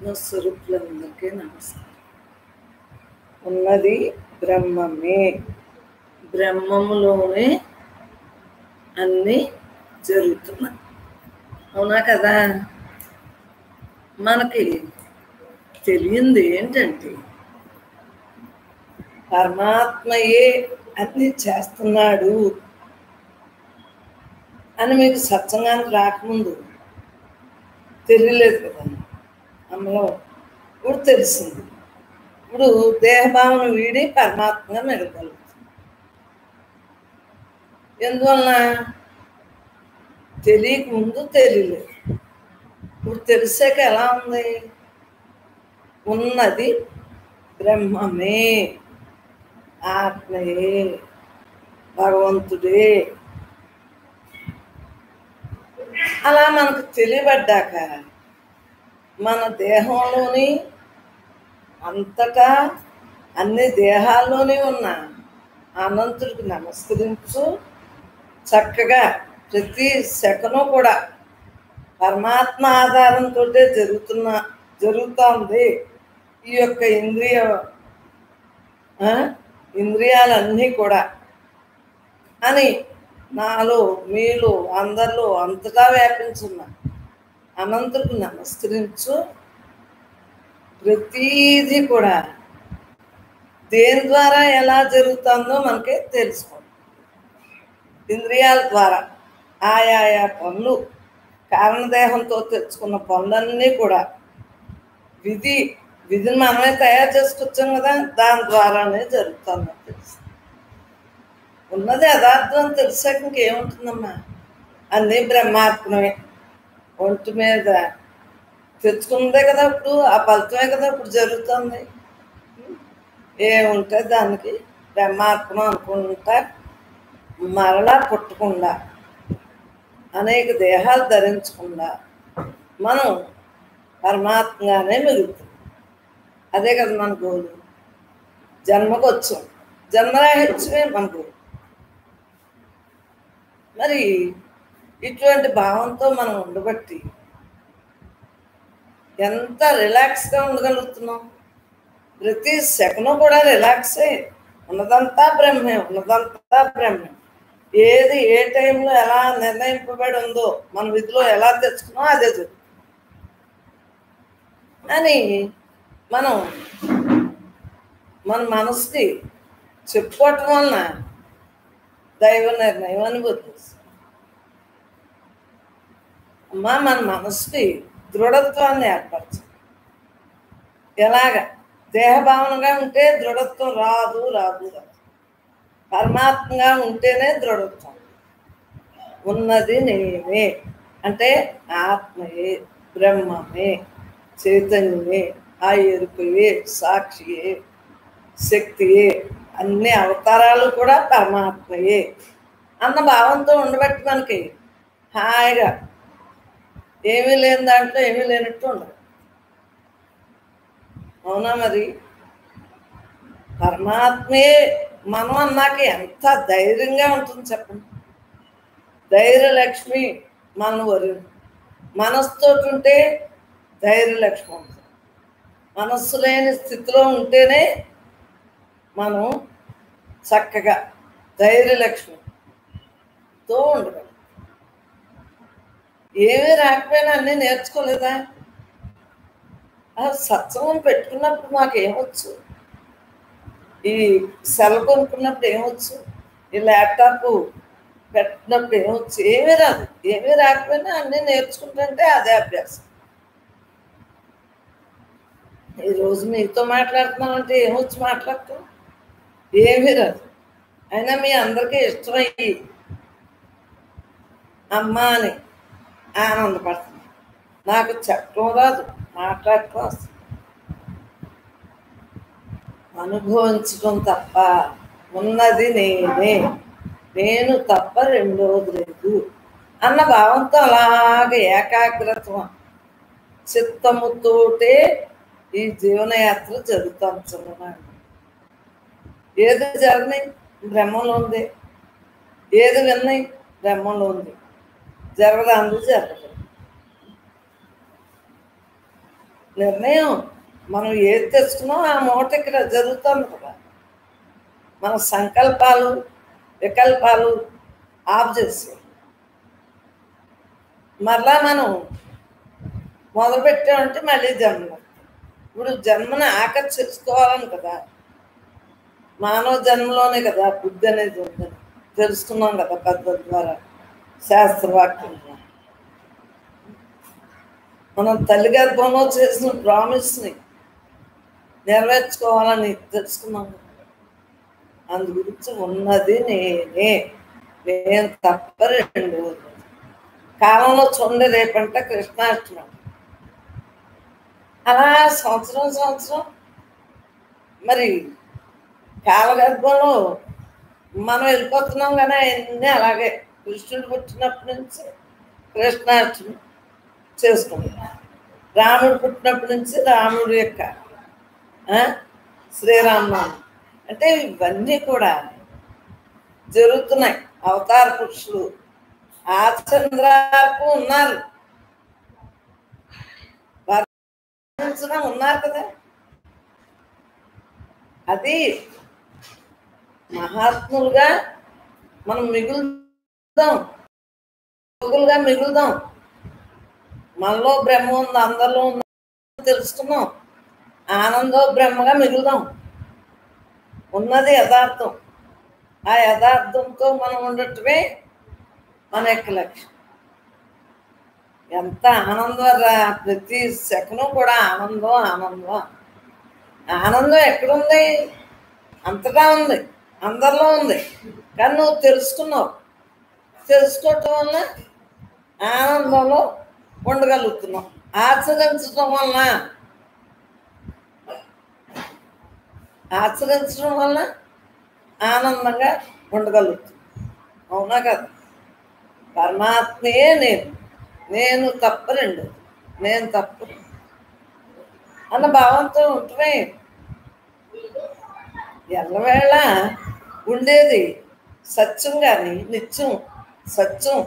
నా స్వరూపులందరికీ నమస్కారం. ఉన్నది బ్రహ్మమే, బ్రహ్మములోనే అన్నీ జరుగుతున్నాయి. అవునా కదా? మనకి తెలియంది ఏంటంటే పరమాత్మయే అన్నీ చేస్తున్నాడు అని మీకు సత్సంగానికి రాకముందు తెలియలేదు కదా. అందులో ఇప్పుడు తెలిసింది. ఇప్పుడు దేహభావన వీడి పరమాత్మగా మెరగలుగుతుంది. ఎందువలన? తెలియక ముందు తెలియలేదు. ఇప్పుడు తెలిసాక ఎలా ఉంది? ఉన్నది బ్రహ్మమే, ఆత్మయే, భగవంతుడే. అలా మనకు తెలియబడ్డాక మన దేహంలోని అంతటా అన్ని దేహాల్లోని ఉన్న అనంతుడికి నమస్కరించు. చక్కగా ప్రతి సెకను కూడా పరమాత్మ ఆధారంతో జరుగుతోంది. ఈ యొక్క ఇంద్రియాలన్నీ కూడా అని నాలో మీలో అందరిలో అంతటా వ్యాపించున్న అనంతుడికి నమస్కరించు. ప్రతీది కూడా దేని ద్వారా ఎలా జరుగుతుందో మనకే తెలుసుకోండి. ఇంద్రియాల ద్వారా ఆయా పనులు, కారణదేహంతో తెచ్చుకున్న పనులన్నీ కూడా విధిని మనమే తయారు చేసుకొచ్చాం కదా, దాని ద్వారానే జరుగుతుందని తెలుసు. ఉన్నది యథార్థం తెలిసాక ఇంకేముంటుందమ్మా? అన్నీ బ్రహ్మాత్మమే. ఒంటి మీద తెచ్చుకుందే కదా ఇప్పుడు, ఆ ఫలితమే కదా ఇప్పుడు జరుగుతుంది. ఏముంటే దానికి బ్రహ్మాత్మ అనుకుంటా మరలా పుట్టకుండా అనేక దేహాలు ధరించకుండా మనం పరమాత్మగానే మిగులుతాం. అదే కదా మన గోలు. జన్మకు వచ్చాం, జన్మరాహిత్యమే మన గోలు. మరి ఇటువంటి భావంతో మనం ఉండబట్టి ఎంత రిలాక్స్గా ఉండగలుగుతున్నాం. ప్రతి సెకను కూడా రిలాక్సే. ఉన్నదంతా బ్రహ్మే, ఉన్నదంతా బ్రహ్మే. ఏది ఏ టైంలో ఎలా నిర్ణయింపబడి ఉందో, మన విధిలో ఎలా తెచ్చుకున్నామో అదే జరుగుతుంది అని మనం మన మనసుకి చెప్పుకోవటం వలన దైవ నిర్ణయం అని బుద్ధిస్తాం. అమ్మా, మన మనసుకి దృఢత్వాన్ని ఏర్పరచాలి. ఎలాగ? దేహభావనగా ఉంటే దృఢత్వం రాదు. పరమాత్మగా ఉంటేనే దృఢత్వం. ఉన్నది నేనే అంటే ఆత్మయే, బ్రహ్మమే, చైతన్యమే, ఆ ఎరుకయే, సాక్షియే, శక్తియే, అన్ని అవతారాలు కూడా పరమాత్మయే అన్న భావంతో ఉండబట్టి మనకి హాయిగా ఏమీ లేని దాంట్లో ఏమీ లేనట్టు ఉండదు. అవునా? మరి పరమాత్మే మనం అన్నాక ఎంత ధైర్యంగా ఉంటుంది చెప్పండి. ధైర్యలక్ష్మి మన వరుణ్. మనస్సుతో ఉంటే ధైర్యలక్ష్మి ఉంటుంది. మనస్సు లేని స్థితిలో ఉంటేనే మనం చక్కగా ధైర్యలక్ష్మితో ఉండగలం. ఏమీ రాకపోయినా అన్నీ నేర్చుకోలేదా? సత్సంగం పెట్టుకున్నప్పుడు మాకేమొచ్చు? ఈ సెల్ కొనుక్కున్నప్పుడు ఏమొచ్చు? ఈ ల్యాప్టాప్ పెట్టినప్పుడు ఏమొచ్చు? ఏమీ రాదు. ఏమీ రాకపోయినా అన్నీ నేర్చుకుంటుంటే అదే అభ్యాసం. ఈరోజు మీతో మాట్లాడుతున్నామంటే ఏమొచ్చి మాట్లాడతాం? ఏమీ రాదు. అయినా మీ అందరికీ ఇష్టమయ్యి అమ్మా అని ఆనందపడుతుంది. నాకు చెప్పడం రాదు, మాట్లాడటం వస్తుంది. అనుభవించడం తప్ప ఉన్నది నేనే, నేను తప్ప రెండోది లేదు అన్న భావంతో అలాగే ఏకాగ్రత చిత్తముతోటే ఈ జీవనయాత్ర జరుగుతాం. ఏది జరగని బ్రహ్మంలో ఉంది, ఏది విన్నాయి బ్రహ్మంలో ఉంది. జరగరాంది జరగదు. నిర్ణయం. మనం ఏది తెచ్చుకున్నాం ఆ మూట ఇక్కడ జరుగుతుంది కదా. మన సంకల్పాలు వికల్పాలు ఆఫ్ చేసి మరలా మనం మొదలుపెట్టామంటే మళ్ళీ జన్మ. ఇప్పుడు జన్మను ఆకర్షించుకోవాలని కదా, మానవ జన్మలోనే కదా బుద్ధి అనేది ఉందని తెలుసుకున్నాం కదా పద్ధతి ద్వారా, శాస్త్రవాక్యం ద్వారా. మనం తల్లి గర్భంలో చేసిన ప్రామిస్ని నెరవేర్చుకోవాలని తెలుసుకున్నాం. అందు గురించి ఉన్నది నేనే, నేను తప్ప రెండు. కాలంలో చూడండి, రేపంట కృష్ణాష్టమి. అలా సంవత్సరం మరి కాలగర్భంలో మనం వెళ్ళిపోతున్నాం కానీ అన్నీ అలాగే. కృష్ణుడు పుట్టినప్పటి నుంచి కృష్ణాష్టమి చేసుకుంటాం, రాముడు పుట్టినప్పటి నుంచి రాముడి యొక్క శ్రీరామనవమి. అంటే ఇవన్నీ కూడా జరుగుతున్నాయి. అవతార పురుషులు ఆచంద్రకు ఉన్నారు, ఉన్నారు కదా. అది మహాత్ములుగా మనం మిగులుదాం, మిగులుదాం. మనలో బ్రహ్మ ఉంది, అందరిలో ఉంది తెలుసుకున్నాం. ఆనందో బ్రహ్మగా మిగులుదాం. ఉన్నది యథార్థం. ఆ యథార్థంతో మనం ఉండటమే మన యొక్క లక్ష్యం. ఎంత ఆనందం రా, ప్రతి సెకను కూడా ఆనందం. ఆనందం ఎక్కడుంది? అంతటా ఉంది, అందరిలో ఉంది. కానీ నువ్వు తెలుసుకున్నావు. తెలుసుకోవటం వల్ల ఆనందంలో ఉండగలుగుతున్నావు. ఆచరించడం వల్ల ఆనందంగా ఉండగలుగుతుంది. అవునా కదా? పరమాత్మయే నేను తప్ప రెండు, నేను తప్పు అన్న భావంతో ఉంటమే ఎల్లవేళ ఉండేది సత్యం. కానీ నిత్యం సత్యం,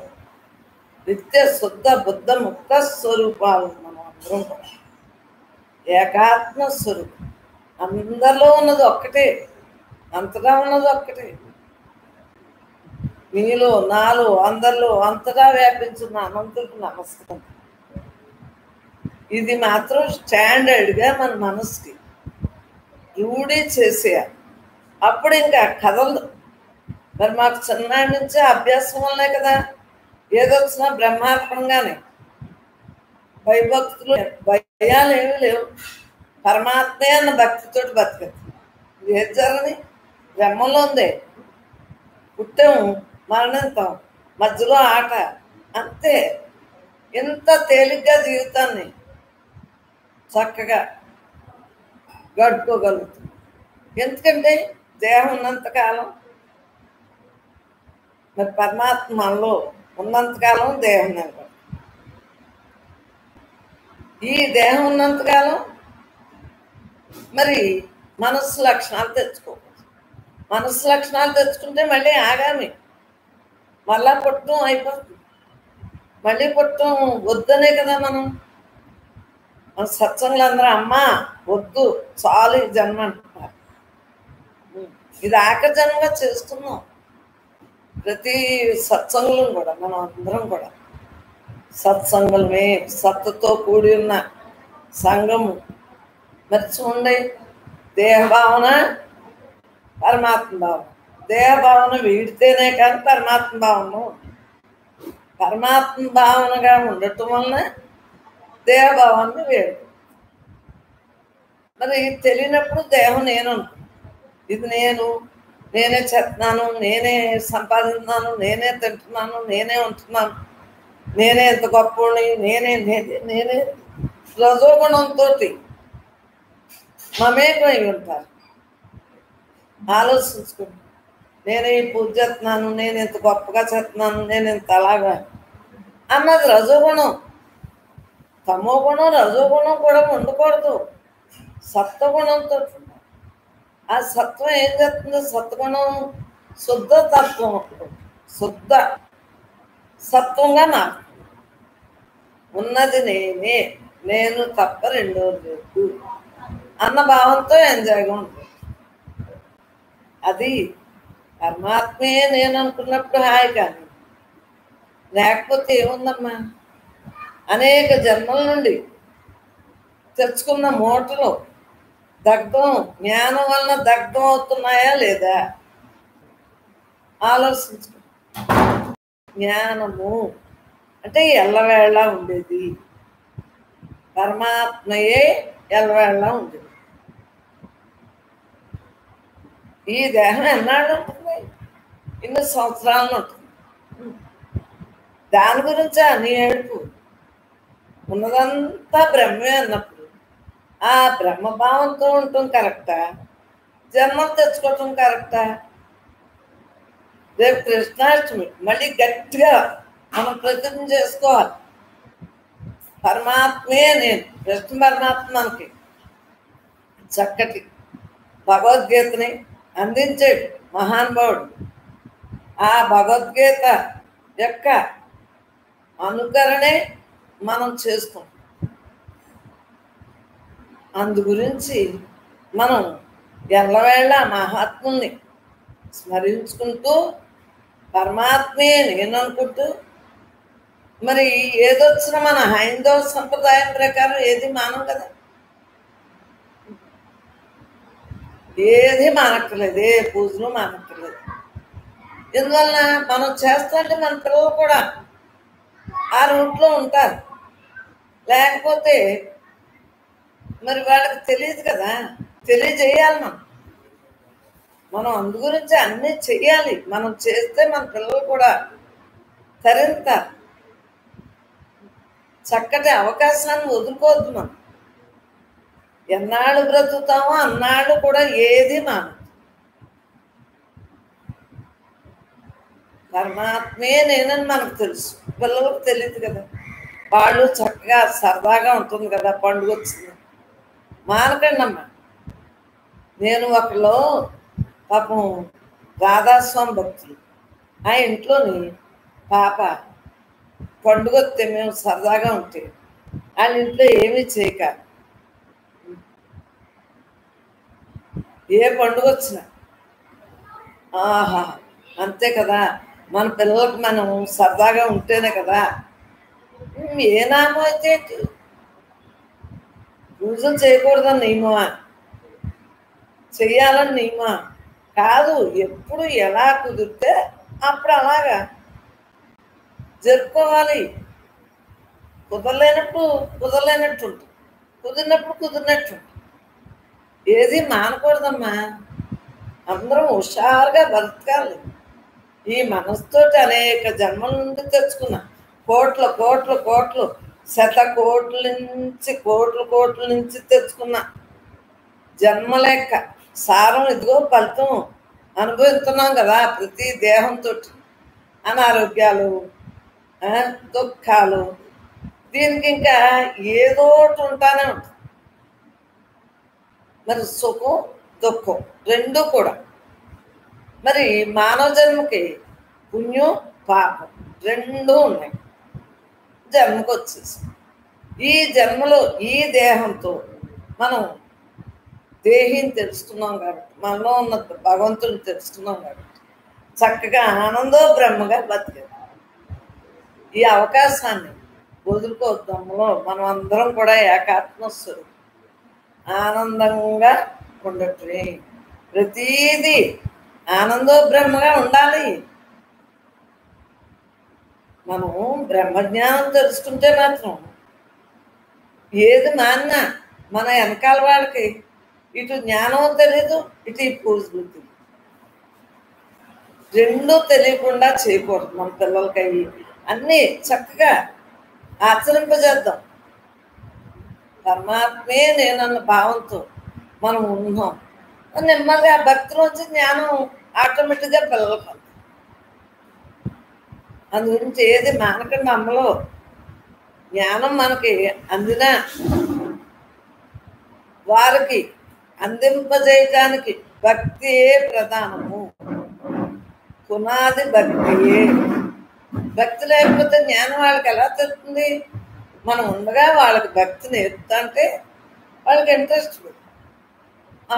నిత్య శుద్ధ బుద్ధ ముక్త స్వరూపాలు మనం అందరం కూడా. ఏకాత్మ స్వరూపం. అందరిలో ఉన్నది ఒక్కటే, అంతటా ఉన్నది ఒక్కటే. మీలో నాలో అందరిలో అంతటా వ్యాపించిన అనంతుడికి నమస్కారం. ఇది మాత్రం స్టాండర్డ్గా మన మనసుకి రూఢీ చేసేయాలి. అప్పుడు ఇంకా కథలు. మరి మాకు చిన్ననాటి నుంచే అభ్యాసం వల్లే కదా ఏదొచ్చినా బ్రహ్మార్పణగానే. భయభక్తులు భయాలు ఏమీ లేవు. పరమాత్మే అన్న భక్తితోటి బతకదు. ఏది జరగని బ్రహ్మలో ఉందే. పుట్టాము, మరణిస్తాం, మధ్యలో ఆట, అంతే. ఎంత తేలిగ్గా జీవితాన్ని చక్కగా గడుపుకోగలుగుతాం. ఎందుకంటే దేహం ఉన్నంతకాలం, మరి పరమాత్మ మనలో ఉన్నంతకాలం దేహం నిలబడి, ఈ దేహం ఉన్నంతకాలం మరి మనస్సు లక్షణాలు తెచ్చుకోకూడదు. మనస్సు లక్షణాలు తెచ్చుకుంటే మళ్ళీ ఆగామి, మళ్ళా పుట్టడం అయిపోతుంది. మళ్ళీ పుట్టడం వద్దనే కదా మన సత్సంగులు అందరూ అమ్మా వద్దు చాలు ఈ జన్మ అంటున్నారు. ఇది ఆఖరి జన్మగా చేస్తున్నాం. ప్రతి సత్సంగులు కూడా మనం అందరం కూడా సత్సంగులమే, సత్తుతో కూడి ఉన్న సంఘము. మరి చూడండి, దేహభావన పరమాత్మ భావన. దేహభావన వీడితేనే కానీ పరమాత్మ భావన. పరమాత్మ భావనగా ఉండటం వలన దేహభావాన్ని వేడు. మరి తెలియనప్పుడు దేహం నేను, ఇది నేనే చేస్తున్నాను, నేనే సంపాదిస్తున్నాను, నేనే తింటున్నాను, నేనే ఉంటున్నాను, నేనే ఎంత గొప్పని, నేనే రజోగుణంతో మమేకమై ఉంటారు. ఆలోచించుకుంటాను, నేనే ఈ పూజ చేస్తున్నాను, నేను ఇంత గొప్పగా చేస్తున్నాను, నేను ఇంత అలాగా అన్నది రజోగుణం. తమో గుణం రజోగుణం కూడా ఉండకూడదు. సత్వగుణంతో. ఆ సత్వం ఏం చేస్తుంది? సత్వగుణం శుద్ధ తత్వం, శుద్ధ సత్వంగా మారుతుంది. ఉన్నది నేనే, నేను తప్ప రెండోది లేదు అన్న భావంతో ఎంజాయ్గా ఉంటుంది. అది పరమాత్మే నేను అనుకున్నప్పుడు హాయి. కానీ లేకపోతే ఏముందమ్మా, అనేక జన్మల నుండి తెచ్చుకున్న మూటలు దగ్ధం, జ్ఞానం వలన దగ్ధం అవుతున్నాయా లేదా ఆలోచించు. జ్ఞానము అంటే ఎల్లవేళ ఉండేది, పరమాత్మయే ఎల్లవేళ ఉండేది. ఈ దేహం ఎన్నాళ్ళు ఉంటుంది? ఇన్ని సంవత్సరాలను ఉంటుంది. దాని గురించి నీ ఏడుపు. ఉన్నదంతా బ్రహ్మే అన్నప్పుడు ఆ బ్రహ్మభావంతో ఉండటం కరెక్టా, జన్మలు తెచ్చుకోవటం కరెక్టా? రేపు కృష్ణాష్టమి మళ్ళీ గట్టిగా మనం ప్రతిజ్ఞ చేసుకోవాలి. పరమాత్మే నేను, కృష్ణ పరమాత్మ మనకి చక్కటి భగవద్గీతని అందించాడు మహానుభావుడు. ఆ భగవద్గీత యొక్క అనుకరణే మనం చేసుకుంటాం. అందు గురించి మనం ఎల్లవేళ మహాత్ముల్ని స్మరించుకుంటూ పరమాత్మే నేను అనుకుంటూ, మరి ఏదొచ్చినా మన హైందవ సంప్రదాయం ప్రకారం ఏది మానం కదా, ఏది మానక్కర్లేదు, ఏ పూజలు మానక్కర్లేదు. ఎందువల్ల మనం చేస్తుంటే మన పిల్లలు కూడా ఆ రూట్లో ఉంటారు. లేకపోతే మరి వాళ్ళకి తెలియదు కదా, తెలియజేయాలి మనం అందు గురించి అన్నీ చెయ్యాలి. మనం చేస్తే మన పిల్లలు కూడా తరింతారు. చక్కటి అవకాశాన్ని వదులుకోవద్దు. మనం ఎన్నాళ్ళు బ్రతుకుతామో అన్నాళ్ళు కూడా ఏది మానదు. పరమాత్మే నేనని మనకు తెలుసు, పిల్లలకు తెలియదు కదా. వాళ్ళు చక్కగా సరదాగా ఉంటుంది కదా, పండుగ వచ్చింది మానకండి అమ్మ. నేను ఒకళ్ళు పాపం రాధాస్వామి భక్తులు, ఆ ఇంట్లోని పాప పండుగ వస్తే మేము సరదాగా ఉంటే వాళ్ళ ఇంట్లో ఏమీ చేయక, ఏ పండుగ వచ్చినా ఆహా అంతే కదా, మన పిల్లలకు మనం సరదాగా ఉంటేనే కదా. ఏ నామం అయితే పూజలు చేయకూడదని నియమమా, చెయ్యాలని నియమా కాదు. ఎప్పుడు ఎలా కుదిరితే అప్పుడు అలాగా జరుపుకోవాలి. కుదరలేనప్పుడు కుదరలేనట్టు ఉంటుంది, కుదిరినప్పుడు కుదిరినట్టు ఉంటుంది. ఏది మానకూడదమ్మా. అందరం హుషారుగా బ్రతకాలి. ఈ మనసుతోటి అనేక జన్మల నుండి తెచ్చుకున్నా కోట్ల కోట్ల కోట్లు, శత కోట్ల నుంచి కోట్ల నుంచి తెచ్చుకున్న జన్మ లెక్క సారం ఇదిగో ఫలితం అనుభవిస్తున్నాం కదా. ప్రతి దేహంతో అనారోగ్యాలు, దుఃఖాలు, దీనికి ఇంకా ఏదోటి ఉంటానే ఉంటుంది. మరి సుఖం దుఃఖం రెండూ కూడా. మరి మానవ జన్మకి పుణ్యం పాపం రెండూ ఉన్నాయి. జన్మకు వచ్చేసి ఈ జన్మలో ఈ దేహంతో మనం దేహిని తెలుసుకున్నాం కాబట్టి, మనలో ఉన్న భగవంతుని తెలుసుకున్నాం కాబట్టి చక్కగా ఆనందో బ్రహ్మగా బతికేది. ఈ అవకాశాన్ని వదులుకోవద్దంలో మనం అందరం కూడా ఏకాత్మస్వరూపం ఆనందంగా ఉండటమే. ప్రతీది ఆనందో బ్రహ్మగా ఉండాలి. మనం బ్రహ్మజ్ఞానం తెలుసుకుంటే మాత్రం ఏది మాన్నా మన వెనకాల వాళ్ళకి ఇటు జ్ఞానం తెలీదు, ఇటు ఈ పూజలు తెలియదు. రెండూ తెలియకుండా చేయకూడదు. మన పిల్లలకి అవి అన్నీ చక్కగా ఆచరింపజేద్దాం. పరమాత్మే నేనన్న భావంతో మనం ఉన్నాం. నెమ్మదిగా భక్తిలోంచి జ్ఞానం ఆటోమేటిక్గా పిల్లలకు. అందు గురించి ఏది మానకండి అమ్మలో. జ్ఞానం మనకి అందిన వారికి అందింపజేయటానికి భక్తియే ప్రధానము. పునాది భక్తియే. భక్తి లేకపోతే జ్ఞానం వాళ్ళకి ఎలా తెలుస్తుంది? మనం ఉండగా వాళ్ళకి భక్తి నేర్పుతుంటే వాళ్ళకి ఇంట్రెస్ట్.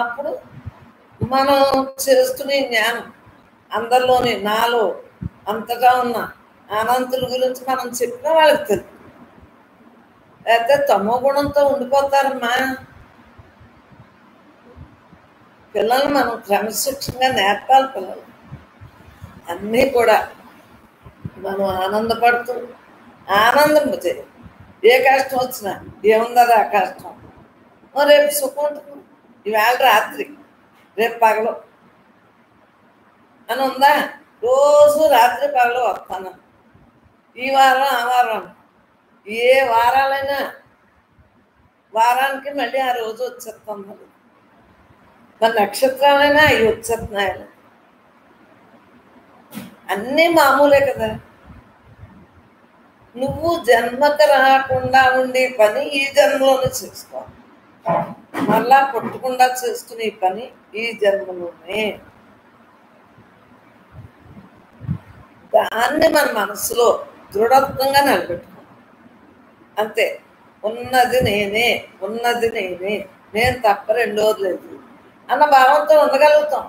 అప్పుడు మనం చేసుకునే జ్ఞానం అందరిలోని నాలో అంతటా ఉన్న అనంతుల గురించి మనం చెప్పినా వాళ్ళకి తెలుసు. లేకపోతే తమో గుణంతో ఉండిపోతారమ్మా. పిల్లల్ని మనం క్రమశిక్షణగా నేర్పాలి. పిల్లలు అన్నీ కూడా మనం ఆనందపడుతూ ఆనందం చేయాలి. ఏ కష్టం వచ్చినా ఏముందరా ఆ కష్టం, రేపు సుఖం ఉంటుంది, ఈవేళ రాత్రి రేపు పగలు అని ఉందా? రోజు రాత్రి పగలు వస్తాను. ఈ వారం ఆ వారం ఏ వారాలైనా వారానికి మళ్ళీ ఆ రోజు వచ్చేస్తాం. మరి నక్షత్రాలైనా అవి వచ్చేస్తున్నాయి. అన్నీ మామూలే కదా. నువ్వు జన్మకు రాకుండా ఉండే పని ఈ జన్మలోనే చేసుకో. మళ్ళా పుట్టకుండా చేసుకునే పని ఈ జన్మలోనే. దాన్ని మన మనసులో దృఢత్వంగా నిలబెట్టుకో. అంతే. ఉన్నది నేనే, ఉన్నది నేనే, నేను తప్ప రెండోది లేదు అన్న భావంతో ఉండగలుగుతాం.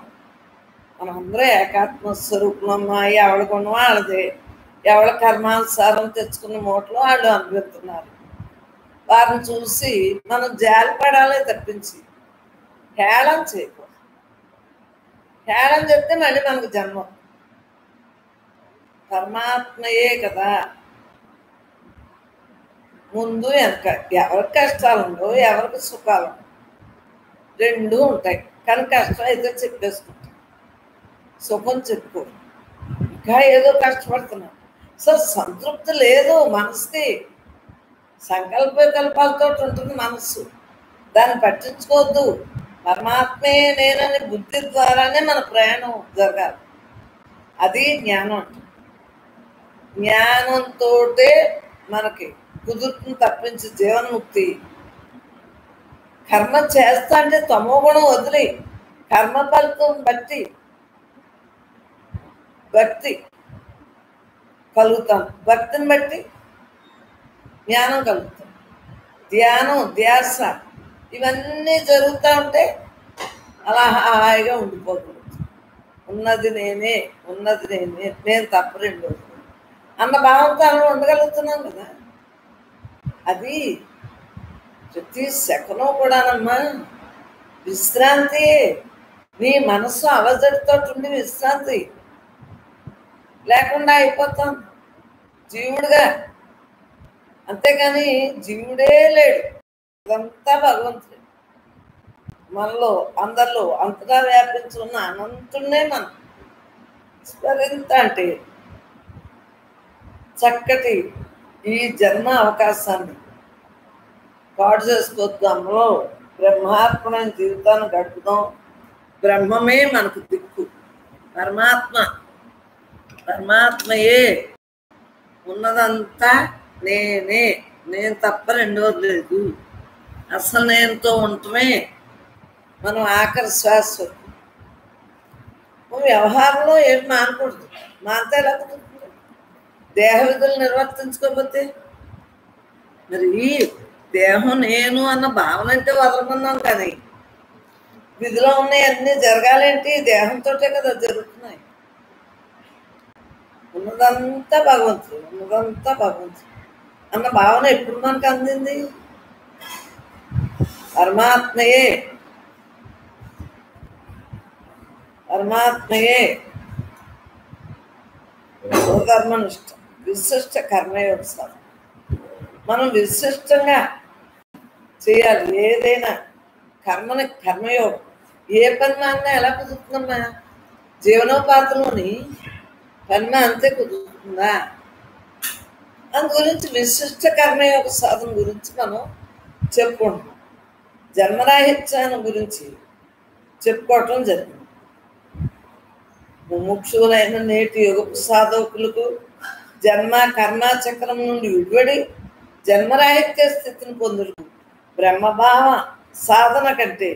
మనందరూ ఏకాత్మ స్వరూపంలో ఎవరి గుణమో వాళ్ళదే, ఎవరి కర్మానుసారం తెచ్చుకున్న మూటలో వాళ్ళు అనుభవిస్తున్నారు. వారిని చూసి మనం జాలిపడాలే తప్పించి హేళన చేయకూడదు. హేళన చెప్తే మళ్ళీ మనకు జన్మ. పరమాత్మయే కదా ముందు వెనక. ఎవరికి కష్టాలు ఉండవు, ఎవరికి సుఖాలు ఉండవు, రెండూ ఉంటాయి. కానీ కష్టం అయితే చెప్పేసుకుంటాం, సుఖం చెప్పుకో. ఇంకా ఏదో కష్టపడుతున్నాం, సో సంతృప్తి లేదు మనసుకి. సంకల్ప వికల్పాలతో ఉంటుంది మనస్సు, దాన్ని పట్టించుకోవద్దు. పరమాత్మే నేనని బుద్ధి ద్వారానే మన ప్రయాణం జరగాలి. అది జ్ఞానం. జ్ఞానంతో మనకి కుదురుతుంది తప్పించి జీవన్ముక్తి. కర్మ చేస్తా అంటే తమో గుణం వదిలి కర్మ ఫలితం బట్టి భక్తి కలుగుతాం, భక్తిని బట్టి జ్ఞానం కలుగుతాం, ధ్యానం ధ్యాస ఇవన్నీ జరుగుతూ ఉంటే అలా హాయిగా ఉండిపోతుంది. ఉన్నది నేనే, ఉన్నది నేనే, నేను తప్ప రెండోది అన్న భావంతో అలా ఉండగలుగుతున్నాం కదా. అది ప్రతి సెకను కూడానమ్మా విశ్రాంతి. నీ మనసు అలజడితో ఉండి విశ్రాంతి లేకుండా అయిపోతాం జీవుడుగా. అంతేగాని జీవుడే లేడు, అదంతా భగవంతుడు. మనలో అందరిలో అంతగా వ్యాపించున్న అనంతుడినే మనం స్మరింత అంటే చక్కటి ఈ జన్మ అవకాశాన్ని పాడు చేసుకోవద్దు. అందులో బ్రహ్మార్పణమైన జీవితాన్ని గడుపుదాం. బ్రహ్మమే మనకు దిక్కు. పరమాత్మయే ఉన్నదంతా నేనే, నేను తప్ప రెండోది లేదు. అసలు నేనుతో ఉండటమే మనం ఆఖరి శ్వాస. వ్యవహారంలో ఏం మానకూడదు. మానతే ఎలా కుదురుతుంది? దేహ విధులు నిర్వర్తించుకోకపోతే మరి దేహం నేను అన్న భావన అంటే వదలమన్నాం. కానీ విధిలో ఉన్నాయి అన్నీ జరగాలేంటి దేహంతో కదా జరుగుతున్నాయి. ఉన్నదంతా భగవంతుడు, ఉన్నదంతా భగవంతుడు అన్న భావన ఎప్పుడు మనకు అందింది? పరమాత్మయే స్వధర్మనిష్ట విశిష్ట కర్మయోగ సాధన. మనం విశిష్టంగా చేయాలి ఏదైనా కర్మయోగం. ఏ పని మాన్నా ఎలా కుదురుతుందమ్మా? జీవనోపాధిలోని పని అంతే కుదురుతుందా? అందు గురించి విశిష్ట కర్మయోగ సాధన గురించి మనం చెప్పుకుంటున్నాం. జన్మరాహిత్యాన్ని గురించి చెప్పుకోవటం జరిగింది. ముముక్షులైన నేటి యుగ సాధకులకు జన్మ కర్మ చక్రం నుండి విడివడి జన్మరాహిత్య స్థితిని పొందుడు బ్రహ్మభావ సాధన కంటే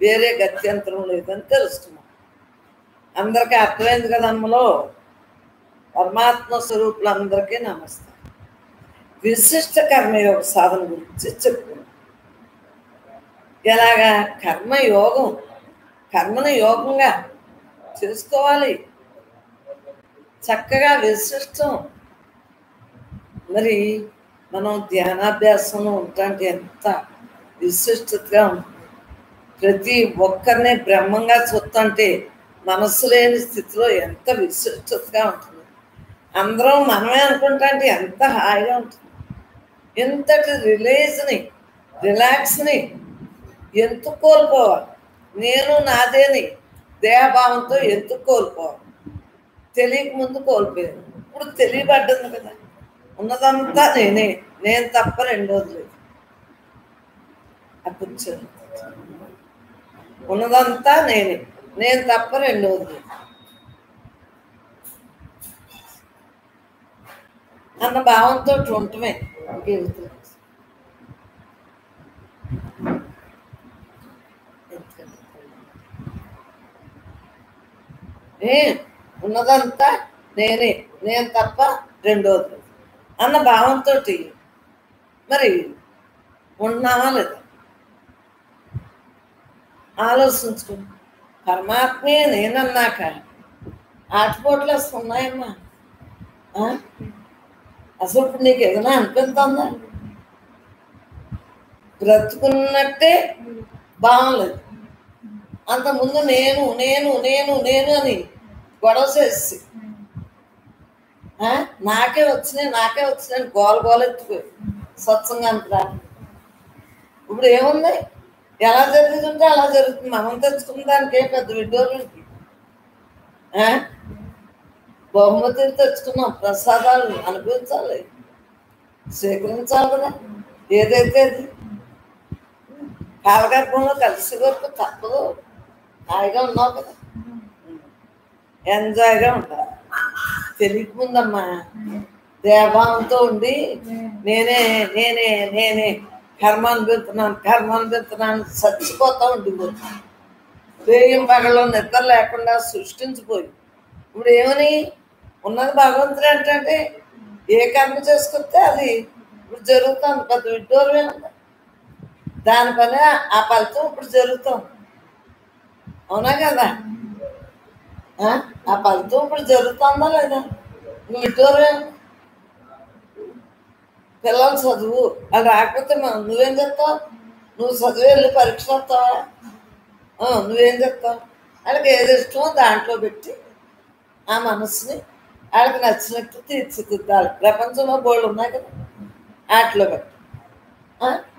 వేరే గత్యంతరం లేదని తెలుస్తున్నాం. అందరికీ అర్థమైంది కదమ్మలో. పరమాత్మ స్వరూపులందరికీ నమస్తే. విశిష్ట కర్మయోగ సాధన గురించి చెప్పుకున్నాం. ఎలాగా కర్మయోగం, కర్మను యోగంగా చేసుకోవాలి, చక్కగా విశిష్టం. మరి మనం ధ్యానాభ్యాసంలో ఉంటాంటే ఎంత విశిష్టతగా ఉంటుంది. ప్రతి ఒక్కరిని బ్రహ్మంగా చూస్తుంటే మనసు లేని స్థితిలో ఎంత విశిష్టతగా ఉంటుంది. అందరం మనమే అనుకుంటాంటే ఎంత హాయిగా ఉంటుంది. ఎంతటి రిలాక్స్ని ఎందుకు కోల్పోవాలి? నేను నాదేని దేహభావంతో ఎందుకు కోల్పోవాలి? తెలియక ముందు కోల్పోయాను, ఇప్పుడు తెలియబడ్డది కదా. ఉన్నదంతా నేనే, నేను తప్ప రెండోది లేదు. అప్పుడు ఉన్నదంతా నేనే, నేను తప్ప రెండోది లేదు అన్న భావంతో ఉండటమే ఇంకెళ్తుంది. ఉన్నదంతా నేనే, నేను తప్ప రెండోది అన్న భావంతో మరి ఉన్నామా లేదా ఆలోచించుకుని. పరమాత్మే నేనన్నాక ఆటపోట్లు అసలు ఉన్నాయమ్మా. అసలు ఇప్పుడు నీకు ఏదైనా అనిపిస్తుందా? బ్రతుకున్నట్టే బాగలేదు. అంతకుముందు నేను నేను నేను నేను అని గొడవ చేసి నాకే వచ్చినాయి గోలెత్తిపోయి సత్సంగానికి రా. ఇప్పుడు ఏముంది? ఎలా జరుగుతుంటే అలా జరుగుతుంది. మనం తెచ్చుకున్న దానికి ఏ పెద్ద విడ్డోళ్ళకి బహుమతులు తెచ్చుకున్నాం, ప్రసాదాలు అనుభవించాలి, స్వీకరించాలి కదా. ఏదైతే అది కాలగర్భంలో కలిసి వరకు తప్పదు. హాయిగా ఉన్నావు కదా, ఎంజాయ్గా ఉంటారు. తెలియకముందమ్మా దేభావంతో ఉండి నేనే నేనే నేనే కర్మ అనుభవిస్తున్నాను చచ్చిపోతా ఉండిపోతుంది. వేయం పగలో నిద్ర లేకుండా సృష్టించిపోయి ఇప్పుడు ఏమని ఉన్నది భగవంతుడు అంటే ఏ కర్మ చేసుకొస్తే అది ఇప్పుడు జరుగుతుంది. పెద్ద విడ్డూరమే ఉంది. దాని పని ఆ ఫలితం ఇప్పుడు జరుగుతుంది. అవునా కదా? ఆ ఫలితం ఇప్పుడు జరుగుతుందా లేదా? విడ్డూరమే. పిల్లలు చదువు అది రాకపోతే నువ్వేం చెప్తావు? నువ్వు చదువు వెళ్ళి పరీక్ష వస్తావా? నువ్వేం చెప్తావు? వాళ్ళకి ఏది ఇష్టమో దాంట్లో పెట్టి ఆ మనసుని వాళ్ళకి నచ్చినట్టు తీర్చిదిద్దాలి. ప్రపంచంలో బోళ్ళు ఉన్నాయి కదా, వాటిలో పెట్టి.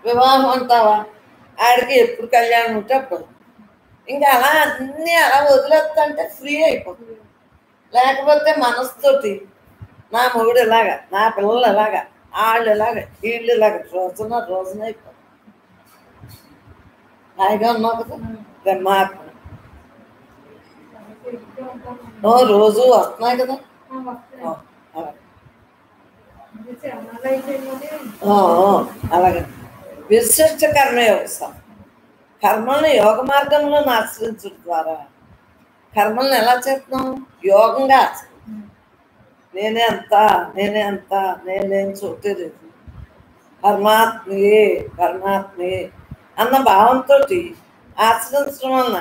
వివాహం అంటావా? ఆడికి ఎప్పుడు కళ్యాణం ఉంటే అప్పుడు. ఇంకా అలా అన్నీ అలా వదిలేస్తుంటే ఫ్రీ అయిపోతుంది. లేకపోతే మనసుతోటి నా మొగుడు ఇలాగా, నా పిల్లలు ఎలాగా, వాళ్ళు ఎలాగ, వీళ్ళు ఇలాగ రోజున అయిపోతుంది. హాయిగా ఉన్నావు కదా బ్రహ్మాత్మ. రోజు వస్తున్నాయి కదా. అలాగే విశిష్ట కర్మయోగ సాధన. కర్మల్ని యోగ మార్గంలో ఆశ్రయించడం ద్వారా కర్మల్ని ఎలా చేస్తున్నాం? యోగంగా. నేనే అంత నేనేం చూడలేదు, పరమాత్మయే అన్న భావంతో ఆశ్రయించడం వలన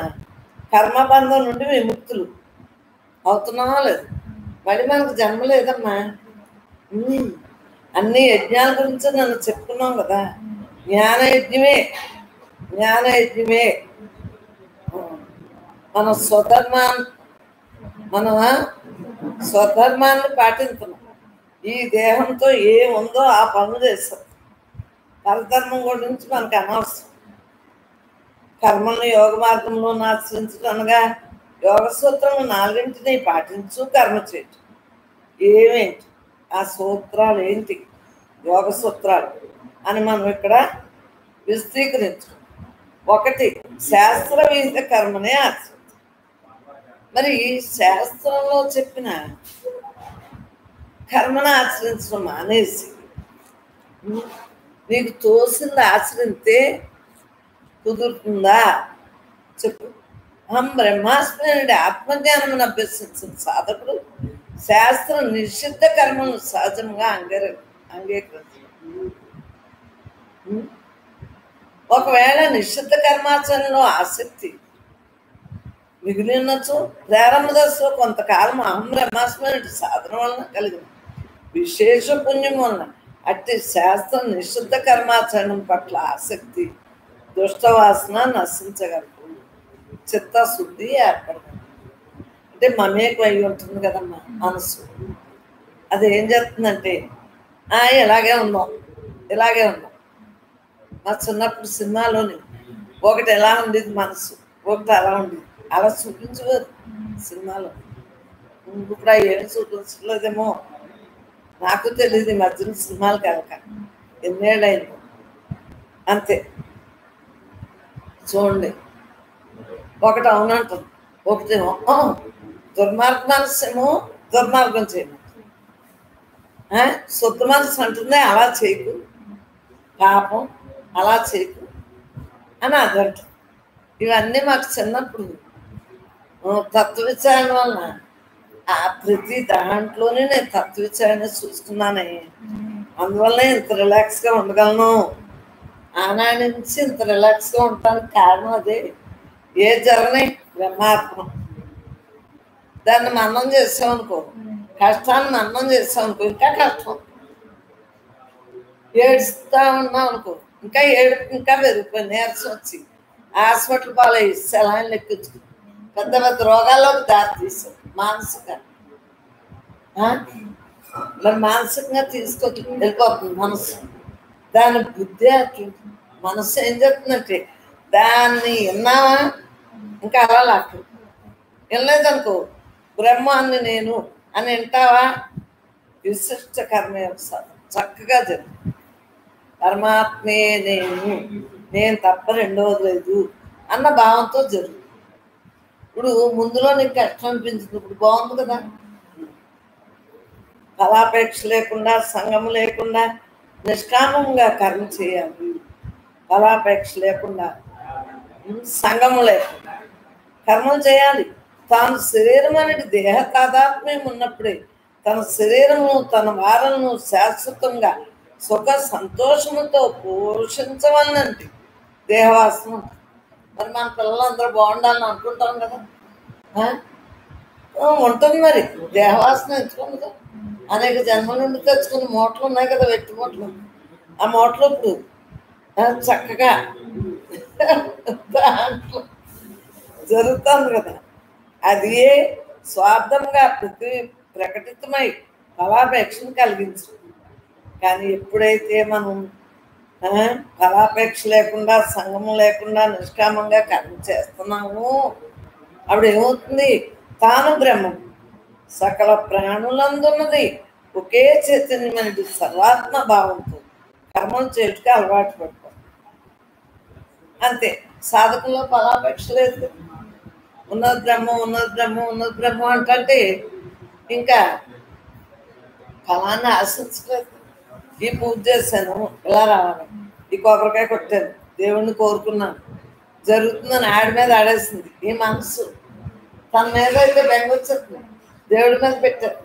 కర్మబంధం నుండి విముక్తులు అవుతున్నావా లేదు? మళ్ళీ మనకు జన్మ లేదమ్మా. అన్ని యజ్ఞాల గురించి నన్ను చెప్పుకున్నాం కదా. జ్ఞానయజ్ఞమే మన స్వధర్మాన్ని పాటించున్నాం. ఈ దేహంతో ఏముందో ఆ పనులు చేస్తాం. పరధర్మం గురించి మనకు అనవసరం. కర్మలను యోగ మార్గంలో ఆశ్రయించడం అనగా యోగ సూత్రము 4 పాటించు కర్మ చేయటం. ఏమేంటి ఆ సూత్రాలు? ఏంటి యోగ సూత్రాలు అని మనం ఇక్కడ విశదీకరించు. 1 శాస్త్ర విహిత కర్మనే ఆశ్రయించు. మరి శాస్త్రంలో చెప్పిన కర్మను ఆచరించడం మానేసి నీకు తోసింది ఆచరిస్తే కుదురుతుందా చెప్పు. బ్రహ్మాస్మి నుండి ఆత్మజ్ఞానమును అభ్యసించిన సాధకుడు శాస్త్ర నిషిద్ధ కర్మను సహజంగా అంగీకరించారు. ఒకవేళ నిశ్చిత కర్మాచరణలో ఆసక్తి మిగిలి ఉండొచ్చు. ప్రారంభ దశలో కొంతకాలం అహం బ్రహ్మాస్మి సాధన వలన కలిగిన విశేష పుణ్యం వలన అట్టి శాస్త్రం నిశ్చిత కర్మాచరణం పట్ల ఆసక్తి దుష్టవాసన నశించగలదు, చిత్తశుద్ధి ఏర్పడగలదు. అంటే మమేకం అయి ఉంటుంది కదమ్మా మనసు. అది ఏం చేస్తుందంటే ఇలాగే ఉన్నాం, ఇలాగే ఉన్నాం. మా చిన్నప్పుడు సినిమాలోని ఒకటి ఎలా ఉండేది మనసు, ఒకటి అలా ఉండేది. అలా చూపించలేదు సినిమాలో. ఇప్పుడు ఏమి చూపించలేదేమో నాకు తెలియదు. ఈ మధ్యన సినిమాలు కనుక ఎన్నేళ్ళైంది అంతే. చూడండి, ఒకటి అవునంటుంది, ఒకటేమో దుర్మార్గ మనసు ఏమో దుర్మార్గం చేయమంటుంది. శుద్ధ మనసు అంటుంది అలా చేయకు, పాపం అలా చేయకు అని అదంటుంది. ఇవన్నీ మాకు చిన్నప్పుడు తత్వ విచారణ వలన ప్రతి దాంట్లోనే నేను తత్వ విచారణ చూసుకున్నానే. అందువల్ల ఇంత రిలాక్స్గా ఉండగలను. ఆనాటి నుంచి ఇంత రిలాక్స్గా ఉండటానికి కారణం అదే. ఏ జరగని బ్రహ్మాత్మం. దాన్ని మన్నం చేసామనుకో, కష్టాన్ని మన్నం చేసామనుకో ఇంకా కష్టం. ఏడుస్తా ఉన్నాం అనుకో ఇంకా ఏడుపు ఇంకా పెరిగిపోయి నీరసం వచ్చి హాస్పిటల్ పాలయ్యి సెలైన్లు ఎక్కించుకుని పెద్ద పెద్ద రోగాల్లోకి దారి తీసాం. మానసికంగా మరి మానసికంగా తీసుకొచ్చి వెళ్ళిపోతుంది మనసు. దాని బుద్ధి అట్లా. మనసు ఏం చెప్తుందంటే దాన్ని విన్నావా ఇంకా అలా లాక్కు. వినలేదనుకో బ్రహ్మాన్ని నేను అని వింటావా, విశిష్ట కర్మ చక్కగా జరుగుతుంది. పరమాత్మే నేను తప్ప రెండవది లేదు అన్న భావంతో జరుగుతుంది. ఇప్పుడు ముందులో నీకు కష్టం అనిపించింది, ఇప్పుడు బాగుంది కదా. ఫలాపేక్ష లేకుండా, సంగము లేకుండా నిష్కామంగా కర్మ చేయాలి. ఫలాపేక్ష లేకుండా, సంగము లేకుండా కర్మలు చేయాలి. తాను శరీరం అనేది దేహ తాదాత్మ్యం ఉన్నప్పుడే తన శరీరము తన వారలను శాశ్వతంగా సుఖ సంతోషముతో పోషించవలనండి దేహవాసన. మరి మన పిల్లలందరూ బాగుండాలని అనుకుంటాం కదా, ఉంటుంది. మరి దేహవాసన ఎంచుకోండి కదా. అనేక జన్మల నుండి తెచ్చుకుని మూటలు ఉన్నాయి కదా, వెట్టి మూటలు. ఆ మూటలు ఇప్పుడు చక్కగా దాంట్లో జరుగుతుంది కదా. అది స్వార్థంగా ప్రకటితమై ఫలాపేక్షను కలిగించు. కానీ ఎప్పుడైతే మనం ఫలాపేక్ష లేకుండా, సంగమం లేకుండా నిష్కామంగా కర్మ చేస్తున్నాము, అప్పుడు ఏమవుతుంది? తాను బ్రహ్మం, సకల ప్రాణులందున్నది ఒకే చైతన్యమైనది సర్వాత్మ భావంతో కర్మలు చేయడానికి అలవాటు పడిపోతుంది. అంతే. సాధకుల్లో ఫలాపేక్ష లేదు. ఉన్నది బ్రహ్మం, ఉన్నది బ్రహ్మం, ఉన్నది బ్రహ్మం అంటే ఇంకా ఫలాన్ని ఆశించలేదు. ఈ పూజ చేశాను ఇలా రావాలి, ఈ కొబ్బరికాయ కొట్టాను, దేవుణ్ణి కోరుకున్నాను, జరుగుతుందని ఆడి మీద ఆడేసింది ఈ మనసు. తన మీద అయితే బెంగ వచ్చేస్తుంది, దేవుడి మీద పెట్టారు.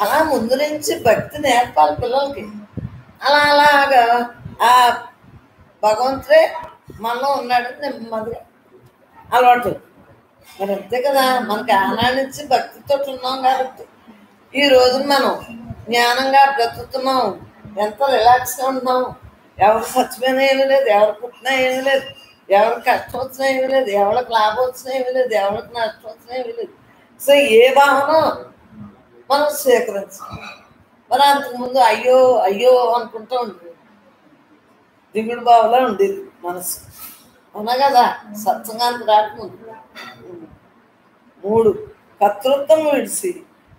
అలా ముందు నుంచి భక్తి నేర్పాలి పిల్లలకి. అలాగా ఆ భగవంతుడే మనలో ఉన్నాడు నెమ్మదిగా అలవాటు. మరి అంతే కదా, మనకి ఆనాటి నుంచి భక్తితో ఉన్నాం కాబట్టి ఈ రోజున మనం జ్ఞానంగా బ్రతుకుతున్నాం. ఎంత రిలాక్స్గా ఉన్నాం. ఎవరు చచ్చిపోయినా ఏమీ లేదు, ఎవరు పుట్టినా ఏమీ లేదు, ఎవరికి కష్టం వచ్చినా ఏమీ లేదు, ఎవరికి లాభం వచ్చినా ఏమీ లేదు, ఎవరికి నష్టం వచ్చినా ఏమీ లేదు. సో ఏ భావన మనం స్వీకరించాలి. మరి అంతకుముందు అయ్యో అయ్యో అనుకుంటూ ఉండేది, దిగుడు బావులా ఉండేది మనసు. అవునా కదా, సత్సంగానికి రాకముందు. 3 కర్తృత్వం విడిచి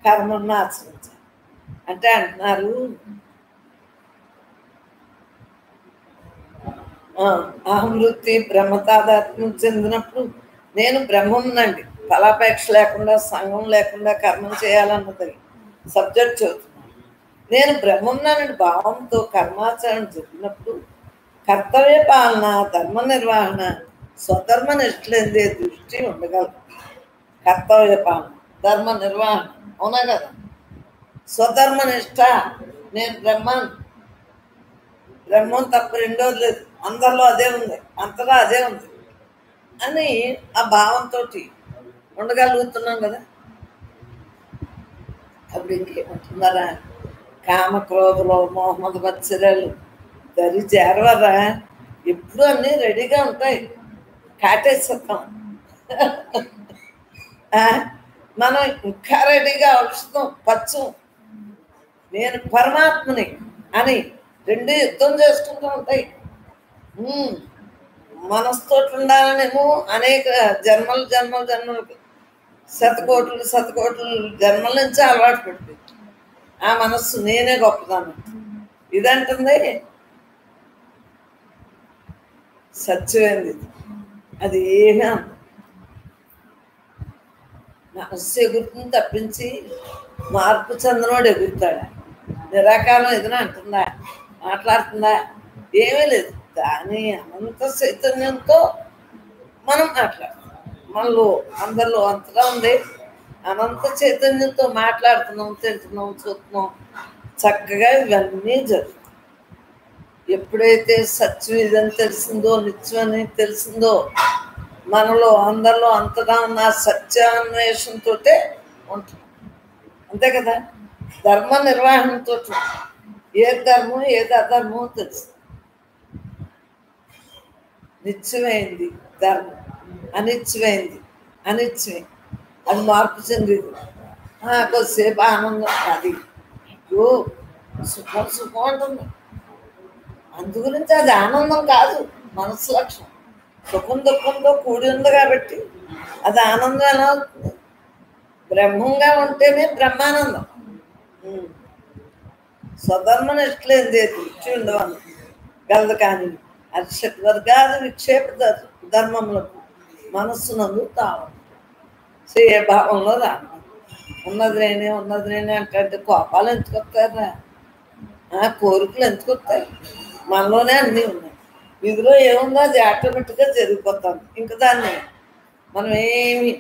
కర్మను ఆచరించాలి. అంటే అంటున్నారు అహంవృత్తి బ్రహ్మతాదాత్మ్యం చెందినప్పుడు నేను బ్రహ్మమునండి, ఫలాపేక్ష లేకుండా, సంఘం లేకుండా కర్మం చేయాలన్నది సబ్జెక్ట్ చెబుతున్నాను. నేను బ్రహ్మమునండి భావంతో కర్మాచరణ జరిగినప్పుడు కర్తవ్య పాలన, ధర్మ నిర్వహణ, స్వధర్మ నిష్ఠలందే దృష్టి ఉండగలదు. కర్తవ్య పాలన, ధర్మ నిర్వహణ, అవునా కదా. స్వధర్మ నిష్ఠ, నేను బ్రహ్మాన్ని బ్రహ్మం తప్ప రెండోది లేదు, అందరిలో అదే ఉంది, అంతలో అదే ఉంది అని ఆ భావంతో ఉండగలుగుతున్నాం కదా. అప్పుడు ఇంకేమంటున్నారా, కామక్రోధులు మోహమ్మద్ మత్సరాలు దరి చేరవరా, ఎప్పుడు అన్నీ రెడీగా ఉంటాయి, కాటేస్తాం. మనం ఇంకా రెడీగా ఔషధం పచ్చం నేను పరమాత్మని అని రెండు యుద్ధం చేసుకుంటూ ఉంటాయి. మనసుతోటి ఉండాలనేమో అనేక జన్మలకు శతకోట్లు జన్మల నుంచి అలవాటు పడిపోయింది ఆ మనస్సు, నేనే గొప్పదాన్ని ఇదంటుంది. సత్యమైంది అది ఏమీ మనస్సు ఎగురుతుంది తప్పించి మార్పు చెందనోడు ఎగురుతాడా? నిరాకారం ఏదైనా అంటుందా, మాట్లాడుతుందా? ఏమీ లేదు. దాని అనంత చైతన్యంతో మనం మాట్లాడుతున్నాం. మనలో అందరిలో అంతగా ఉంది అనంత చైతన్యంతో మాట్లాడుతున్నాం, తింటున్నాం, చూస్తున్నాం, చక్కగా ఇవన్నీ జరుగుతాయి. ఎప్పుడైతే సత్యం ఇదని తెలిసిందో, నిత్యమని తెలిసిందో, మనలో అందరిలో అంతగా ఉన్న సత్యాన్వేషణతో ఉంటుంది. అంతే కదా. ధర్మ నిర్వహణతో ఏది ధర్మం ఏది అధర్మం తెలుసు. నిత్యమైంది ధర్మం, అనిత్యమైంది అనిత్యమైంది, అది మార్పు చెందింది. కొద్దిసేపు ఆనందం, అది అయ్యో సుఖం ఉంటుంది. అందు గురించి అది ఆనందం కాదు, మనసు లక్ష్యం. సుఖం దుఃఖంతో కూడి ఉంది కాబట్టి అది ఆనందం ఎలా అవుతుంది? బ్రహ్మంగా ఉంటేనే బ్రహ్మానందం. స్వధర్మనిష్టలేంది ఇచ్చి ఉండవని గలదు. కానీ అరిషట్ వర్గాది విక్షేప ధర్మములకు మనస్సునందు తావు ఏ భావంలో రా. ఉన్నది నేనే అంటే కోపాలు ఎందుకు వస్తారా? కోరికలు ఎందుకు వస్తాయి? మనలోనే అన్నీ ఉన్నాయి. ఇదిలో ఏముందో అది ఆటోమేటిక్గా జరిగిపోతాం. ఇంకా దాన్ని మనం ఏమి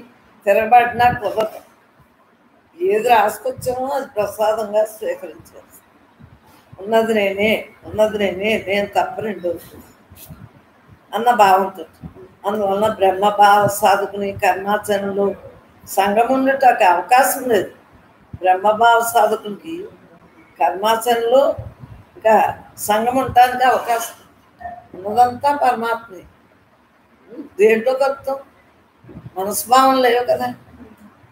తిరగబడినా కుదరదు. ఏది రాసుకొచ్చామో అది ప్రసాదంగా స్వీకరించాల్సి. ఉన్నది నేనే, నేను తప్ప రెండోది అన్న భావంతో. అందువలన బ్రహ్మభావ సాధకుని కర్మాచరణలో సంఘం ఉండటానికి అవకాశం లేదు. బ్రహ్మభావ సాధకునికి కర్మాచరణలో ఇంకా సంఘం ఉండటానికి అవకాశం ఉన్నదంతా పరమాత్మే. దేంట్లో కలుపుతాం? మనస్భావం లేవు కదా,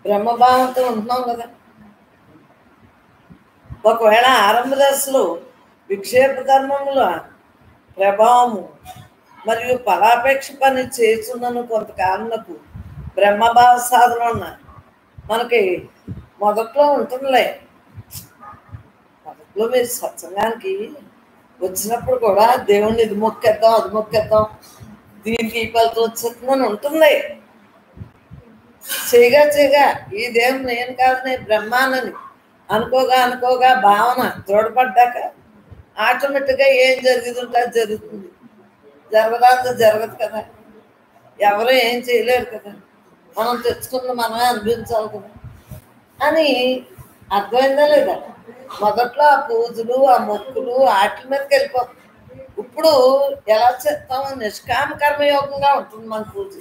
బ్రహ్మభావంతో ఉంటున్నాం కదా. ఒకవేళ ఆరంభ దశలో విక్షేప ధర్మముల ప్రభావము మరియు ఫలాపేక్ష పని చేస్తున్నను కొంతకాలంకు బ్రహ్మభావ సాధన ఉన్న మనకి మొదట్లో ఉంటుందిలే. మొదట్లో మీరు సత్సంగానికి వచ్చినప్పుడు కూడా దేవుణ్ణి ఇది మొక్కేద్దాం, అది మొక్కేద్దాం, దీనికి ఈ ఫలితం వచ్చేస్తుందని ఉంటుంది. చేయగా ఈ దేవుడు నేను కాదు, నేను బ్రహ్మానని అనుకోగా భావన తోడ్పడ్డాక ఆటోమేటిక్గా ఏం జరిగింది ఉంటే అది జరుగుతుంది. జరగదంతా జరగదు కదా, ఎవరు ఏం చేయలేరు కదా, మనం తెచ్చుకున్న మనమే అనిపించాలి కదా అని అర్థమైందా లేదా? మొదట్లో ఆ పూజలు, ఆ మొక్కులు వాటి మీదకి వెళ్ళిపోతాం. ఇప్పుడు ఎలా చేస్తామో నిష్కామ కర్మయోగంగా ఉంటుంది మన పూజ.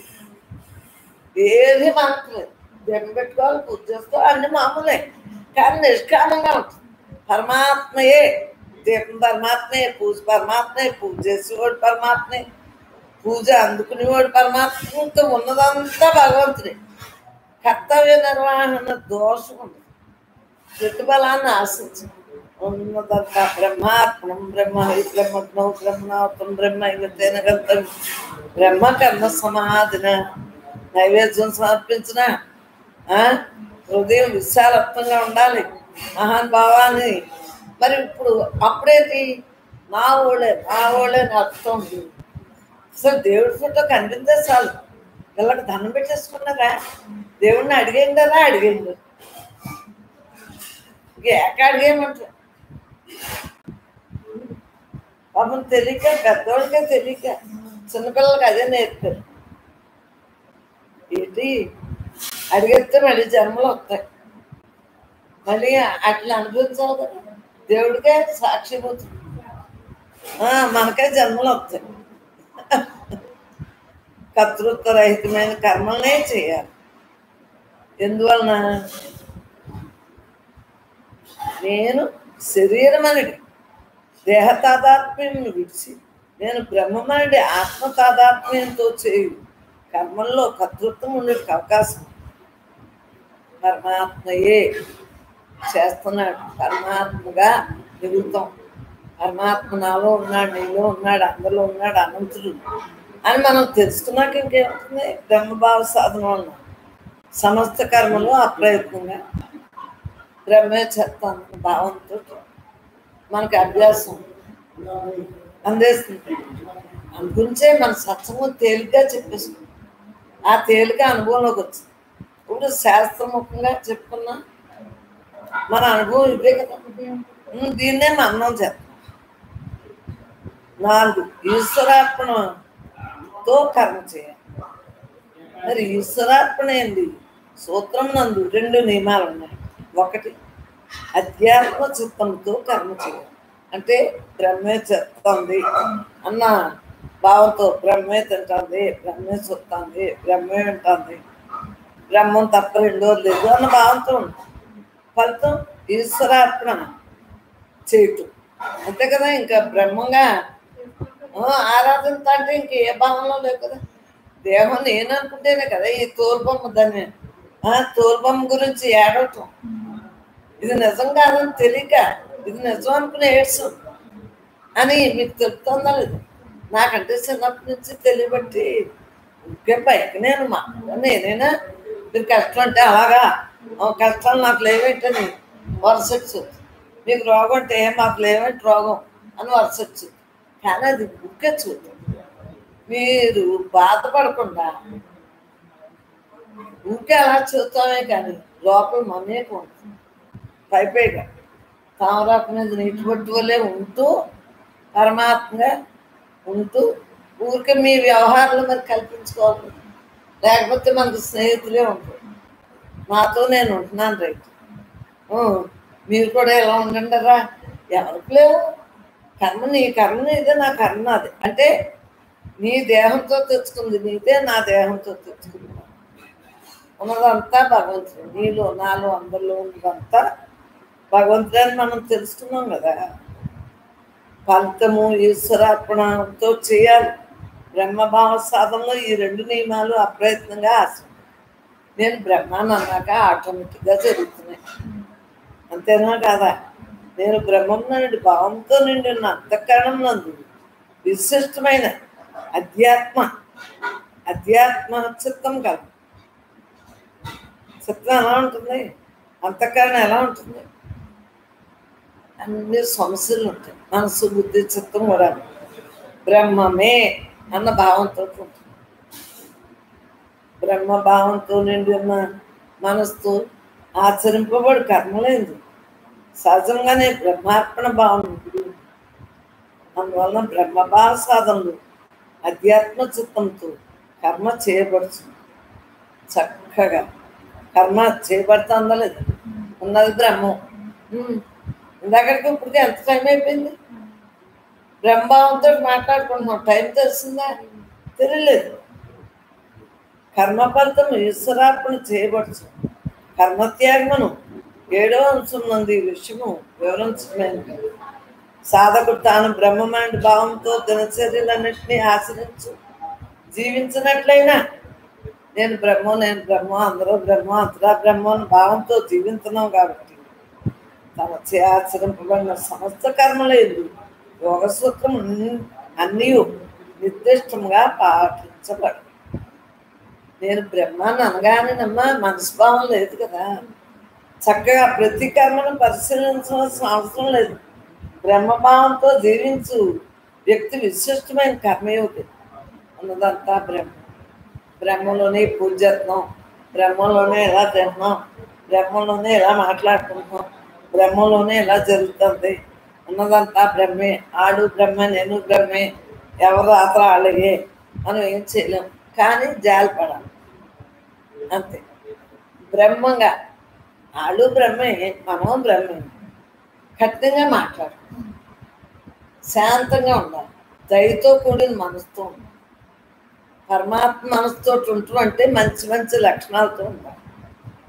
ఏది మనకు లేదు, దీపం పెట్టుకోవాలి, పూజ చేసుకోవాలి, అన్ని మామూలే. కానీ నిష్కామంగా ఉంటుంది. పరమాత్మయే దీపం, పరమాత్మయే పూజ, పరమాత్మయే పూజ చేసేవాడు, పరమాత్మే పూజ అందుకునేవాడు, పరమాత్మ. ఇంకా ఉన్నదంతా భగవంతుడే. కర్తవ్య నిర్వహణ దోషం ఉంది, ప్రతిఫలాన్ని ఆశించి ఉన్నదంతా బ్రహ్మాత్మం బ్రహ్మ బ్రహ్మజ్ఞం బ్రహ్మనాథం బ్రహ్మ ఇంగతేన గంతం బ్రహ్మ కర్మ సమాధిన నైవేద్యం సమర్పించిన హృదయం విశాలత్వంగా ఉండాలి, మహానుభావాన్ని. మరి ఇప్పుడు అప్పుడేంటి? నా ఓళ్ళే అర్థం ఉంది. అసలు దేవుడి ఫోటో కనిపించే చాలు వీళ్ళకి దండం పెట్టేసుకున్నారా? దేవుడిని అడిగేంటారా? అడిగేంటారు ఏక అడిగేయమంటారు. పాపం తెలియక, పెద్దోళ్ళకే తెలియక చిన్నపిల్లలకి అదే నేర్పారు. ఏంటి అడిగేస్తే మళ్ళీ జన్మలు వస్తాయి, మళ్ళీ అట్లా అనుభవించాలి కదా. దేవుడికే సాక్షిపోతుంది. మనకే జన్మలు వస్తాయి. కర్తృత్వ రహితమైన కర్మలనే చేయాలి. ఎందువలన? నేను శరీరమనిడి దేహ తాదాత్మ్యం విడిచి నేను బ్రహ్మమనిడి ఆత్మ తాదాత్మ్యంతో చేయు కర్మల్లో కర్తృత్వం ఉండేకి అవకాశం. పరమాత్మయే చేస్తున్నాడు, పరమాత్మగా మిగులుతాం. పరమాత్మ నాలో ఉన్నాడు, నీలో ఉన్నాడు, అందరిలో ఉన్నాడు, అనంతుడు అని మనం తెలుసుకున్నాక ఇంకేమవుతుంది? బ్రహ్మభావ సాధన వలన సమస్త కర్మలు అప్రయత్నంగా బ్రహ్మే చేస్తాను భావంతో మనకి అభ్యాసం అందేస్తుంది. అందుగురించే మన సత్సంగం తేలిగ్గా చెప్పేస్తుంది. ఆ తేలిక అనుభవంలోకి వచ్చింది. ఇప్పుడు శాస్త్రముఖంగా చెప్పుకున్నా మన అనుభవం ఇదే కదా. దీన్నే మనం చేస్తాం. 4 ఈశ్వరార్పణతో కర్మ చేయాలి. మరి ఈశ్వరార్పణ ఏంది? సూత్రం నందు 2 నియమాలు ఉన్నాయి. 1 అధ్యాత్మ చిత్తంతో కర్మ చేయాలి. అంటే బ్రహ్మే చెప్తుంది అన్న భావంతో, బ్రహ్మే తింటుంది, బ్రహ్మే చూస్తుంది, బ్రహ్మే వింటుంది, బ్రహ్మం తప్ప రెండోది లేదు అన్న భావంతో ఉంటుంది. ఫలితం ఈశ్వరార్పణ చేయటం అంతే కదా. ఇంకా బ్రహ్మంగా ఆరాధన అంటే ఇంక ఏ భావంలో లేవు కదా. దేహం నేను అనుకుంటేనే కదా ఈ తోలుబొమ్మ దాన్ని తోలుబొమ్మ గురించి ఏడవటం. ఇది నిజం కాదని తెలియక ఇది నిజం అనుకునే ఏడ్చు అని మీకు తెలుపుతుందా లేదు? నాకంటే చిన్నప్పటి నుంచి తెలియబట్టి ఇంకే పైకి నేను నేనైనా మీరు కష్టం అంటే అలాగా కష్టాలు నాకు లేవేంటని వరుసొచ్చు. మీకు రోగం అంటే మాకు లేవేంటి రోగం అని వరుసొచ్చు. కానీ అది ఊరికే చూద్దాం. మీరు బాధపడకుండా ఊరికే అలా చూస్తామే కానీ లోపల మమేకం ఉంటుంది. పైపైగా తామరాకు మీద నీటి పట్టు వల్లే ఉంటూ పరమాత్మగా ఉంటూ ఊరికే మీ వ్యవహారాలు మరి కల్పించుకోవాలి. లేకపోతే మనకు స్నేహితులే ఉంటారు. నాతో నేను ఉంటున్నాను రైట్, మీరు కూడా ఎలా ఉండండిరా. ఎవరికి లేవు కర్మ. నీ కర్మ ఇదే, నా కర్మ అది. అంటే నీ దేహంతో తెచ్చుకుంది నీదే, నా దేహంతో తెచ్చుకుంది ఉన్నదంతా భగవంతుడు. నీలో నాలో అందరిలో ఉన్నదంతా భగవంతుడని మనం తెలుసుకున్నాం కదా. ఫలితము ఈశ్వరార్పణతో చేయాలి. బ్రహ్మభావ సాధనలో ఈ 2 నియమాలు అప్రయత్నంగా ఆశ్రమం. నేను బ్రహ్మాన్ని అన్నాక ఆటోమేటిక్గా జరుగుతున్నాయి. అంతేనా కాదా? నేను బ్రహ్మం నుండి భావంతో నిండి ఉన్న అంతఃకరణం నందు విశిష్టమైన అధ్యాత్మ చిత్తం కాదు. చిత్తం ఎలా ఉంటుంది? అంతఃకరణ ఎలా ఉంటుంది? అన్ని సమస్యలు ఉంటాయి. మనసు, బుద్ధి, చిత్తం కూడా బ్రహ్మమే అన్న భావంతో ఉంటుంది. బ్రహ్మభావంతో నిండి ఉన్న మనసుతో ఆచరింపబడి కర్మలేదు. సహజంగానే బ్రహ్మార్పణ భావం ఉంటుంది. అందువలన బ్రహ్మభావ సాధనలు అధ్యాత్మ చిత్తంతో కర్మ చేయబడుతుంది. చక్కగా కర్మ చేయబడుతుందా లేదు? ఉన్నది బ్రహ్మం. ఇందాకడికి ఇప్పటికే ఎంత టైం అయిపోయింది? బ్రహ్మభావంతో మాట్లాడుకుంటున్నాం. టైం తెలిసిందా? తెలియలేదు. కర్మ ఫలితం ఈశ్వరార్పణ చేయబడుచు. కర్మత్యాగమును 7వ అంశం నందు ఈ విషయము వివరించమైనది. సాధకుడు తాను బ్రహ్మమైన భావంతో దినచర్యలన్నింటినీ ఆచరించు జీవించినట్లయినా నేను బ్రహ్మ అందరూ బ్రహ్మ అంతరా బ్రహ్మ అని భావంతో జీవిస్తున్నాం కాబట్టి తన ఆచరింపబడిన సమస్త కర్మలేదు యోగ సూత్రం అన్నీ నిర్దిష్టంగా పాటించబడు. నేను బ్రహ్మాన్ని అనగానేనమ్మా మనస్భావం లేదు కదా. చక్కగా ప్రతి కర్మను పరిశీలించవలసిన అవసరం లేదు. బ్రహ్మభావంతో జీవించు వ్యక్తి విశిష్టమైన కర్మయోగి. ఉన్నదంతా బ్రహ్మలోనే పూజ్యత్నం, బ్రహ్మలోనే ఎలా తింటున్నాం, బ్రహ్మలోనే ఎలా మాట్లాడుకుంటున్నాం, బ్రహ్మలోనే ఎలా జరుగుతుంది. ఉన్నదంతా బ్రహ్మే. ఆడు బ్రహ్మే, నేను బ్రహ్మే, ఎవరు అతను అలాగే మనం ఏం చేయలేం. కానీ జాలిపడాలి అంతే. బ్రహ్మంగా ఆడు బ్రహ్మే, మనం బ్రహ్మే. కఠినంగా మాట్లాడుతున్నాం. శాంతంగా ఉండాలి, దయతో కూడిన మనసుతో ఉండాలి. పరమాత్మ మనసుతో ఉంటూ అంటే మంచి మంచి లక్షణాలతో ఉండాలి.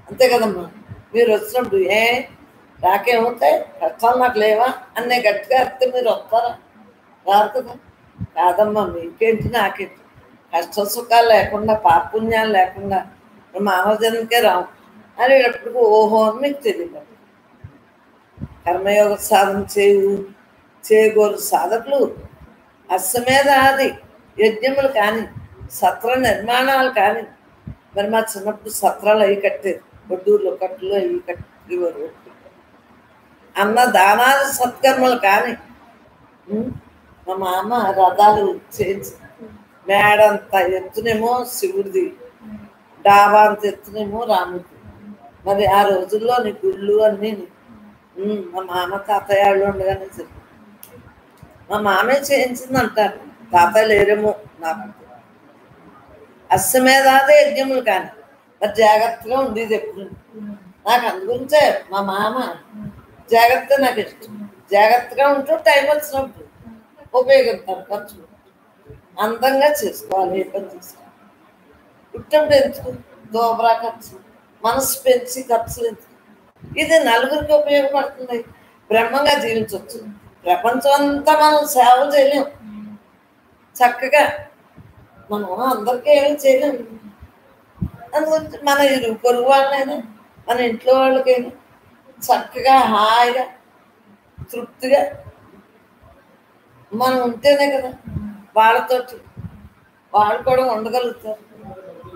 అంతే కదమ్మా. మీరు వచ్చినప్పుడు నాకేమవుతాయి, కష్టాలు నాకు లేవా అనే గట్టిగా అడిగితే మీరు వస్తారా? రాదు కదా. కాదమ్మా, మీకేంటి నాకేంటి, కష్ట సుఖాలు లేకుండా పాపుణ్యాలు లేకుండా మానవ జన్మకే రావు అనేటప్పటికి ఓహో అని మీకు తెలియదు. కర్మయోగ సాధన చేయగోరు సాధకులు అశ్వమేధ ఆది యజ్ఞములు కానీ సత్ర నిర్మాణాలు కానీ, మరి మా చిన్నప్పుడు సత్రాలు అవి కట్టేది, ఒడ్డూరులో కట్టులు అవి కట్టేవారు. అన్న దానాది సత్కర్మలు కానీ, మా మామ రథాలు చేయించి మేడంత ఎత్తునేమో శివుడిది, డాబా అంత ఎత్తునేమో రాముడిది. మరి ఆ రోజుల్లో నీ గుళ్ళు అన్నీ మా మామ తాతయ్య వాళ్ళు ఉండగానే చెప్పి మా మామే చేయించింది అంటారు. తాతయ్య లేరేమో నాకు. అశ్వమేధాదే యజ్ఞములు కానీ మరి జాగ్రత్తగా ఉండేది ఎప్పుడు. నాకు అందు గురించే మా మామ జాగ్రత్త నాకు ఇష్టం. జాగ్రత్తగా ఉంటూ టైం వచ్చినప్పుడు ఉపయోగిస్తాను. ఖర్చు అందంగా చేసుకోవాలి, ఏ పని చేసుకోవాలి. పుట్టినప్పుడు ఎందుకు దోబరా ఖర్చు, మనసు పెంచి ఖర్చులు ఎందుకు? ఇది నలుగురికి ఉపయోగపడుతుంది, బ్రహ్మంగా జీవించవచ్చు. ప్రపంచం అంతా మనం సేవలు చేయలేము, చక్కగా మనం అందరికీ ఏమీ చేయలేము. అందుగురించి మన ఇరుగు పొరుగు వాళ్ళైనా మన ఇంట్లో వాళ్ళకైనా చక్కగా హాయిగా తృప్తిగా మనం ఉంటేనే కదా వాళ్ళతోటి వాళ్ళు కూడా ఉండగలుగుతారు.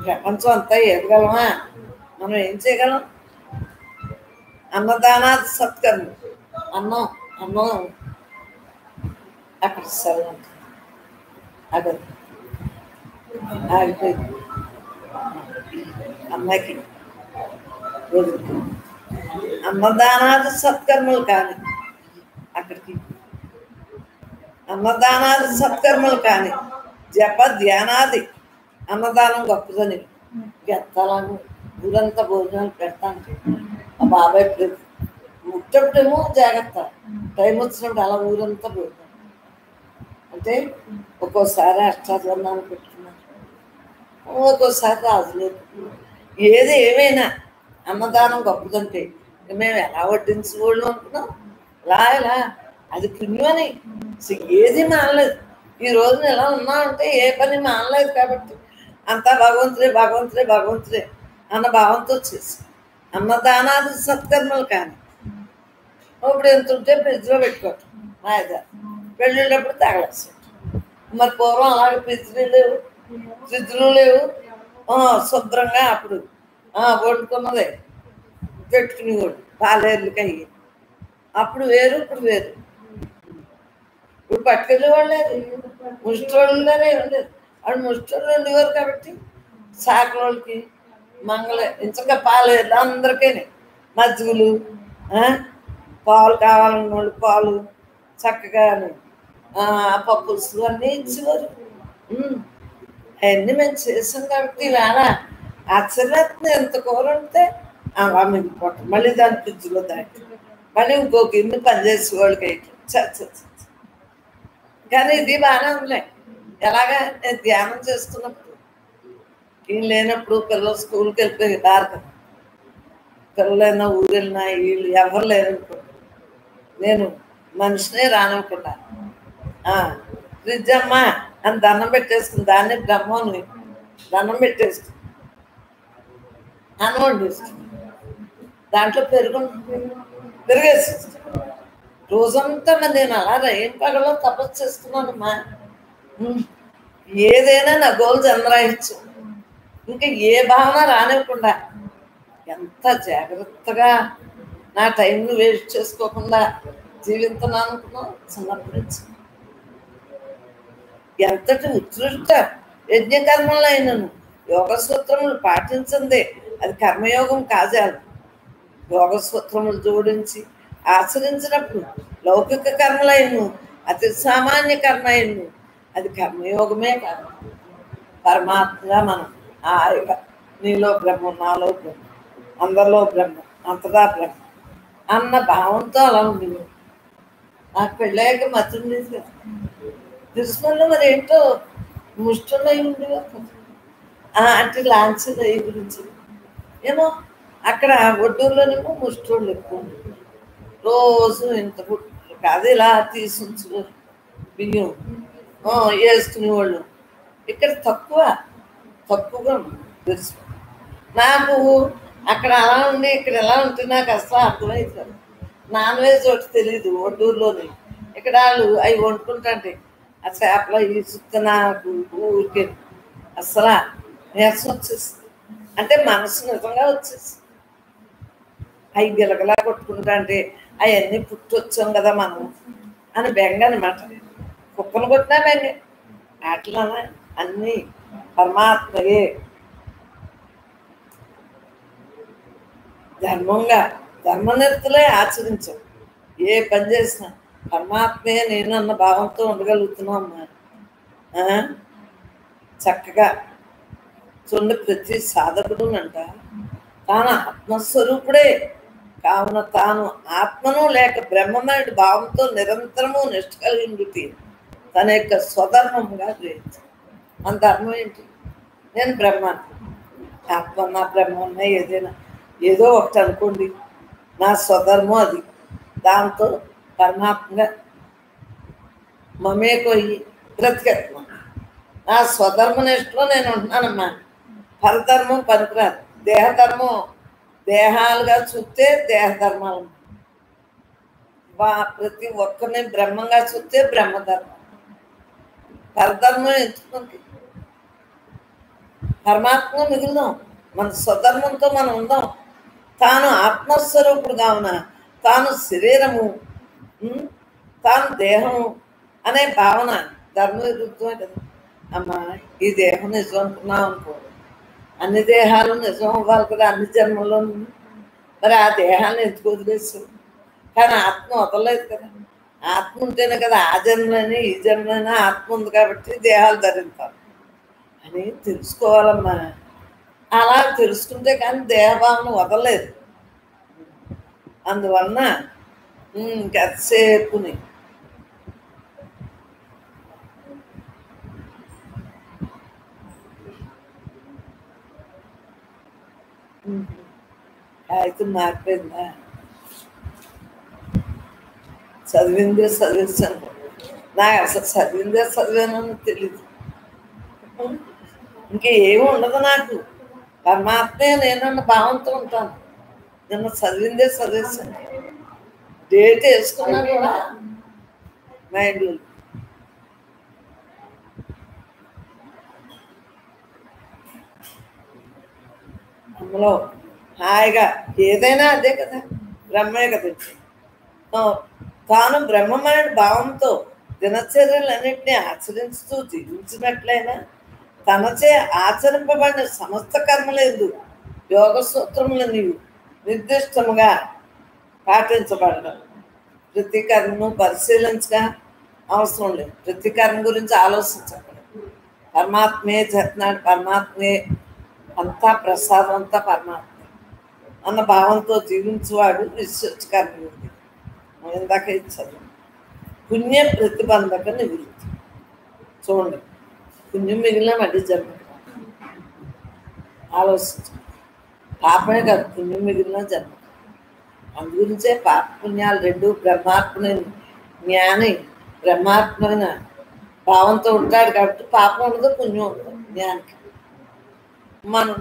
ప్రపంచం అంతా ఎదగలమా? మనం ఏం చేయగలం? అన్నదానాది సత్కర్మ. అన్నం అక్కడ సెలవు ఉంటుంది. అక్కడ ఆగిపోయింది అమ్మాయికి. అన్నదానాది సత్కర్మలు కానీ అక్కడికి అన్నదానాది సత్కర్మలు కానీ జప ధ్యానాది అన్నదానం గొప్పదని ఎత్తాలను ఊరంతా భోజనాలు పెడతాను. ఆ బాబాయ్ ముట్టేమో జాగ్రత్త, టైం వచ్చినప్పుడు అలా ఊరంతా భోజనం. అంటే ఒక్కోసారి అష్టాచరణాలు పెట్టుకున్నారు, ఒక్కోసారి రాజులేదు. ఏది ఏమైనా అన్నదానం గొప్పదంటే మేము ఎలా వడ్డించుకోళ్ళు అనుకున్నాం. ఇలా అది పుణ్యమని ఏది మానలేదు. ఈ రోజున ఎలా ఉన్నామంటే ఏ పని మానలేదు కాబట్టి అంతా భగవంతుడే అన్న భావంతో చేసి అన్నదానాది సత్కర్మలు కానీ ఇప్పుడు ఎంత ఉంటే ఫ్రిడ్జ్లో పెట్టుకోవటం, మాయదా వెళ్ళేటప్పుడు తాగలేసి. మరి పూర్వం అలాగే ఫ్రిడ్జ్లు లేవు, శుభ్రంగా అప్పుడు వండుకున్నదే పెట్టుకుని కూడా పాలేర్లకి అయ్యి. అప్పుడు వేరు, ఇప్పుడు వేరు. ఇప్పుడు పట్టుకెళ్ళే వాళ్ళు లేదు, ముష్టోళ్ళనే ఉండేది. వాళ్ళు ముష్టోళ్ళు ఉండేవారు కాబట్టి సాకులోళ్ళకి ఇంచక పాలేర్లు అందరికీ మజ్జిగలు, పాలు కావాలన్న వాళ్ళు పాలు చక్కగా పప్పులు అన్నీ ఇచ్చేవారు. అవన్నీ మేము చేసాం కాబట్టి వేళ ఆశ్చర్యస్తుంది. ఎంత కూర ఉంటే అలా మిగిలిపోవటం, మళ్ళీ దాని ఫ్రిడ్జ్లో దాటి మళ్ళీ ఇంకో గిన్నె పనిచేసే వాళ్ళకి వేయటం. కానీ ఇది బాగానే ఉందిలే. ఎలాగా నేను ధ్యానం చేస్తున్నప్పుడు ఈయన లేనప్పుడు పిల్లలు స్కూల్కి వెళ్ళిపోయి రారు కదా, పిల్లలైనా ఊరు వెళ్ళినా వీళ్ళు ఎవరు లేరనుకో నేను మనిషినే రానివ్వకుండా ఫ్రిడ్జ్ అమ్మా అని దండం పెట్టేసుకుని దాన్ని బ్రహ్మను దండం పెట్టేసుకుని అన్నం వండేసుకుని దాంట్లో పెరిగేసి రోజంతా మరి నేను అలా ఏం పగలో తపస్సు చేస్తున్నానమ్మా. ఏదైనా నా గోల్ జన్మరాయచ్చు, ఇంకా ఏ భావన రానివ్వకుండా ఎంత జాగ్రత్తగా నా టైంను వేస్ట్ చేసుకోకుండా జీవిస్తున్నాను అనుకున్నాను. చిన్నప్పటి నుంచి ఎంతటి ఉత్కృష్ట యజ్ఞకర్మలు అయినను యోగ సూత్రములు పాటించిందే అది కర్మయోగం కాజాలి. యోగ సూత్రములు జోడించి ఆచరించినప్పుడు లౌకిక కర్మలైను అతి సామాన్య కర్మ అయిను అది కర్మయోగమే కాదు. పరమాత్మగా మనం హాయిగా నీలో బ్రహ్మ, నాలో బ్రహ్మ, అందరిలో బ్రహ్మ, అంతదా బ్రహ్మ అన్న భావంతో అలా ఉండేది. నాకు పెళ్ళాక మతం లేదు కదా. దిల్సుఖ్నగర్లో మరి ఏంటో ముష్టంలో ఉంది అంటే లాంఛన్ అయ్యి గురించి ఏమో. అక్కడ ఒడ్డూరులోనేమో ముష్టోళ్ళు ఎక్కువ రోజు ఇంత కాదు ఇలా తీసుంచు బియ్యం వేసుకునే వాళ్ళు. ఇక్కడ తక్కువగా తెలుసు నాకు. అక్కడ అలా ఉండి ఇక్కడ ఎలా ఉంటే నాకు అసలు అర్థమవుతుంది. నాన్ వెజ్ ఒకటి తెలియదు ఒడ్డూరులోని. ఇక్కడ వాళ్ళు అవి వండుకుంటే ఆ చేపలు ఈ చుట్టూ నాకు ఊరికే అసలు నీరసం వచ్చేస్తుంది. అంటే మనసు నిజంగా వచ్చేస్తుంది. అవి గిలగలా కొట్టుకుంటా అంటే అవన్నీ పుట్టొచ్చాం కదా మనం అని బెంగ అనమాట. కుక్కలు కొట్టినా బెంగ. అట్లనే అన్నీ పరమాత్మయే. ధర్మనిరతులే ఆచరించాం. ఏ పని చేసినా పరమాత్మే నేను అన్న భావంతో ఉండగలుగుతున్నాం అమ్మా. చక్కగా చూడండి, ప్రతి సాధకుడునంట తాను ఆత్మస్వరూపుడే కావున తాను ఆత్మను లేక బ్రహ్మమైన భావంతో నిరంతరము నిష్ట కలిగి తన యొక్క స్వధర్మంగా గ్రహించాలి. మన ధర్మం ఏంటి? నేను బ్రహ్మాన్ని, ఆత్మ నా బ్రహ్మన్న ఏదైనా ఏదో ఒకటి అనుకోండి, నా స్వధర్మం అది. దాంతో పరమాత్మగా మమేకొయ్యి బ్రతికెత్తున్నా. నా స్వధర్మ నిష్టలో నేను ఉంటున్నానమ్మా. పరధర్మం పనికిరాదు. దేహధర్మం దేహాలుగా చూస్తే దేహధర్మాలు. ప్రతి ఒక్కరిని బ్రహ్మంగా చూస్తే బ్రహ్మధర్మం. పరధర్మం ఎంచుకుంది. పరమాత్మ మిగులుదాం, మన స్వధర్మంతో మనం ఉందాం. తాను ఆత్మస్వరూపుడు కావున తాను శరీరము, తాను దేహము అనే భావన ధర్మ విరుద్ధమే కదా. అమ్మా ఈ దేహం నిజం అనుకున్నాం అనుకో, అన్ని దేహాలు నిజం అవ్వాలి కదా అన్ని జన్మల్లో. మరి ఆ దేహాన్ని ఎందుకు వదిలేస్తాం? కానీ ఆత్మ వదలలేదు కదా. ఆత్మ ఉంటేనే కదా ఆ జన్మలని ఈ జన్మలైనా ఆత్మ ఉంది కాబట్టి దేహాలు ధరిస్తాం అని తెలుసుకోవాలమ్మా. అలా తెలుసుకుంటే కానీ దేహభావన వదలలేదు. అందువలన ఇంకెంతసేపుని అయితే మారిపోయిందా? చదివించాను. నాకు అసలు చదివానని తెలీదు. ఇంకేమి ఉండదు నాకు. పరమాత్మే నేనన్న భావంతో ఉంటాను. నిన్న చదివించాను. డేట్ వేసుకున్నా కూడా మైండ్లో. అందులో హాయిగా ఏదైనా అదే కదా, బ్రహ్మే కదా. తాను బ్రహ్మమైన భావంతో దినచర్యలన్నింటినీ ఆచరిస్తూ జీవించినట్లయినా తనచే ఆచరింపబడిన సమస్త కర్మలేదు యోగ సూత్రములని నిర్దిష్టముగా పాటించబడడం. ప్రతి కర్మను పరిశీలించగా అవసరం లేదు. ప్రతి కర్మ గురించి ఆలోచించకూడదు. పరమాత్మే చేస్తున్నాడు, పరమాత్మే అంతా ప్రసాదం, అంతా పరమాత్మే అన్న భావంతో జీవించేవాడు విశ్వచ కర్మయోగి. ఇందాక ఇచ్చారు పుణ్య ప్రతిబంధక నివృత్తి. చూడండి, పుణ్యం మిగిలిన మళ్ళీ జన్మ. ఆలోచించు, పాపమే కాదు పుణ్యం మిగిలిన జన్మ. అందు గురించే పాప పుణ్యాలు రెండు బ్రహ్మాత్మైన జ్ఞాని బ్రహ్మాత్మైన భావంతో ఉంటాడు కాబట్టి పాపం ఉండదు, పుణ్యం ఉండదు జ్ఞానికి.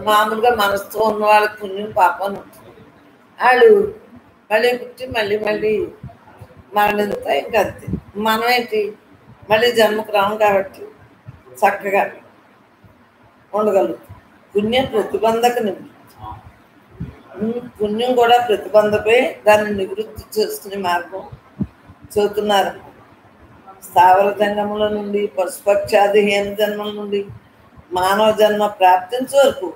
మామూలుగా మనసుతో ఉన్న వాళ్ళకి పుణ్యం పాపం ఉంటుంది. వాళ్ళు మళ్ళీ పుట్టి మళ్ళీ మరణింతా ఇంకా అంతే. మనం ఏంటి మళ్ళీ జన్మకు రాము కాబట్టి చక్కగా ఉండగలుగుతాం. పుణ్యం ప్రతిబంధక నివృత్తి. పుణ్యం కూడా ప్రతిబంధపై దాన్ని నివృత్తి చేసుకునే మార్గం చెబుతున్నారు. స్థావర జన్మల నుండి పశుపక్షాది హీన జన్మల నుండి మానవ జన్మ ప్రాప్తించే వరకు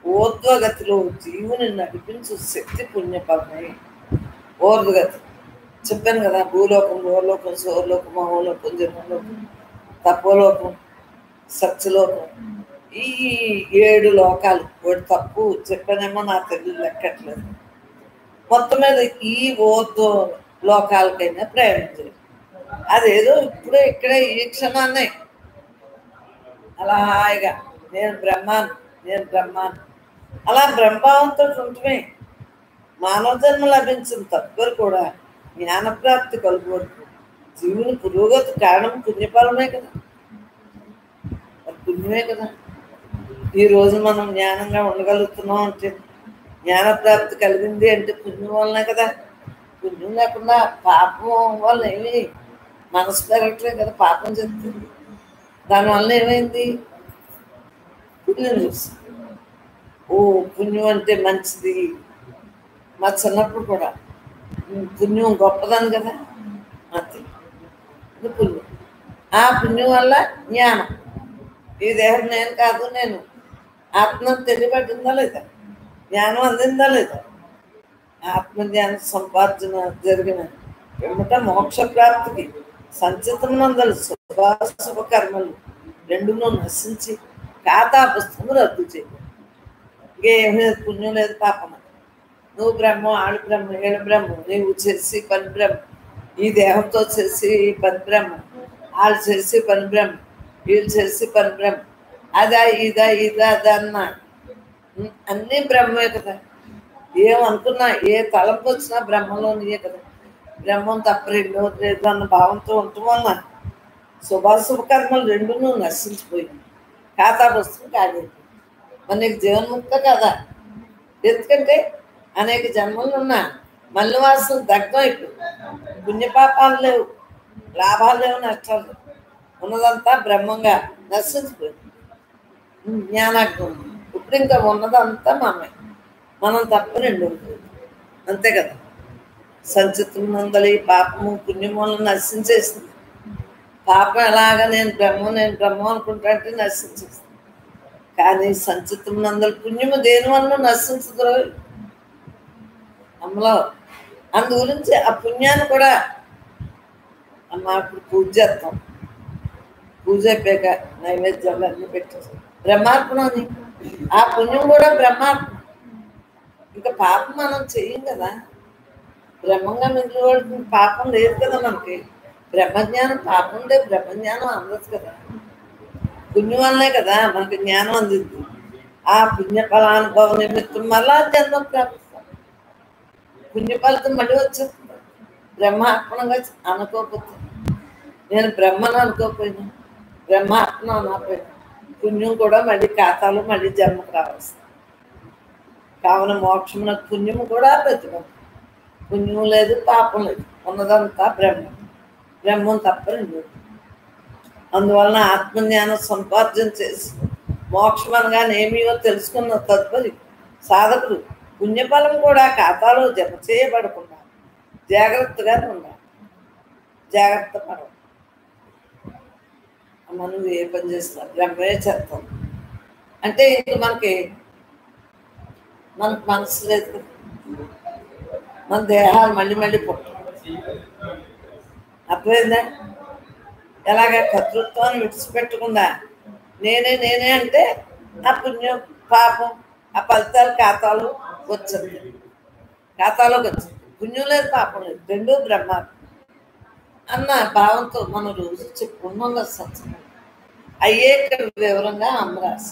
ఊర్ధ్వగతిలో జీవుని నడిపించు శక్తి పుణ్యఫలమే. ఊర్ధ్వగతి చెప్పాను కదా, భూలోకం, గోలోకం, సోర్లోకం, మహోలోకం, జన్మలోకం, తపోలోకం, సత్యలోకం. ఈ 7 లోకాలు. ఒకటి తప్పు చెప్పానేమో నా తెలియదు, లెక్కట్లేదు. మొత్తం మీద ఈ ఊర్ధ్వ లోకాలకైనా ప్రయాణం చేయాలి. అదేదో ఇప్పుడే ఇక్కడే ఈ క్షణాన్నే అలా హాయిగా నేను బ్రహ్మాను, నేను బ్రహ్మాను అలా బ్రహ్మభావంతో ఉంటమే మానవ జన్మ లభించిన తత్పరు కూడా జ్ఞానప్రాప్తి కలుగువరకు జీవుని పురోగతి కారణం పుణ్యఫలమే కదా, మరి పుణ్యమే కదా. ఈరోజు మనం జ్ఞానంగా ఉండగలుగుతున్నాం అంటే, జ్ఞానప్రాప్తి కలిగింది అంటే పుణ్యం వల్లనే కదా. పుణ్యం లేకుండా పాపం వల్ల ఏమి మనసు పెరగట్లేదు కదా, పాపం చెప్తుంది. దానివల్ల ఏమైంది? పుణ్యం చూసి ఓ పుణ్యం అంటే మంచిది. మా చిన్నప్పుడు కూడా పుణ్యం గొప్పదని కదా, అంతే. ఇది పుణ్యం. ఆ పుణ్యం వల్ల జ్ఞానం. ఈ దేహం నేను కాదు, నేను ఆత్మ తెలియబడిందా లేదా, జ్ఞానం అందిందా లేదా, ఆత్మజ్ఞాన సంపార్జన జరిగిన పిమ్మట మోక్ష ప్రాప్తికి సంచితమునందలు శుభాశుభ కర్మలు రెండును నశించి ఖాతా పుస్తకము రద్దు చేయి. ఇంకేం లేదు, పుణ్యం లేదు, పాపం. నువ్వు బ్రహ్మ, ఆడు బ్రహ్మ, ఏడు బ్రహ్మ, నువ్వు చేసి పని బ్రహ్మ, ఈ దేహంతో చేసి పని బ్రహ్మ, వాళ్ళు చేసి పని బ్రహ్మ, వీళ్ళు చేసి పని బ్రహ్మ, అదా ఇదా ఇదా అదా అన్నా అన్నీ బ్రహ్మే కదా. ఏమనుకున్నా, ఏ తలంపు వచ్చినా బ్రహ్మలోనియే కదా. బ్రహ్మం తప్ప రెండో లేదు అన్న భావంతో ఉంటుమన్నా శుభాశుభ కర్మలు రెండును నశించిపోయింది, ఖాతా పుస్తకం ఖాళీ. మరి నీకు జీవన్ముక్త కదా. ఎందుకంటే అనేక జన్మలు ఉన్నా మళ్ళీ వాసన దగ్ధం అయిపోయింది. పుణ్యపాపాలు లేవు, లాభాలు లేవు, నష్టాలు లేవు. ఉన్నదంతా బ్రహ్మంగా నశించిపోయింది. జ్ఞానాగ్నం ఇప్పుడు ఇంకా ఉన్నదంతా మనమే, మనం తప్ప రెండు అంతే కదా. సంచితం నందలి పాపము పుణ్యములను నశించేసింది. పాపం ఎలాగా నేను బ్రహ్మ అనుకుంటా అంటే నశించేస్తుంది. కానీ సంచితం నందలి పుణ్యము దేని వల్ల నశించదు అమ్మలో. అందు గురించి ఆ పుణ్యాన్ని కూడా అమ్మ ఇప్పుడు పూజ చేస్తాం. పూజ అయిపోయాక నైవేద్యాలు అన్నీ పెట్టేస్తాం, బ్రహ్మార్పణ అని. ఆ పుణ్యం కూడా బ్రహ్మార్పణ. ఇంకా పాపం మనం చెయ్యం కదా. బ్రహ్మంగా మిగిలిన పాపం లేదు కదా మనకి. బ్రహ్మజ్ఞానం పాపం ఉండే బ్రహ్మజ్ఞానం అందదు కదా. పుణ్యం వల్లే కదా మనకి జ్ఞానం అందింది. ఆ పుణ్య ఫలానుభవ నిమిత్తం మళ్ళా జన్మ ప్రాప్తిస్తాం. పుణ్య ఫలితం మళ్ళీ వచ్చేస్తుంది. బ్రహ్మార్పణంగా అనుకోకపోతే, నేను బ్రహ్మను అనుకోకపోయినా, బ్రహ్మార్పణ అనకపోయినా పుణ్యం కూడా మళ్ళీ ఖాతాలో మళ్ళీ జన్మకు రావాల్సింది. కావున మోక్షమునకు పుణ్యము కూడా ప్రతిబంధం. పుణ్యం లేదు, పాపం లేదు, ఉన్నదంతా బ్రహ్మం. బ్రహ్మం తప్ప రెండు. అందువలన ఆత్మజ్ఞానం సంపార్జన చేసి మోక్షం అనగానే ఏమీయో తెలుసుకున్న తదుపరి సాధకుడు పుణ్యఫలం కూడా ఖాతాలో జమ చేయబడకుండా జాగ్రత్తగా ఉండాలి. జాగ్రత్త పడవు. మనం ఏ పని చేస్తున్నా బ్రహ్మే చేస్తాం అంటే ఇంక మనకి మనసు లేదు కదా. మన దేహాలు మళ్ళీ మళ్ళీ పుట్టాం. అర్థమైందా? ఎలాగ కర్తృత్వాన్ని విడిచిపెట్టకుండా నేనే అంటే ఆ పుణ్యం పాపం ఆ ఫలితాలు ఖాతాలోకి వచ్చింది. పుణ్యం లేదు, పాపం లేదు, రెండూ బ్రహ్మాత్మ అన్న భావంతో మనం రోజు చెప్పుకున్నాం కదా సత్యం. అయ్యే ఇక్కడ వివరంగా అమ్మరాశ.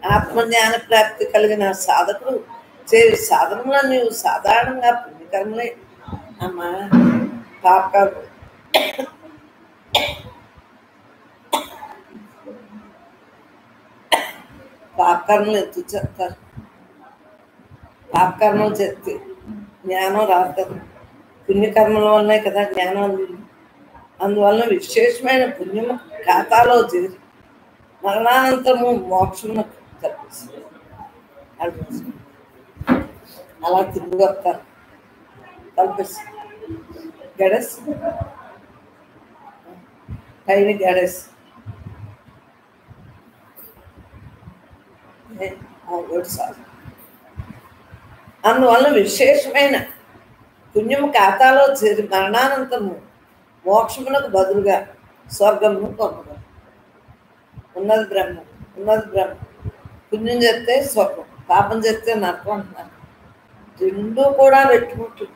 ఆత్మజ్ఞాన ప్రాప్తి కలిగిన సాధకుడు చేరి సాధనలో నీవు సాధారణంగా పుణ్యకర్మలే అమ్మా. పాపకర్మలు ఎందుకు చెప్తారు? పాపకర్మలు చెప్తే జ్ఞానం రాదు కదా. పుణ్యకర్మల వల్లనే కదా జ్ఞానం అందింది. అందువలన విశేషమైన పుణ్యము ఖాతాలో చేరి మరణానంతరము మోక్షము కల్పిస్తుంది. అలా తిరిగి వస్తారు కల్పిస్తుంది. గడస్ పైన గడస్ అందువల్ల విశేషమైన పుణ్యము ఖాతాలో చేరి మరణానంతరము మోక్షమునకు బదులుగా స్వర్గమును పొందగలరు. ఉన్నది బ్రహ్మ. పుణ్యం చేస్తే స్వర్గం, పాపం చేస్తే నరకం అంటున్నారు. రెండూ కూడా పెట్టుకుంటుంది.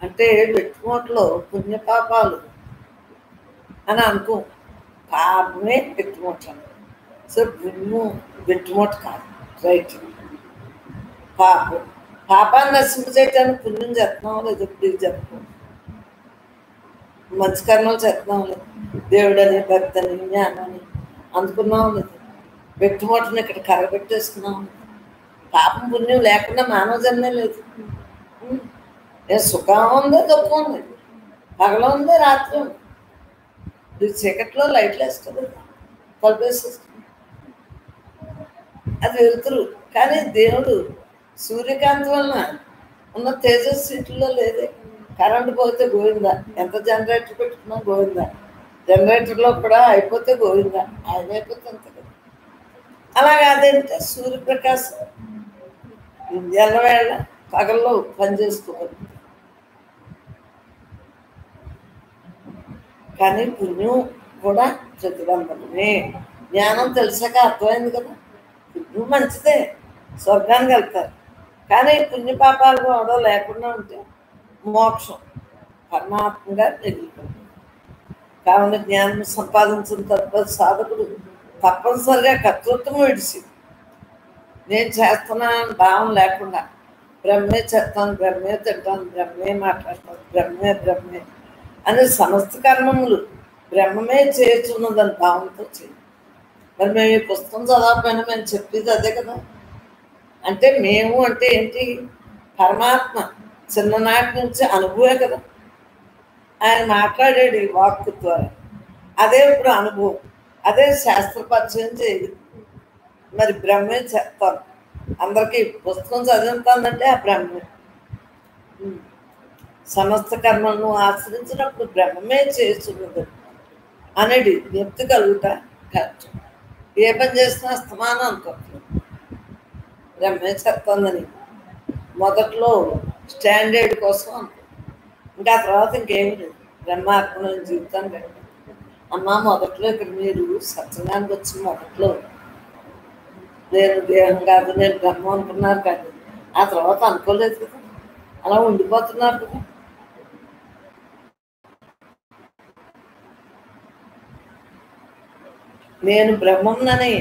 అంటే వెట్టుమూటలో పుణ్యపాపాలు అని అనుకో, పాపమే వెట్టుమూట. సో పుణ్యం వెట్టుమూట కాదు, రైట్. పాపం, పాపాన్ని నశింపజేయటానికి పుణ్యం చేస్తున్నాం లేదు, ఇప్పుడు చెప్తాం. మంచి కర్మలు చేస్తున్నాం లేదు, దేవుడని భక్తని జ్ఞానాన్ని అందుకున్నాం లేదు, వెట్టుమూటని ఇక్కడ కరగబెట్టేసుకున్నాం. పాపం పుణ్యం లేకుండా మానవ జన్మే లేదు. ఏ సుఖం ఉంది, దుఃఖం ఉంది, పగల ఉంది, రాత్రి ఉంది. ఇది చీకట్లో లైట్లు వేస్తుంది, తలుపేసేస్తుంది, అది వెళ్తురు. కానీ దేవుడు సూర్యకాంతి వలన ఉన్న తేజస్సులో లేదే. కరెంటు పోతే గోవిందా, ఎంత జనరేటర్ పెట్టుకున్నా గోవిందా, జనరేటర్లో కూడా అయిపోతే గోవిందా, ఆయన అయిపోతే అంత కదా. అలాగే అదేంటే సూర్యప్రకాశం ఎల్లవేళ పగల్లో పనిచేసుకోగలుగుతాం. కానీ పుణ్యం కూడా ప్రతిబంధమే. జ్ఞానం తెలిసాక అర్థమైంది కదా, పుణ్యం మంచిదే, స్వర్గానికి వెళ్తారు. కానీ పుణ్యపాపాలు కూడా లేకుండా ఉంటే మోక్షం పరమాత్మగా మిగిలిపోతుంది. కావున జ్ఞానం సంపాదించిన తర్వాత సాధకుడు తప్పనిసరిగా కర్తృత్వం విడిచి నేను చేస్తున్నాను భావం లేకుండా బ్రహ్మే చేస్తాను, బ్రహ్మే తింటాను, బ్రహ్మే మాట్లాడతాను, బ్రహ్మే అనే సమస్త కర్మములు బ్రహ్మమే చేస్తున్నదని భావంతో చేయాలి. మరి మేము ఈ పుస్తకం చదవకపోయినా మేము చెప్పేది అదే కదా. అంటే మేము అంటే ఏంటి, పరమాత్మ చిన్ననాటి నుంచి అనుభవే కదా. ఆయన మాట్లాడేది వాక్కు ద్వారా, అదే ఇప్పుడు అనుభవం, అదే శాస్త్రపరిచయం చేయదు. మరి బ్రహ్మే చెప్తాను అందరికీ. పుస్తకం చదువుతానంటే ఆ బ్రహ్మే. సమస్త కర్మలను ఆశ్రయించినప్పుడు బ్రహ్మమే చేస్తున్నది అనేది జ్ఞప్తి కలుగుతా కరెక్ట్. ఏ పని చేసినా అస్తమానం అనుకోవట్లేదు, బ్రహ్మే చెప్తుందని మొదట్లో స్టాండర్డ్ కోసం అనుకో, ఇంకా తర్వాత ఇంకేమీ లేదు. బ్రహ్మాత్మని జీవితాన్ని గడిపి అమ్మ మొదట్లో ఇక్కడ మీరు సత్సంగానికి వచ్చి మొదట్లో నేను దేహం కాదు నేను బ్రహ్మ అనుకున్నారు, కానీ ఆ తర్వాత అనుకోలేదు కదా, అలా ఉండిపోతున్నారు కదా. నేను బ్రహ్మన్నని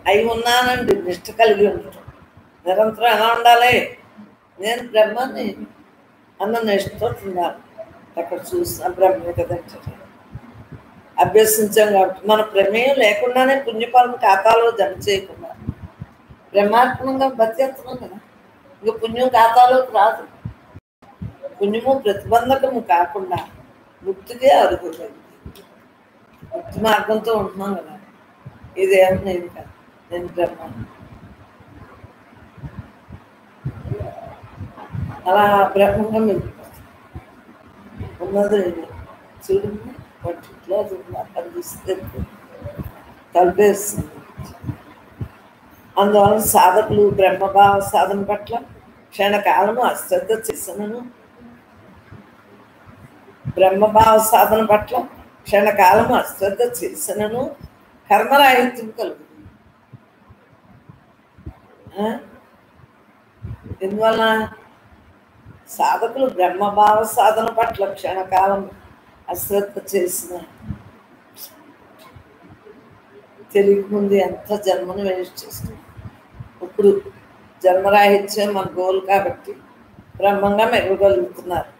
అయి ఉన్నానండి నిష్ట కలిగి ఉండటం. నిరంతరం ఎలా ఉండాలి, నేను బ్రహ్మని అన్న నిష్ఠతో ఉండాలి. అక్కడ చూసిన బ్రహ్మే కదంటే అభ్యసించాం కాబట్టి మన ప్రమేయం లేకుండానే పుణ్యఫలం ఖాతాలో జమ చేయకుండా బ్రహ్మాత్మంగా బతికేస్తున్నాం కదా. ఇంక పుణ్యం ఖాతాలోకి రాదు. పుణ్యము ప్రతిబంధకము కాకుండా ముక్తికే అరుగుతుంది. ముక్తి మార్గంతో ఉంటున్నాం కదా. ఇదేం నేను కాదు, నేను బ్రహ్మ. అలా బ్రహ్మంగా మిగిలిపోతుంది. ఉన్నది చూడండి, పట్టిట్లో కనిపిస్తుంది, కలిపేస్తుంది. అందువలన సాధకులు బ్రహ్మభావ సాధన పట్ల క్షణకాలము అశ్రద్ధ చేసినను, బ్రహ్మభావ సాధన పట్ల క్షణకాలము అశ్రద్ధ చేసినను కర్మరాహిత్యం కలుగుతుంది. ఎందువల్ల సాధకులు బ్రహ్మభావ సాధన పట్ల క్షణకాలం అశ్రద్ధ చేసిన తెలియకముందు ఎంత జన్మను వేస్ట్ చేస్తుంది. ఇప్పుడు జన్మరాహిత్యం మన గోల్ కాబట్టి బ్రహ్మంగా మెగగలుగుతున్నారు,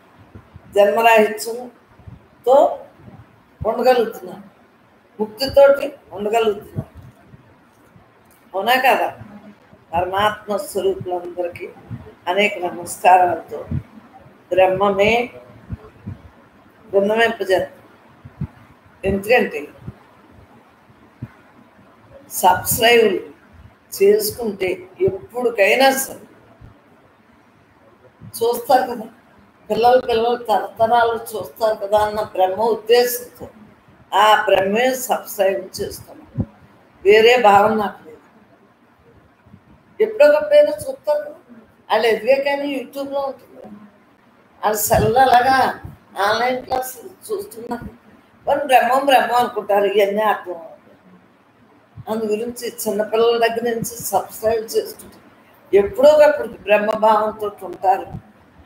జన్మరాహిత్యంతో ఉండగలుగుతున్నారు, ముక్తితోటి ఉండగలుగుతున్నారు. అవునా కదా. పరమాత్మ స్వరూపులందరికీ అనేక నమస్కారాలతో బ్రహ్మమే విన్నవింపజేస్తాం. ఎందుకంటే సబ్స్క్రైబ్ చేసుకుంటే ఎప్పటికైనా సరే చూస్తారు కదా, పిల్లలు తరతరాలు చూస్తారు కదా అన్న బ్రహ్మ ఉద్దేశంతో ఆ బ్రహ్మే సబ్స్క్రైబ్ చేస్తున్నాం. వేరే భావన నాకు లేదు. ఎప్పుడొకప్పుడైనా చూస్తారు కదా, వాళ్ళు ఎదిగే కానీ యూట్యూబ్లో ఉంటుంది, వాళ్ళు సెల్ అలాగా ఆన్లైన్ క్లాస్ చూస్తున్నారు. వాళ్ళు బ్రహ్మం అనుకుంటారు. ఇవన్నీ అర్థం అవుతుంది. అందు గురించి చిన్నపిల్లల దగ్గర నుంచి సబ్స్క్రైబ్ చేసుకుంటారు. ఎప్పుడో ఒకప్పుడు బ్రహ్మభావంతో ఉంటారు.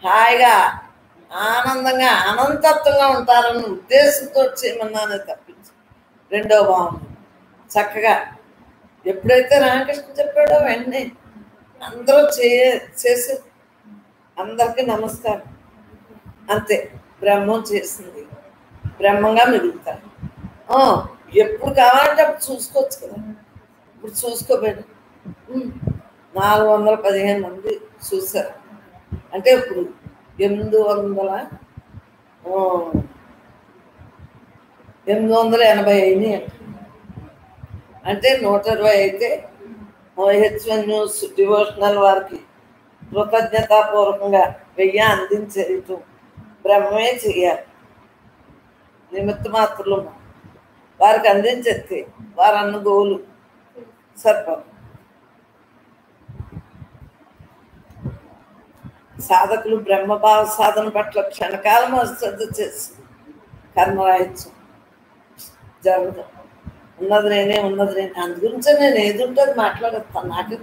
హాయిగా ఆనందంగా అనంతత్వంగా ఉంటారన్న ఉద్దేశంతో చేయమన్నానే తప్పించి రెండో భావం చక్కగా ఎప్పుడైతే రామకృష్ణ చెప్పాడో వెంటనే అందరూ చేసి అందరికీ నమస్కారం, అంతే. బ్రహ్మం చేసింది బ్రహ్మంగా మిగులుతారు. ఎప్పుడు కావాలంటే అప్పుడు చూసుకోవచ్చు కదా. ఇప్పుడు చూసుకోబోయాడు 415 మంది చూశారు అంటే ఇప్పుడు 880 అయినాయి అంటే 120 అయితే H1 న్యూస్ డివోషనల్ వారికి కృతజ్ఞతాపూర్వకంగా 1000 అందించేయటం బ్రహ్మమే చెయ్యాలి. నిమిత్త మాత్రులు వారికి అందించేస్తే వారు అన్న గోలు సర్పం. సాధకులు బ్రహ్మభావ సాధన పట్ల క్షణకాలం శ్రద్ధ చేసి కర్మరాహిత్యం జరగదు. ఉన్నది నేనే అందు గురించే నేను ఏది ఉంటుంది మాట్లాడతాను. నాకు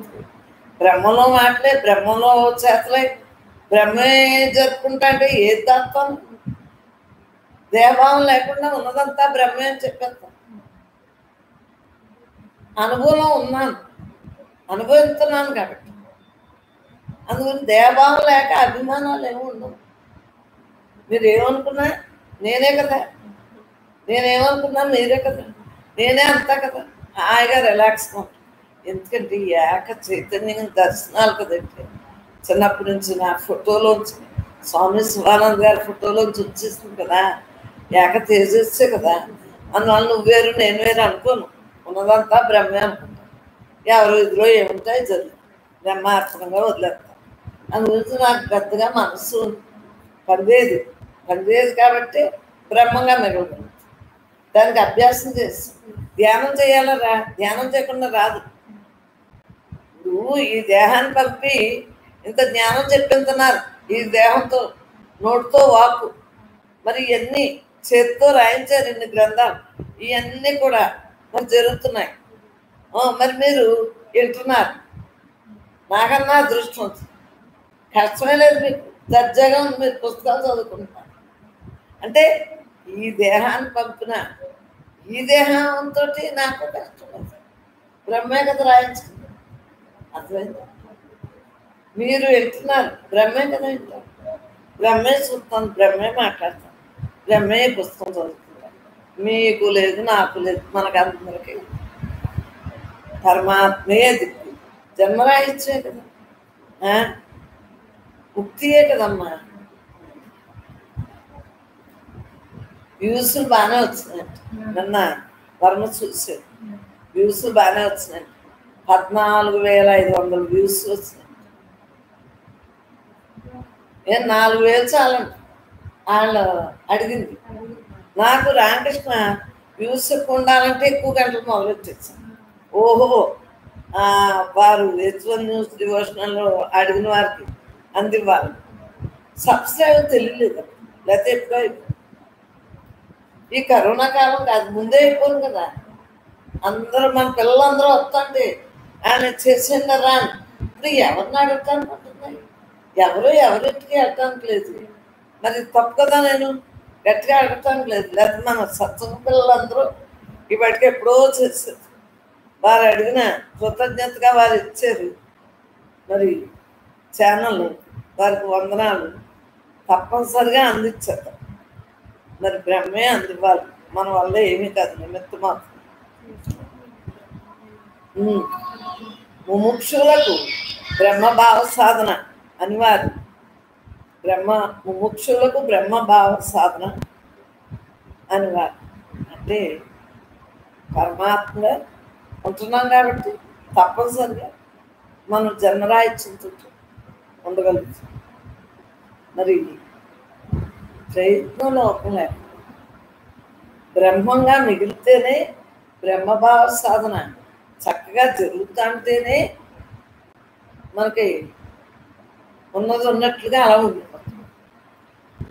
బ్రహ్మలో మాటలే, బ్రహ్మలో చేతలే, బ్రహ్మే జరుపుకుంటా అంటే ఏది దాస్తాను? దేహభావం లేకుండా ఉన్నదంతా బ్రహ్మే అని చెప్పేస్తాను. అనుభవంలో ఉన్నాను, అనుభవిస్తున్నాను కాబట్టి. అందుకని దేహభావం లేక అభిమానాలు ఏమి ఉండవు. మీరు ఏమనుకున్నా నేనే కదా, నేనేమనుకున్నా మీరే కదా, నేనే అంతా కదా, హాయిగా రిలాక్స్గా ఉంటాను. ఎందుకంటే ఈ ఏక చైతన్యం దర్శనాలు కదండి. చిన్నప్పటి నుంచి నా ఫోటోలోంచి స్వామి శివానంద్ గారి ఫోటోలోంచి వచ్చేసింది కదా, ఏక తేజస్సే కదా. అందువల్ల నువ్వు వేరు నేను వేరు అనుకోను, ఉన్నదంతా బ్రహ్మే అనుకుంటాను. ఎవరు ఎదురో ఏముంటాయి జరుగుతుంది, బ్రహ్మాత్మకంగా వదిలేస్తాను. అందుగురించి నాకు పెద్దగా మనసు పనిచేయదు కాబట్టి బ్రహ్మంగా మిగలదు. దానికి అభ్యాసం చేసి ధ్యానం చేయాలరా, ధ్యానం చేయకుండా రాదు. నువ్వు ఈ దేహాన్ని పంపి ఇంత జ్ఞానం చెప్పింటున్నారు, ఈ దేహంతో నోటితో వాకు, మరి ఇవన్నీ చేతితో రాయించారు ఇన్ని గ్రంథాలు, ఇవన్నీ కూడా మరి జరుగుతున్నాయి. మరి మీరు వింటున్నారు. నాకన్నా అదృష్టం వచ్చింది, కష్టమే లేదు మీకు, దర్జాగా ఉంది, మీరు పుస్తకాలు చదువుకుంటున్నారు. అంటే ఈ దేహాన్ని పంపిన ఈ దేహంతో నాకు కష్టం లేదు, బ్రహ్మే కదా రాయించుకుంది. అర్థమైంది? మీరు వింటున్నారు, బ్రహ్మే కదా వింటారు, బ్రహ్మే చూస్తాను, బ్రహ్మే మాట్లాడతాను, బ్రహ్మే పుస్తకం చదువుకుంటాను. మీకు లేదు, నాకు లేదు, మనకందరికీ పరమాత్మే దిక్కు. జన్మరాహిత్యే కదా, ముక్తియే కదమ్మా. వ్యూస్లు బాగానే వచ్చినాయంట, నిన్న వర్మ చూసారు, వ్యూస్లు బాగానే వచ్చినాయి. 14,500 వ్యూస్ వచ్చినాయి. నేను 4,000 చాలంట వాళ్ళు అడిగింది. నాకు రామకృష్ణ వ్యూస్ ఎక్కువ ఉండాలంటే ఎక్కువ గంటలు మొదలెట్టేసాను. ఓహో, వారు H1 న్యూస్ డివోషనల్లో అడిగిన వారికి అందివ్వాలి. సబ్స్క్రైబ్ తెలియలేదు, లేకపోతే ఎప్పుడో ఈ కరోనా కాలం కాదు, ముందే అయిపోయింది కదా. అందరూ మన పిల్లలందరూ వస్తుంటే ఆయన చేసిండరా అని. ఇప్పుడు ఎవరిని అడగటానుకుంటున్నాయి, ఎవరింటికి వెళ్ళటానికి లేదు. మరి తప్పు కదా, నేను గట్టిగా అడగటానికి లేదు. లేకపోతే మన సత్సంగ పిల్లలందరూ ఈ బట్టికి ఎప్పుడో చేశారు. వారు అడిగిన కృతజ్ఞతగా వారు ఇచ్చారు. మరి ఛానల్ వారికి వందనాలు తప్పనిసరిగా అందించారు. మరి బ్రహ్మే అందివ్వాలి, మన వల్ల ఏమీ కాదు, నిమిత్త మాత్రం. ముముక్షులకు బ్రహ్మభావ సాధన అనివార్యం. ముముక్షులకు బ్రహ్మభావ సాధన అనివార్యం. అంటే పరమాత్మగా ఉంటున్నాం కాబట్టి తప్పనిసరిగా మనం జన్మరాహిత్యంతో ఉండగలుగుతాం. మరి ప్రయత్నం లోపం లేక బ్రహ్మంగా మిగిలితేనే బ్రహ్మభావ సాధన చక్కగా జరుగుతుంటేనే మనకి ఉన్నది ఉన్నట్లుగా అలా ఉండిపోతుంది,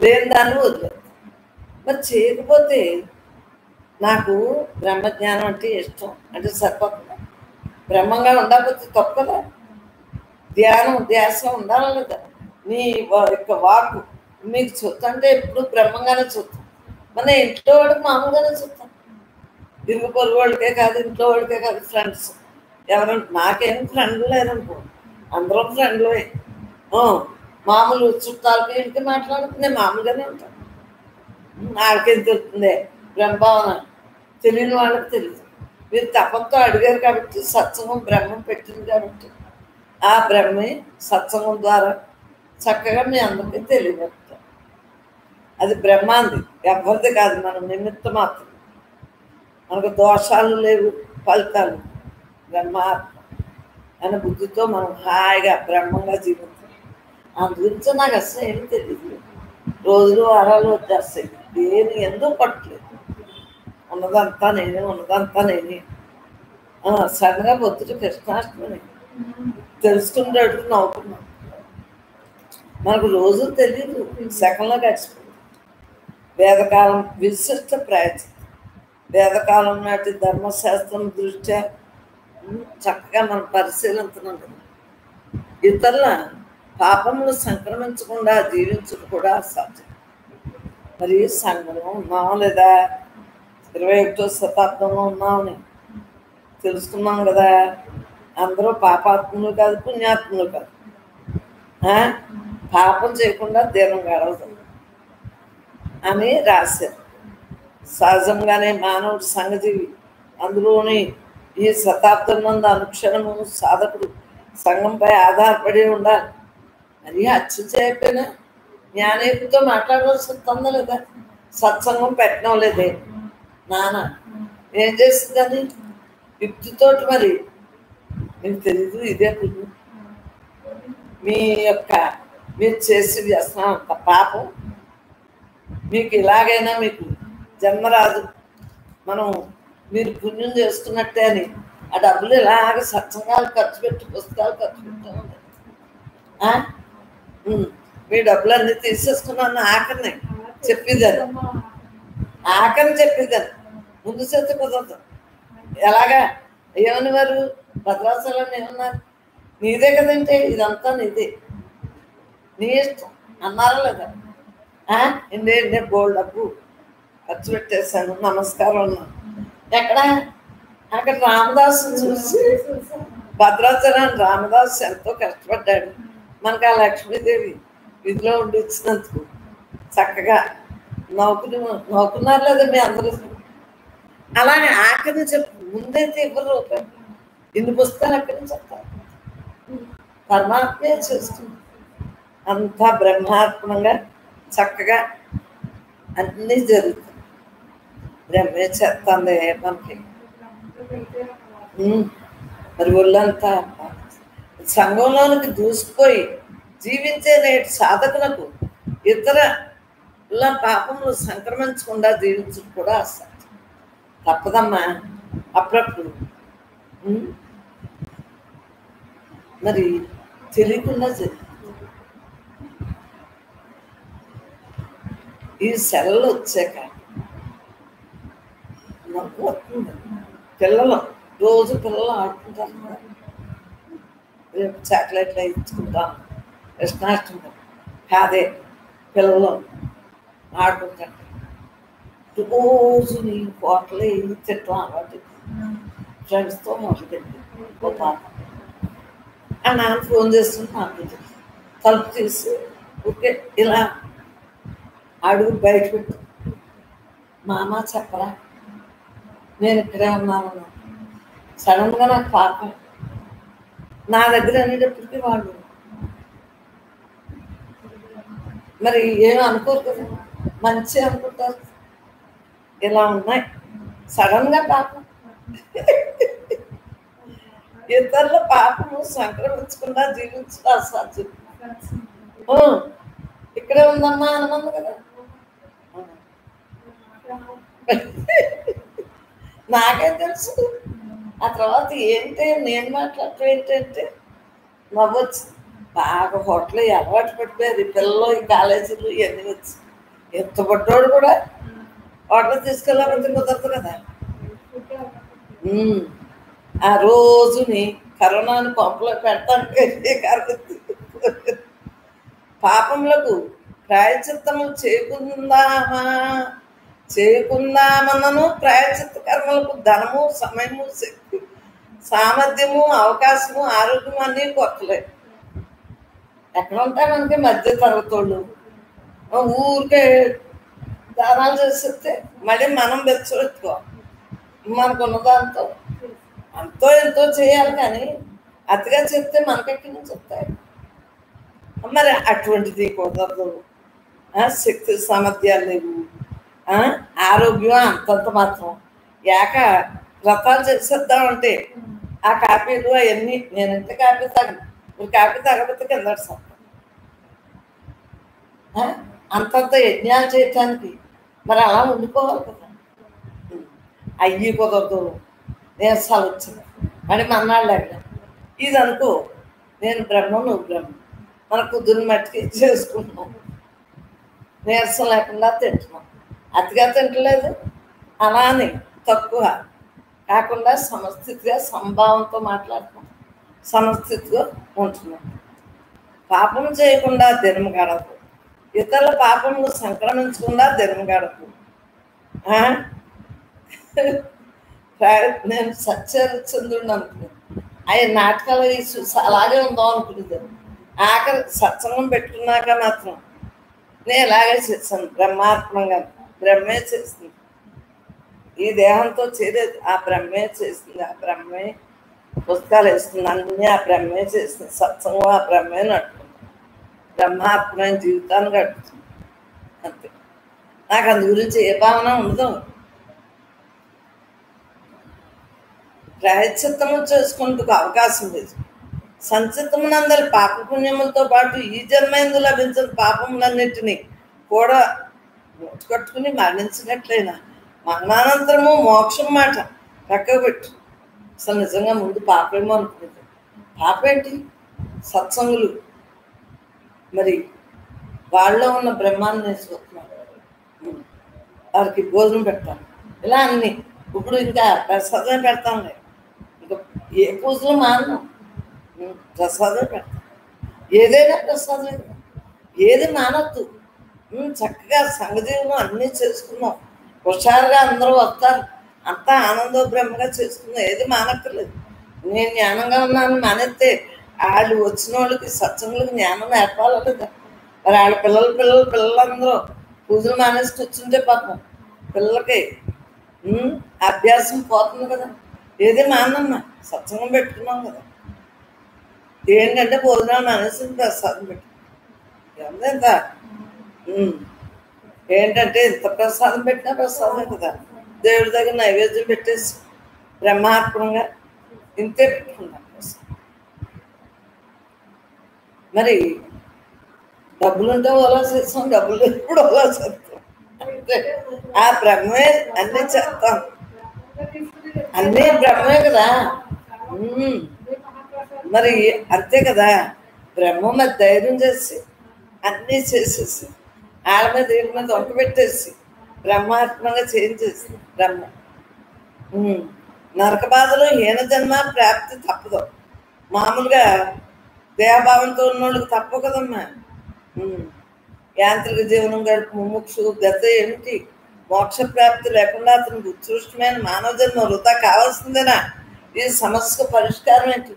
లేని దాన్ని వదిలేదు. మరి చేయకపోతే నాకు బ్రహ్మజ్ఞానం అంటే ఇష్టం అంటే సరిపోతుందా? బ్రహ్మంగా ఉండకపోతే తప్పు కదా. ధ్యానం ధ్యాస ఉండాలి లేదా? నీ యొక్క వాక్కు మీకు చూస్తుంటే ఎప్పుడు బ్రహ్మంగానే చూస్తాం. మన ఇంట్లో వాడికి మామూలుగానే చూస్తాం. ఇరుగు పొరుగు వాళ్ళకే కాదు, ఇంట్లో వాళ్ళకే కాదు, ఫ్రెండ్స్ ఎవరంటే నాకేం ఫ్రెండ్ లేరనుకో, అందరం ఫ్రెండ్లే. మామూలు చుట్టాలకి ఇంటికి మాట్లాడుకునే మామూలుగానే ఉంటాను. నాకేం తెలుస్తుంది బ్రహ్మభావన, తెలియని వాళ్ళకి తెలియదు. మీరు తపంతో అడిగారు కాబట్టి సత్సంగం బ్రహ్మం పెట్టింది కాబట్టి ఆ బ్రహ్మే సత్సంగం ద్వారా చక్కగా మీ అందరికీ తెలియబెడతారు. అది బ్రహ్మాంది, ఎవరిది కాదు, మనం నిమిత్త మాత్రం. మనకు దోషాలు లేవు, ఫలితాలు బ్రహ్మాత్మ అనే బుద్ధితో మనం హాయిగా బ్రహ్మంగా జీవిస్తాం. అందుగురించి నాకు అసలు ఏమి తెలియదు. రోజులు వారాలు వచ్చేస్తాయి, దేని ఎందుకు పట్టలేదు. ఉన్నదంతా నేనే, ఉన్నదంతా నేనే. సడన్గా పొద్దుట కృష్ణాష్టమి తెలుసుకునేటట్టు నవ్వుకున్నాం. మనకు రోజు తెలియదు, సెకండ్లో గడిచిపోయింది. వేదకాలం విశిష్ట ప్రాచీన వేదకాలం నాటి ధర్మశాస్త్రం దృష్ట్యా చక్కగా మనం పరిశీలిస్తున్నాం కదా. ఇతరుల పాపములు సంక్రమించకుండా జీవించడం కూడా అసాధ్యం. మరి సంఘంలో ఉన్నామా లేదా, 21వ శతాబ్దంలో ఉన్నామని తెలుసుకున్నాం కదా. అందరూ పాపాత్ములు కాదు, పుణ్యాత్ములు కాదు. పాపం చేయకుండా దీనం గడవదు అని రాశారు. సహజంగానే మానవుడు సంఘజీవి. అందులోని ఈ శతాబ్దం నందు అనుక్షణము సాధకుడు సంఘంపై ఆధారపడి ఉండాలి. మరి హత్య చేయకపోయినా జ్ఞానేపుతో మాట్లాడవలసి వస్తుందా లేదా. సత్సంగం పెట్టడం లేదే నాన్న ఏం చేస్తుందని యుక్తితోటి. మరి మీకు తెలీదు, ఇదే పుణ్యం. మీరు చేసి వ్యసనం అంత పాపం. మీకు ఇలాగైనా మీకు జన్మరాదు, మనం మీరు పుణ్యం చేసుకున్నట్టే అని ఆ డబ్బులు ఇలాగ సత్సంగాలు ఖర్చు పెట్టి, పుస్తకాలు ఖర్చు పెట్టాము. మీ డబ్బులన్నీ తీసేసుకున్నాను ఆఖరిని చెప్పేదాన్ని, ఆఖరిని చెప్పేదాన్ని. ముందు చేతి కుదరదు. ఎలాగా ఏమని వారు భద్రాచలం ఏమన్నారు, నీదే కదంటే ఇదంతా నీదే, నీ ఇష్టం అన్నారా లేదా. నేను బోల్డ్ డబ్బు ఖర్చు పెట్టేశాను, నమస్కారం అన్నాను. ఎక్కడ అక్కడ రామదాసు చూసి, భద్రాచలాన్ని రామదాసు ఎంతో కష్టపడ్డాడు. మనకు ఆ లక్ష్మీదేవి విధిలో ఉండి ఇచ్చినందుకు చక్కగా నవ్వుకున్నారు లేదా మీ అందరూ. అలాగే ఆఖరిని చెప్పు, ముందైతే ఇవ్వరు రూపాయలు. ఇన్ని పుస్తకాలు ఎక్కడి నుంచి చెప్తారు. పరమాత్మే చేస్తుంది అంతా బ్రహ్మాత్మంగా చక్కగా అన్నీ జరుగుతాయి. బ్రహ్మే చేస్తుంది మనకి. మరి ఒళ్ళంతా సంఘంలోనికి దూసుకుపోయి జీవించే నేటి సాధకులకు ఇతరుల పాపములు సంక్రమించకుండా జీవించడం కూడా అసాధ్యం. తప్పదమ్మా అప్పుడప్పుడు. మరి తెలియకుండా జరుగుతుంది. ఈ సెలవులు వచ్చాక నవ్వు వస్తుంది. పిల్లలు రోజు పిల్లలు ఆడుకుంటారు. రేపు చాక్లెట్లు ఇచ్చుకుంటాను, కృష్ణాష్టమి కాదే పిల్లలు ఆడుకుంటారు. రోజు నీ హోటల్ తిట్టం అలవాటు. ఫ్రెండ్స్తో మొదలుపెట్టి పోతాను. ఆ నాన్న ఫోన్ చేస్తుంది, నాకు తలుపు తీసి ఓకే ఇలా అడుగు బయట పెట్టు, మామ చెప్పరా నేను ఇక్కడే ఉన్నాను. సడన్గా నాకు పాపం నా దగ్గర అనేటప్పటికీ వాళ్ళు మరి ఏమీ అనుకోరు కదా, మంచి అనుకుంటారు. ఇలా ఉన్నాయి సడన్గా పాపం. ఇతరుల పాపము సంక్రమించకుండా జీవించడం అసాధ్యం. ఇక్కడే ఉందమ్మా అనమంది కదా. నాకేం తెలుసు. ఆ తర్వాత ఏంటి నేను మాట్లాడటం ఏంటంటే నవ్వచ్చు. బాగా హోటల్ అలవాటు పడిపోయారు ఈ పిల్లలు, ఈ కాలేజీలు ఇవన్నీ వచ్చి. ఎంత పడ్డోడు కూడా హోటల్ తీసుకెళ్ళాలంటే కుదరదు కదా. ఆ రోజుని కరోనాను పంపలో పెడతానికి పాపములకు ప్రాయచిత్తము చేయకుందామన్నను ప్రాయచిత్త కర్మలకు ధనము, సమయము, శక్తి, సామర్థ్యము, అవకాశము, ఆరోగ్యం అన్నీ కొత్తలే. ఎక్కడ ఉంటాయి మనకి మధ్య తరగతోళ్ళు? ఊరికే దానాలు చేసేస్తే మళ్ళీ మనం బెచ్చబెట్టుకోవాలి. మనకున్న దాంతో అంతో ఎంతో చేయాలి, కానీ అతిగా చెప్తే మనకెక్కడి నుంచి వస్తాయి? మరి అటువంటిది కుదరదు. శక్తి సామర్థ్యాలు లేవు, ఆరోగ్యం అంతంత మాత్రం. వ్రతాలు చేసేద్దామంటే ఆ కాపీలు అవన్నీ నేనంటే కాపీ తాగను. మీరు కాపీ తాగకపోతే కింద అంతంత యజ్ఞాలు చేయటానికి మరి అలా ఉండిపోవాలి కదా. అయ్యి కుదరదు, నీరసాలు వచ్చింది అని మన్నాళ్ళు అక్కడ. ఇది అనుకో, నేను బ్రహ్మ, నువ్వు బ్రహ్మ, మన కుదురుని మట్టికి చేసుకుంటున్నాం. నీరసం లేకుండా తింటున్నాం. అతిగా తింటలేదు, అలా అని తక్కువ కాకుండా సమస్థితిగా సంభావంతో మాట్లాడుతున్నాం, సమస్థితిగా ఉంటున్నాం. పాపం చేయకుండా దినం గడపు, ఇతరుల పాపములు సంక్రమించకుండా దినం గడపు. నేను సత్యచంద్రుడిని అనుకున్నాను. ఆయన నాటకాలు అలాగే ఉందాం అనుకునేది. ఆఖరి సత్సంగం పెట్టుకున్నాక మాత్రం నేను ఇలాగే చేశాను. బ్రహ్మాత్మంగా బ్రహ్మే చేసింది, ఈ దేహంతో చేరేది ఆ బ్రహ్మే చేసింది, ఆ బ్రహ్మే పుస్తకాలు వేస్తుంది, అన్నీ ఆ బ్రహ్మే చేసింది. సత్సంగం ఆ బ్రహ్మే నడుపుతుంది, బ్రహ్మాత్మైన జీవితాన్ని గడుపుతుంది. అంతే. నాకు అందు గురించి ఏ భావన ఉండదు. ప్రాయశ్చిత్తము చేసుకుంటూ అవకాశం లేదు. సంచితమునందరి పాపపుణ్యములతో పాటు ఈ జన్మయందు లభించిన పాపములన్నిటినీ కూడా కట్టుకుని మరణించినట్లయినా మరణానంతరము మోక్షం మాట పక్కకు పెట్టు. అసలు నిజంగా ముందు పాపేమో అనుకునేది. పాపేంటి? సత్సంగులు మరి వాళ్ళలో ఉన్న బ్రహ్మాన్ని నేర్చుకుంటున్నారు, వారికి భోజనం పెట్టాలి, ఇలా అన్నీ. ఇప్పుడు ఇంకా ప్రసాదం పెడతాంలే, ఇంకా ఏ పూజలు మాను, ప్రసాదం పెడతాం. ఏదైనా ప్రసాదం, ఏది మానద్దు. చక్కగా సంగజీవనం అన్నీ చేసుకున్నాం, హుషారుగా అందరూ వస్తారు, అంతా ఆనందో బ్రహ్మగా చేసుకున్నాం, ఏది మానక్కర్లేదు. నేను జ్ఞానంగా ఉన్నాను మానేస్తే వాళ్ళు వచ్చిన వాళ్ళకి సత్సంగులకు జ్ఞానం నేర్పాలి కదా. మరి వాళ్ళ పిల్లలందరూ పూజలు మానేసి కూర్చుంటే పాపం పిల్లలకి అభ్యాసం పోతుంది కదా. ఏది మానమ్మా, సత్సంగం పెట్టుకున్నాం కదా. ఏంటంటే భోజనాలు మానేసి ప్రసాదం పెట్టుకున్నాం. ఎంత ఏంటంటే ఇంత ప్రసాదం పెట్టినా ప్రసాదం కదా. దేవుడి దగ్గర నైవేద్యం పెట్టేసి బ్రహ్మార్పణంగా ఇంతే పెట్టుకున్నాం ప్రసాదం. మరి డబ్బులుంటే ఓలా చేస్తాం, డబ్బులు ఎప్పుడు ఓలా చేస్తాం. అంటే ఆ బ్రహ్మే అన్నీ చేస్తాం, అన్నీ బ్రహ్మే కదా. మరి అంతే కదా. బ్రహ్మ మరి ధైర్యం చేసి అన్నీ చేసేసి వాళ్ళ మీద వీళ్ళ మీద వంట పెట్టేసి బ్రహ్మాత్మంగా చేయించేసి బ్రహ్మ నరక బాధలో హీన జన్మ ప్రాప్తి తప్పదు. మామూలుగా దేహభావంతో ఉన్నోళ్ళకి తప్పవు కదమ్మా. యాంత్రిక జీవనం గడుపు ముముక్షు గత ఏమిటి? మోక్ష ప్రాప్తి లేకుండా అతనికి ఉత్కృష్టమైన మానవ జన్మ వృధా కావాల్సిందేనా? ఈ సమస్యకు పరిష్కారం ఏంటి?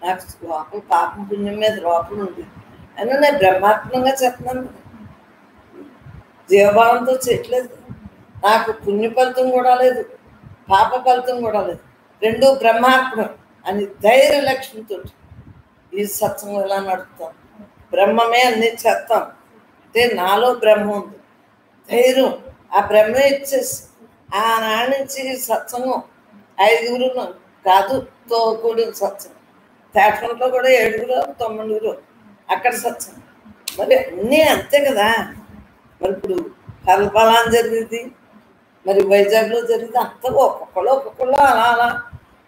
నాకు లోపల పాపం పుణ్యం మీద లోపల ఉంది అని నేను బ్రహ్మాత్మంగా చెప్తున్నాను. జీవభావంతో చేయట్లేదు. నాకు పుణ్య ఫలితం కూడా లేదు, పాప ఫలితం కూడా లేదు, రెండూ బ్రహ్మార్పణం అని ధైర్య లక్ష్యంతో ఈ సత్సంగం ఎలా నడుపుతాం. బ్రహ్మమే అన్నీ చేస్తాం అంటే నాలో బ్రహ్మ ఉంది, ధైర్యం ఆ బ్రహ్మే ఇచ్చేసి ఆనాడు నుంచి సత్సంగం 5 కాదు తో కూడిన సత్సంగం. తేటంలో కూడా 7 9 అక్కడ సత్సంగం. మరి అన్నీ అంతే కదా. మరి ఇప్పుడు కల్పలాన్ జరిగింది, మరి వైజాగ్లో జరిగింది, అంతా ఒక్కొక్కళ్ళు అలా అలా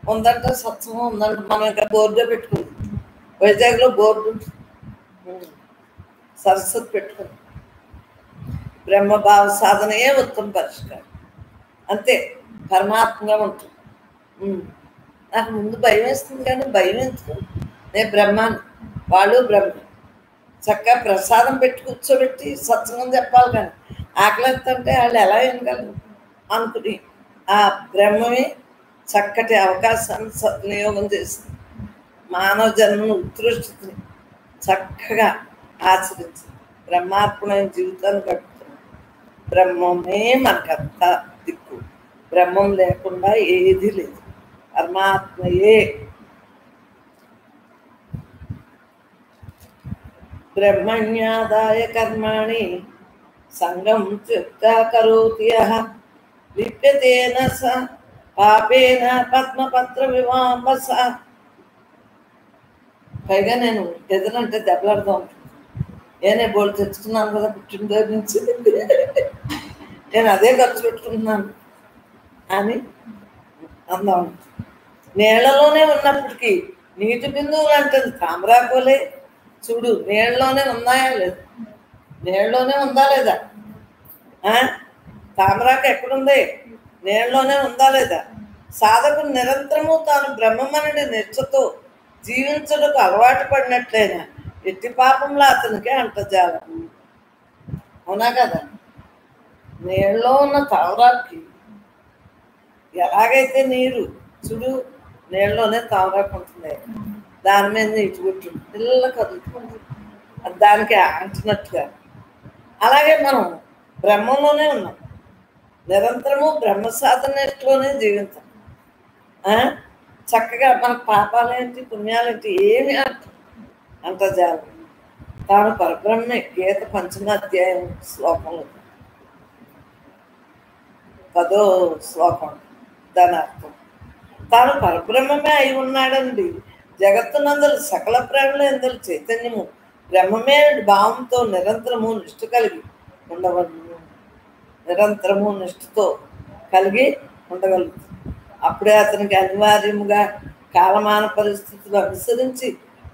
ఉందంట. సత్సంగం ఉందంట. మనం ఇంకా బోర్డే పెట్టుకుంది, వైజాగ్లో బోర్డు సరస్వతి పెట్టుకుంది. బ్రహ్మభావ సాధనయే ఉత్తమ పరిష్కారం. అంతే, పరమాత్మగా ఉంటుంది. నాకు ముందు భయం వేస్తుంది, కానీ భయం ఎందుకు? నేను బ్రహ్మాన్ని, వాళ్ళు బ్రహ్మ, చక్కగా ప్రసాదం పెట్టి కూర్చోబెట్టి సత్సంగం చెప్పాలి, కానీ ఆకలిస్తుంటే వాళ్ళు ఎలా వినగలరు అనుకుని ఆ బ్రహ్మమే చక్కటి అవకాశాన్ని సద్వినియోగం చేసింది. మానవ జన్మను ఉత్కృష్టతని చక్కగా ఆచరించి బ్రహ్మార్పణమైన జీవితాన్ని గడుపుతున్నాం. బ్రహ్మమే మనకంతా దిక్కు. బ్రహ్మం లేకుండా ఏది లేదు. పరమాత్మయే. బ్రహ్మణ్యాదాయ కర్మాణి సంగం త్యక్త్వా కరోతి యః లిప్యతేన స పాపేన పద్మపత్ర వివాంబస. పైగా నేను ఎదురంటే దెబ్బలాడుతూ ఉంటుంది. నేనే బోల్ తెచ్చుకున్నాను కదా పుట్టినరోజు నుంచి, నేను అదే ఖర్చు పెట్టుకుంటున్నాను అని అందాం. నీళ్లలోనే ఉన్నప్పటికీ నీటి బిందువులు అంటుంది తామరాకోలే. చూడు, నీళ్ళలోనే ఉన్నాయా లేదు? నీళ్ళలోనే ఉందా లేదా? తామరాకు ఎక్కడుంది? నీళ్ళలోనే ఉందా లేదా? సాధకుడు నిరంతరము తాను బ్రహ్మమనుడి నిష్ఠతో జీవించడానికి అలవాటు పడినట్లయినా ఎట్టి పాపంలో అతనికి అంటజాలం. అవునా కదా? నీళ్ళలో ఉన్న తామరాకి ఎలాగైతే నీరు చూడు, నీళ్ళలోనే తామరాకు ఉంటుంది, దాని మీద నీటి గుట్టు పిల్ల కదులుతుంది, దానికి అంటున్నట్టుగా. అలాగే మనం బ్రహ్మంలోనే ఉన్నాం, నిరంతరము బ్రహ్మ సాధనలోనే జీవించాం. చక్కగా మన పాపాలేంటి పుణ్యాలేంటి ఏమి అంటజాలం. తాను పరబ్రహ్మే. గీత 5వ అధ్యాయం శ్లోకంలో 10వ శ్లోకం దాని అర్థం. తాను పరబ్రహ్మమే అయి ఉన్నాడండి. జగత్తునందరు సకల ప్రాణుల ఎందరు చైతన్యము బ్రహ్మమే భావంతో నిరంతరము నిష్ఠ కలిగి ఉండవలను. నిరంతరము నిష్ఠతో కలిగి ఉండగలుగుతుంది. అప్పుడే అతనికి అనివార్యముగా కాలమాన పరిస్థితులు అనుసరించి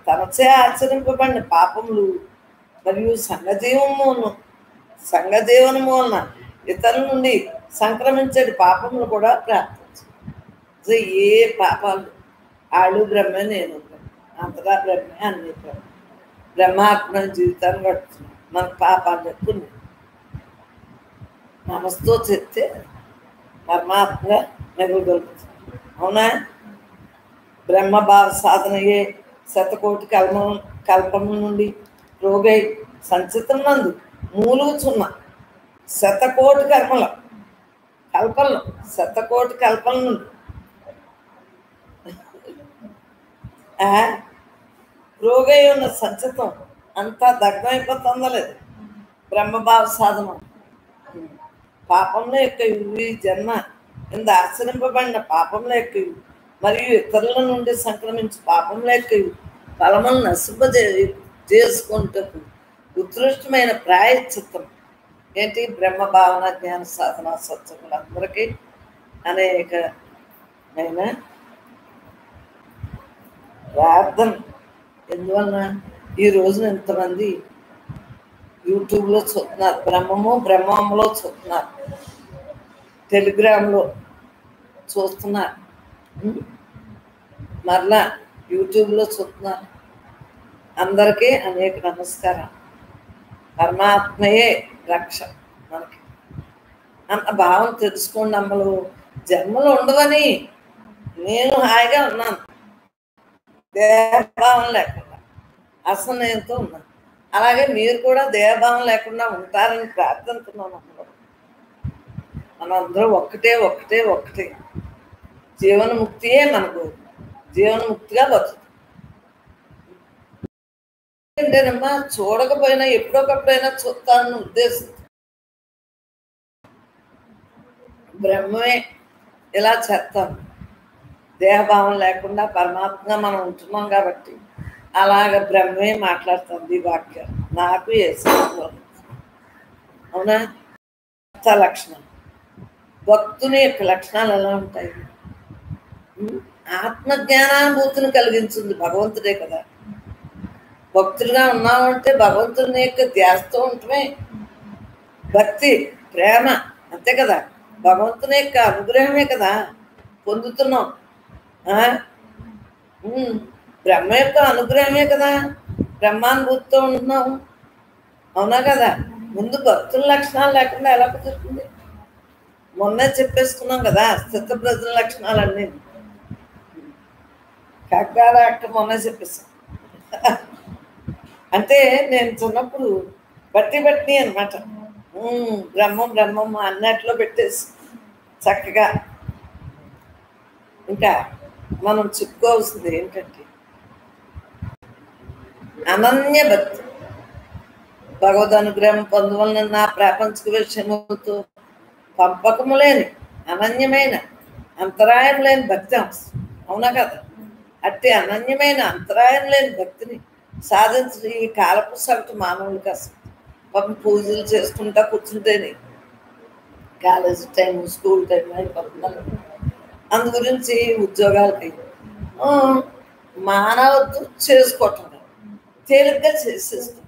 తనచే ఆచరింపబడిన పాపములు మరియు సంఘజీవనం వలన ఇతరుల నుండి సంక్రమించే పాపములు కూడా ప్రాప్తించు. ఏ పాపాలు ఆళ్ళు బ్రహ్మే, నేను అంతగా బ్రహ్మే, అన్ని బ్రహ్మాత్మ జీవితాన్ని గడుపుతున్నాం. మన పాపాలు ఎక్కువ మనసుతో చెప్తే పరమాత్మగా మెరుగుగలుగుతుంది. అవునా? బ్రహ్మభావ సాధనయే శతకోటి కల్పముల నుండి రోగై సంచితం నందు మూలుగుచున్న శతకోటి కల్పల నుండి రోగై ఉన్న సంచితం అంతా దగ్ధమైపోతుందా లేదు? బ్రహ్మభావ సాధన పాపంలో ఎక్కువ ఈ జన్మ కింద ఆశ్రయింపబడిన పాపంలో ఎక్కువ మరియు ఇతరుల నుండి సంక్రమించి పాపంలో ఎక్కువ ఫలములను చేసుకుంటూ ఉత్కృష్టమైన ప్రాయశ్చిత్తం ఏంటి? బ్రహ్మ భావన జ్ఞాన సాధన సత్సంగులందరికీ అనేకమైన ప్రార్థన. ఎందువలన ఈ రోజున ఎంతమంది యూట్యూబ్లో చూస్తున్నారు, బ్రహ్మంలో చూస్తున్నారు, టెలిగ్రామ్లో చూస్తున్నారు, మరలా యూట్యూబ్లో చూస్తున్నారు. అందరికీ అనేక నమస్కారం. పరమాత్మయే రక్ష మనకి అన్న భావం తెలుసుకోండి. అమ్మలు జన్మలు ఉండవని నేను హాయిగా ఉన్నాను, దేహభావం లేకుండా అసలు నేనుతో ఉన్నాను. అలాగే మీరు కూడా దేహభావం లేకుండా ఉంటారని ప్రార్థిస్తున్నాను. మనందరూ ఒక్కటే. జీవన్ముక్తియే మనకు జీవన్ముక్తిగా బతుకు. ఏంటేనమ్మా, చూడకపోయినా ఎప్పుడొకప్పుడైనా చూస్తానని ఉద్దేశం. బ్రహ్మమే ఇలా చేస్తాను. దేహభావం లేకుండా పరమాత్మగా మనం ఉంటున్నాం కాబట్టి అలాగ బ్రహ్మే మాట్లాడుతుంది ఈ వాక్యం. నాకు అవునా? లక్షణం భక్తుని యొక్క లక్షణాలు ఎలా ఉంటాయి? ఆత్మజ్ఞానానుభూతిని కలిగించింది భగవంతుడే కదా. భక్తులుగా ఉన్నామంటే భగవంతుని యొక్క ధ్యాసతో ఉంటమే. భక్తి, ప్రేమ అంతే కదా. భగవంతుని యొక్క అనుగ్రహమే కదా పొందుతున్నాం. బ్రహ్మ యొక్క అనుగ్రహమే కదా బ్రహ్మానుభూతితో ఉంటున్నాము. అవునా కదా? ముందు భక్తుల లక్షణాలు లేకుండా ఎలా కుదురుతుంది? మొన్నే చెప్పేసుకున్నాం కదా స్థిత ప్రజల లక్షణాలన్నీ. కగ్గాల అక్క మొన్నే చెప్పేసాం. అంటే నేను చిన్నప్పుడు బట్టి అనమాట. బ్రహ్మం అన్నట్లో పెట్టేసి చక్కగా. ఇంకా మనం చెప్పుకోవాల్సింది ఏంటంటే అనన్య భక్తి. భగవద్ అనుగ్రహం పొందవలన ప్రాపంచిక విషయములతో పంపకము లేని అనన్యమైన అంతరాయం లేని భక్తి అవసరం. అవునా కదా? అట్టి అనన్యమైన అంతరాయం లేని భక్తిని సాధించిన ఈ కాలపు సగటు మానవులకి అసలు పాపం పూజలు చేసుకుంటా కూర్చుంటేనే కాలేజ్ టైం, స్కూల్ టైం అయిపోతున్నారు. అందు గురించి ఉద్యోగాలకి మానవద్దు చేసుకోవటం తేలిగ్గా చేసేస్తాం.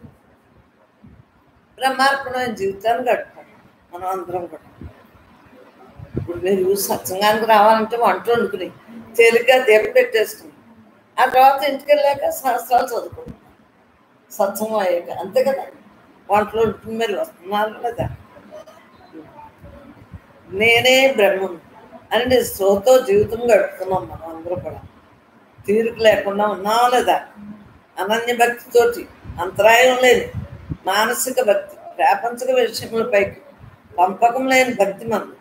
బ్రహ్మార్పణమైన జీవితాన్ని గడుపుతాం మనం అందరం కూడా. ఇప్పుడు మీరు సత్సంగానికి రావాలంటే వంట వండుకుని తేలిగ్గా దీపం పెట్టేసుకుని ఆ తర్వాత ఇంటికి వెళ్ళాక శాస్త్రాలు చదువుకుంటాం సత్సంగం అయ్యాక. అంతే కదా? వంటలు వండుకుని మీరు వస్తున్నారు లేదా? నేనే బ్రహ్మం అని స్రోతో జీవితం గడుపుతున్నాం మనం అందరూ కూడా. తీరిక లేకుండా ఉన్నావా లేదా? అనన్య భక్తితోటి అంతరాయం లేని మానసిక భక్తి, ప్రాపంచిక విషయములపైకి పంపకం లేని భక్తి మంది.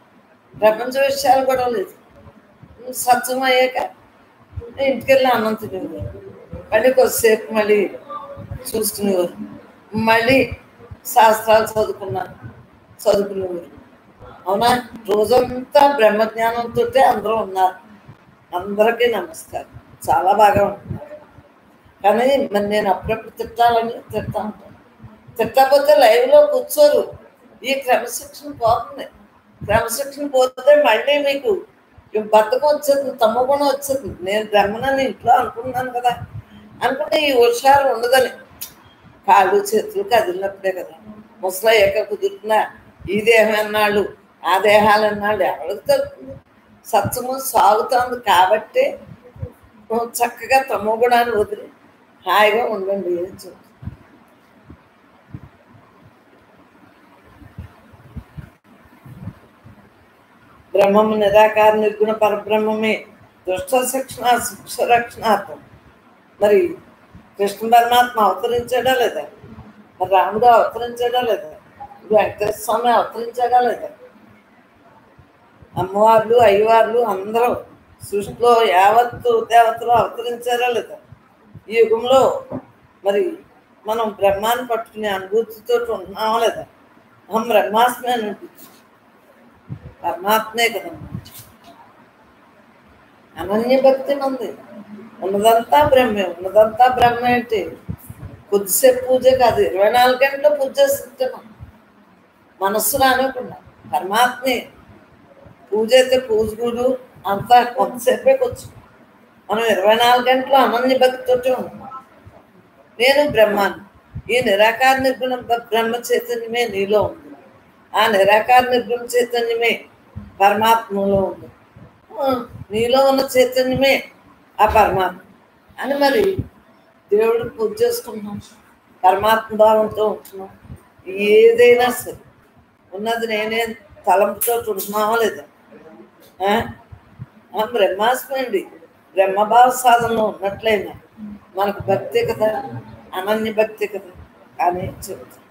ప్రపంచ విషయాలు కూడా లేదు. సత్సంగం అయ్యాక ఇంటికి వెళ్ళి అన్నం తినేవారు, మళ్ళీ కొద్దిసేపు మళ్ళీ చూసుకునేవారు, మళ్ళీ శాస్త్రాలు చదువుకునేవారు. అవునా? రోజంతా బ్రహ్మజ్ఞానంతో అందరూ ఉన్నారు. అందరికీ నమస్కారం. చాలా బాగా ఉంటున్నారు. కానీ మరి నేను అప్పుడప్పుడు తిట్టాలని తిడతా ఉంటాను. తిట్టకపోతే లైవ్లో కూర్చోరు. ఈ క్రమశిక్షణ పోతుంది. క్రమశిక్షణ పోతే మళ్ళీ మీకు బద్ధకం వచ్చేది, తమ్మగుణం వచ్చేది. నేను బ్రహ్మనని ఇంట్లో అనుకున్నాను కదా అనుకుంటే ఈ హుషారు ఉండదని. కాళ్ళు చేతులు కదిలినప్పుడే కదా. ముసలయ్యాక కుదురుతున్నా ఈ దేహం అన్నాళ్ళు ఆ దేహాలు అన్నాళ్ళు ఎవరికి తెలుస్తుంది? సత్సంగం సాగుతుంది కాబట్టి చక్కగా తమ గుణాన్ని వదిలి హాయిగా ఉండండి. ఏం చెప్తుంది? బ్రహ్మము నిరాకార నిర్గుణ పరబ్రహ్మమే దుష్ట శిక్షణ శిక్ష రక్షణార్థం. మరి కృష్ణ పరమాత్మ అవతరించాడా లేదా? మరి రాముడు అవతరించాడా లేదా? వెంకటేశ్వర స్వామి అవతరించాడా లేదా? అమ్మవార్లు అయ్యవార్లు అందరూ సృష్టిలో యావత్తు దేవతలు అవతరించారా లేదా? ఈ యుగంలో మరి మనం బ్రహ్మాన్ని పట్టుకునే అనుభూతితో ఉన్నామా లేదా? బ్రహ్మాస్మి అని అనిపించింది. పరమాత్మే కదమ్మా. అనన్య భక్తి మంది. ఉన్నదంతా బ్రహ్మే. ఉన్నదంతా బ్రహ్మ ఏంటి? కొద్దిసేపు పూజ కాదు, 24 గంటలు పూజ చేస్తున్నాం. మనస్సు రానివ్వకుండా పరమాత్మే. పూజ అయితే పూజగుడు అంతా కొంతసేపే కూర్చు. మనం 24 గంటలు అనన్య భక్తితోటే ఉన్నాం. నేను బ్రహ్మాన్ని. ఈ నిరాకార నిర్గుణ బ్రహ్మ చైతన్యమే నీలో ఉంది. ఆ నిరాకార నిర్గుణ చైతన్యమే పరమాత్మలో ఉంది. నీలో ఉన్న చైతన్యమే ఆ పరమాత్మ అని మరి దేవుడికి పూజ చేసుకుంటున్నాం. పరమాత్మ భావంతో ఉంటున్నాం. ఏదైనా సరే ఉన్నది నేనే తలంపుతో ఉంటున్నామా లేదా? బ్రహ్మాస్మి అండి. బ్రహ్మభావ సాధనలో ఉన్నట్లయినా మనకు భక్తే కదా, అనన్య భక్తే కదా. కానీ చెప్తాను,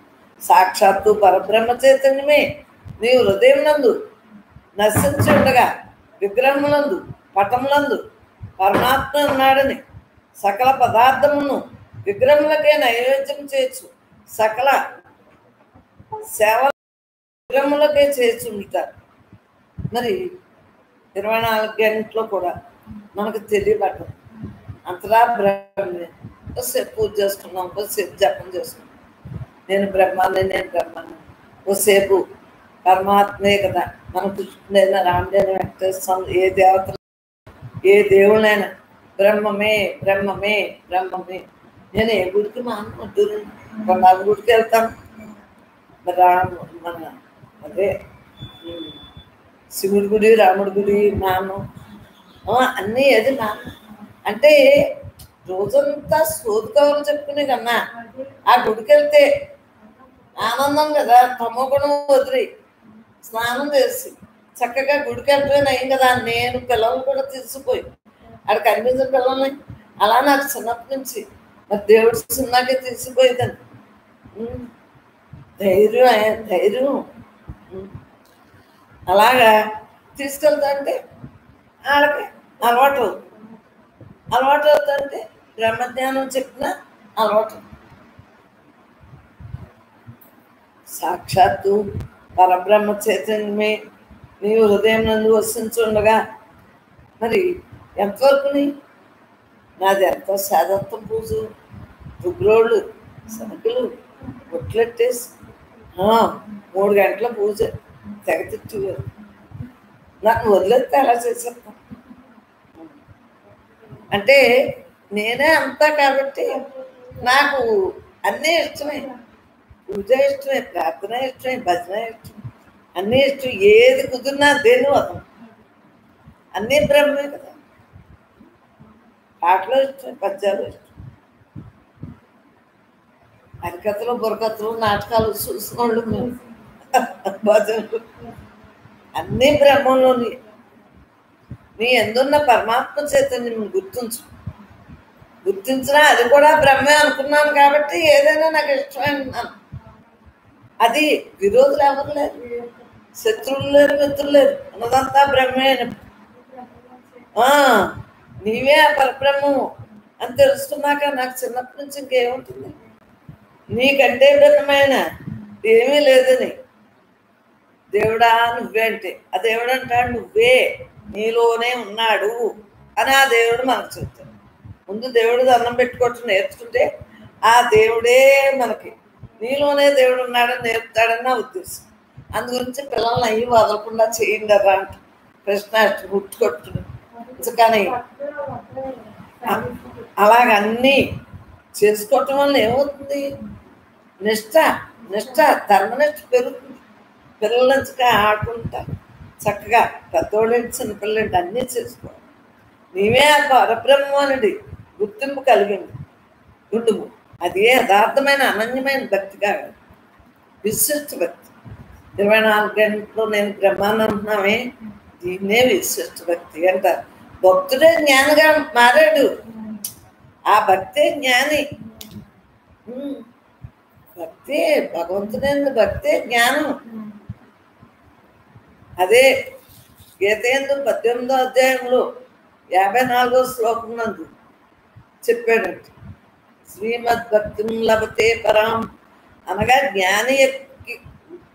సాక్షాత్తు పరబ్రహ్మ చైతన్యమే నీ హృదయం నందు నశించి ఉండగా విగ్రహములందు పటములందు పరమాత్మ ఉన్నాడని సకల పదార్థమును విగ్రహములకే నైవేద్యం చేయొచ్చు. సకల సేవ విగ్రహములకే చేయొచ్చు ఉంటారు. మరి 24 గంటలు కూడా మనకు తెలియబడ్డం అంతరా బ్రహ్మే. కొద్దిసేపు పూజ చేసుకున్నాం, కొద్దిసేపు జపం చేసుకున్నాం. నేను బ్రహ్మాన్ని, నేను బ్రహ్మాన్ని. కొద్దిసేపు పరమాత్మే కదా. మన కృష్ణుడైనా, రాముడైనా, వెంకటేశ్వర ఏ దేవతలు ఏ దేవుళ్ళైనా బ్రహ్మమే బ్రహ్మమే బ్రహ్మమే. నేను ఏ గుడికి మానవద్దు, కొండ గుడికి వెళ్తాను. మన అదే శివుడి గుడి, రాముడి గుడి మానం అన్నీ ఏది మానం అంటే రోజంతా సోది కవర్లు చెప్పుకునే కన్నా ఆ గుడికి వెళ్తే ఆనందం కదా. తమో గుణం వదిలి స్నానం చేసి చక్కగా గుడికి వెళ్ళిపోయిన అయ్యం కదా. నేను పిల్లల్ని కూడా తీసుకుపోయి అక్కడ కనిపించిన పిల్లల్ని అలా నాకు చిన్నప్పటి నుంచి మరి దేవుడు సినిమాకే తీసుకుపోయేదాన్ని. ధైర్యం అలాగా తీసుకెళ్తా అంటే వాళ్ళకి అలవాటు అవుతుంటే బ్రహ్మజ్ఞానం చెప్పిన అలవాటు. సాక్షాత్తు పరబ్రహ్మ చైతన్యమే నీ హృదయం నందు వసించుండగా మరి ఎంతవరకుని నాది ఎంత శాదత్వం పూజ, రుగ్రోళ్ళు సరుకులు బొట్లెట్టేసి 3 గంటల పూజ తెగతిట్టుగారు. నాకు వదిలేస్తే అలా చేసేస్తాను అంటే నేనే అంతా కాబట్టి నాకు అన్నీ ఇష్టమే. పూజ ఇష్టమే, ప్రార్థన ఇష్టమే, భజన ఇష్టం, అన్నీ ఇష్టం. ఏది కుదిరినా దేని వదం అన్నీ బ్రహ్మే కదా. పాటలు ఇష్టం, పద్యాలు ఇష్టం, హరికథలు, బుర్రకథలు, నాటకాలు చూసుకోండి మేము భజనలు అన్నీ బ్రహ్మంలోని. నీ ఎందున్న పరమాత్మ చైతన్యం గుర్తించినా అది కూడా బ్రహ్మే అనుకున్నాను కాబట్టి ఏదైనా నాకు ఇష్టమైనాను. అది విరోధులు ఎవరు లేరు, శత్రువులు లేరు, మిత్రులు లేరు, ఉన్నదంతా బ్రహ్మే. నీవే ఆ పరబ్రహ్మము అని తెలుసుకున్నాక నాకు చిన్నప్పటి నుంచి ఇంకేముంటుంది, నీకంటే భిన్నమైన ఏమీ లేదని. దేవుడా నువ్వే అంటే ఆ దేవుడు అంటాడు నువ్వే, నీలోనే ఉన్నాడు అని ఆ దేవుడు మనకు చెప్తాడు. ముందు దేవుడు దండం పెట్టుకోవచ్చు నేర్చుకుంటే ఆ దేవుడే మనకి నీలోనే దేవుడు ఉన్నాడని నేర్పుతాడని నా ఉద్దేశం. అందు గురించి పిల్లల్ని అయ్యి వదలకుండా చేయండి అలా అంట కృష్ణాష్టమి గుర్తుకొట్టుకుని. కానీ అలాగన్నీ చేసుకోవటం వల్ల ఏమవుతుంది, నిష్ట ధర్మనిష్ట పెరుగుతుంది. పిల్లల నుంచి ఆడుకుంటా చక్కగా పెద్దోళ్ళేంటి చిన్నపిల్లలేంటి అన్నీ చేసుకోవాలి. నీవే ఆ పరబ్రహ్మనుడి గుర్తింపు కలిగింది ఉండుము. అదే యథార్థమైన అనన్యమైన భక్తి కాదు, విశిష్ట భక్తి. 24 గంటలు నేను బ్రహ్మాన్ని అంటున్నామే, దీన్నే విశిష్ట భక్తి అంటారు. భక్తుడే జ్ఞానిగా మారాడు, ఆ భక్తే జ్ఞాని. భక్తే భగవంతుడైన భక్తే జ్ఞానం. అదే గీతేందు 18వ అధ్యాయంలో 54వ శ్లోకం నందు చెప్పాడంట. శ్రీమద్భక్తిం లభతే పరాం అనగా జ్ఞాని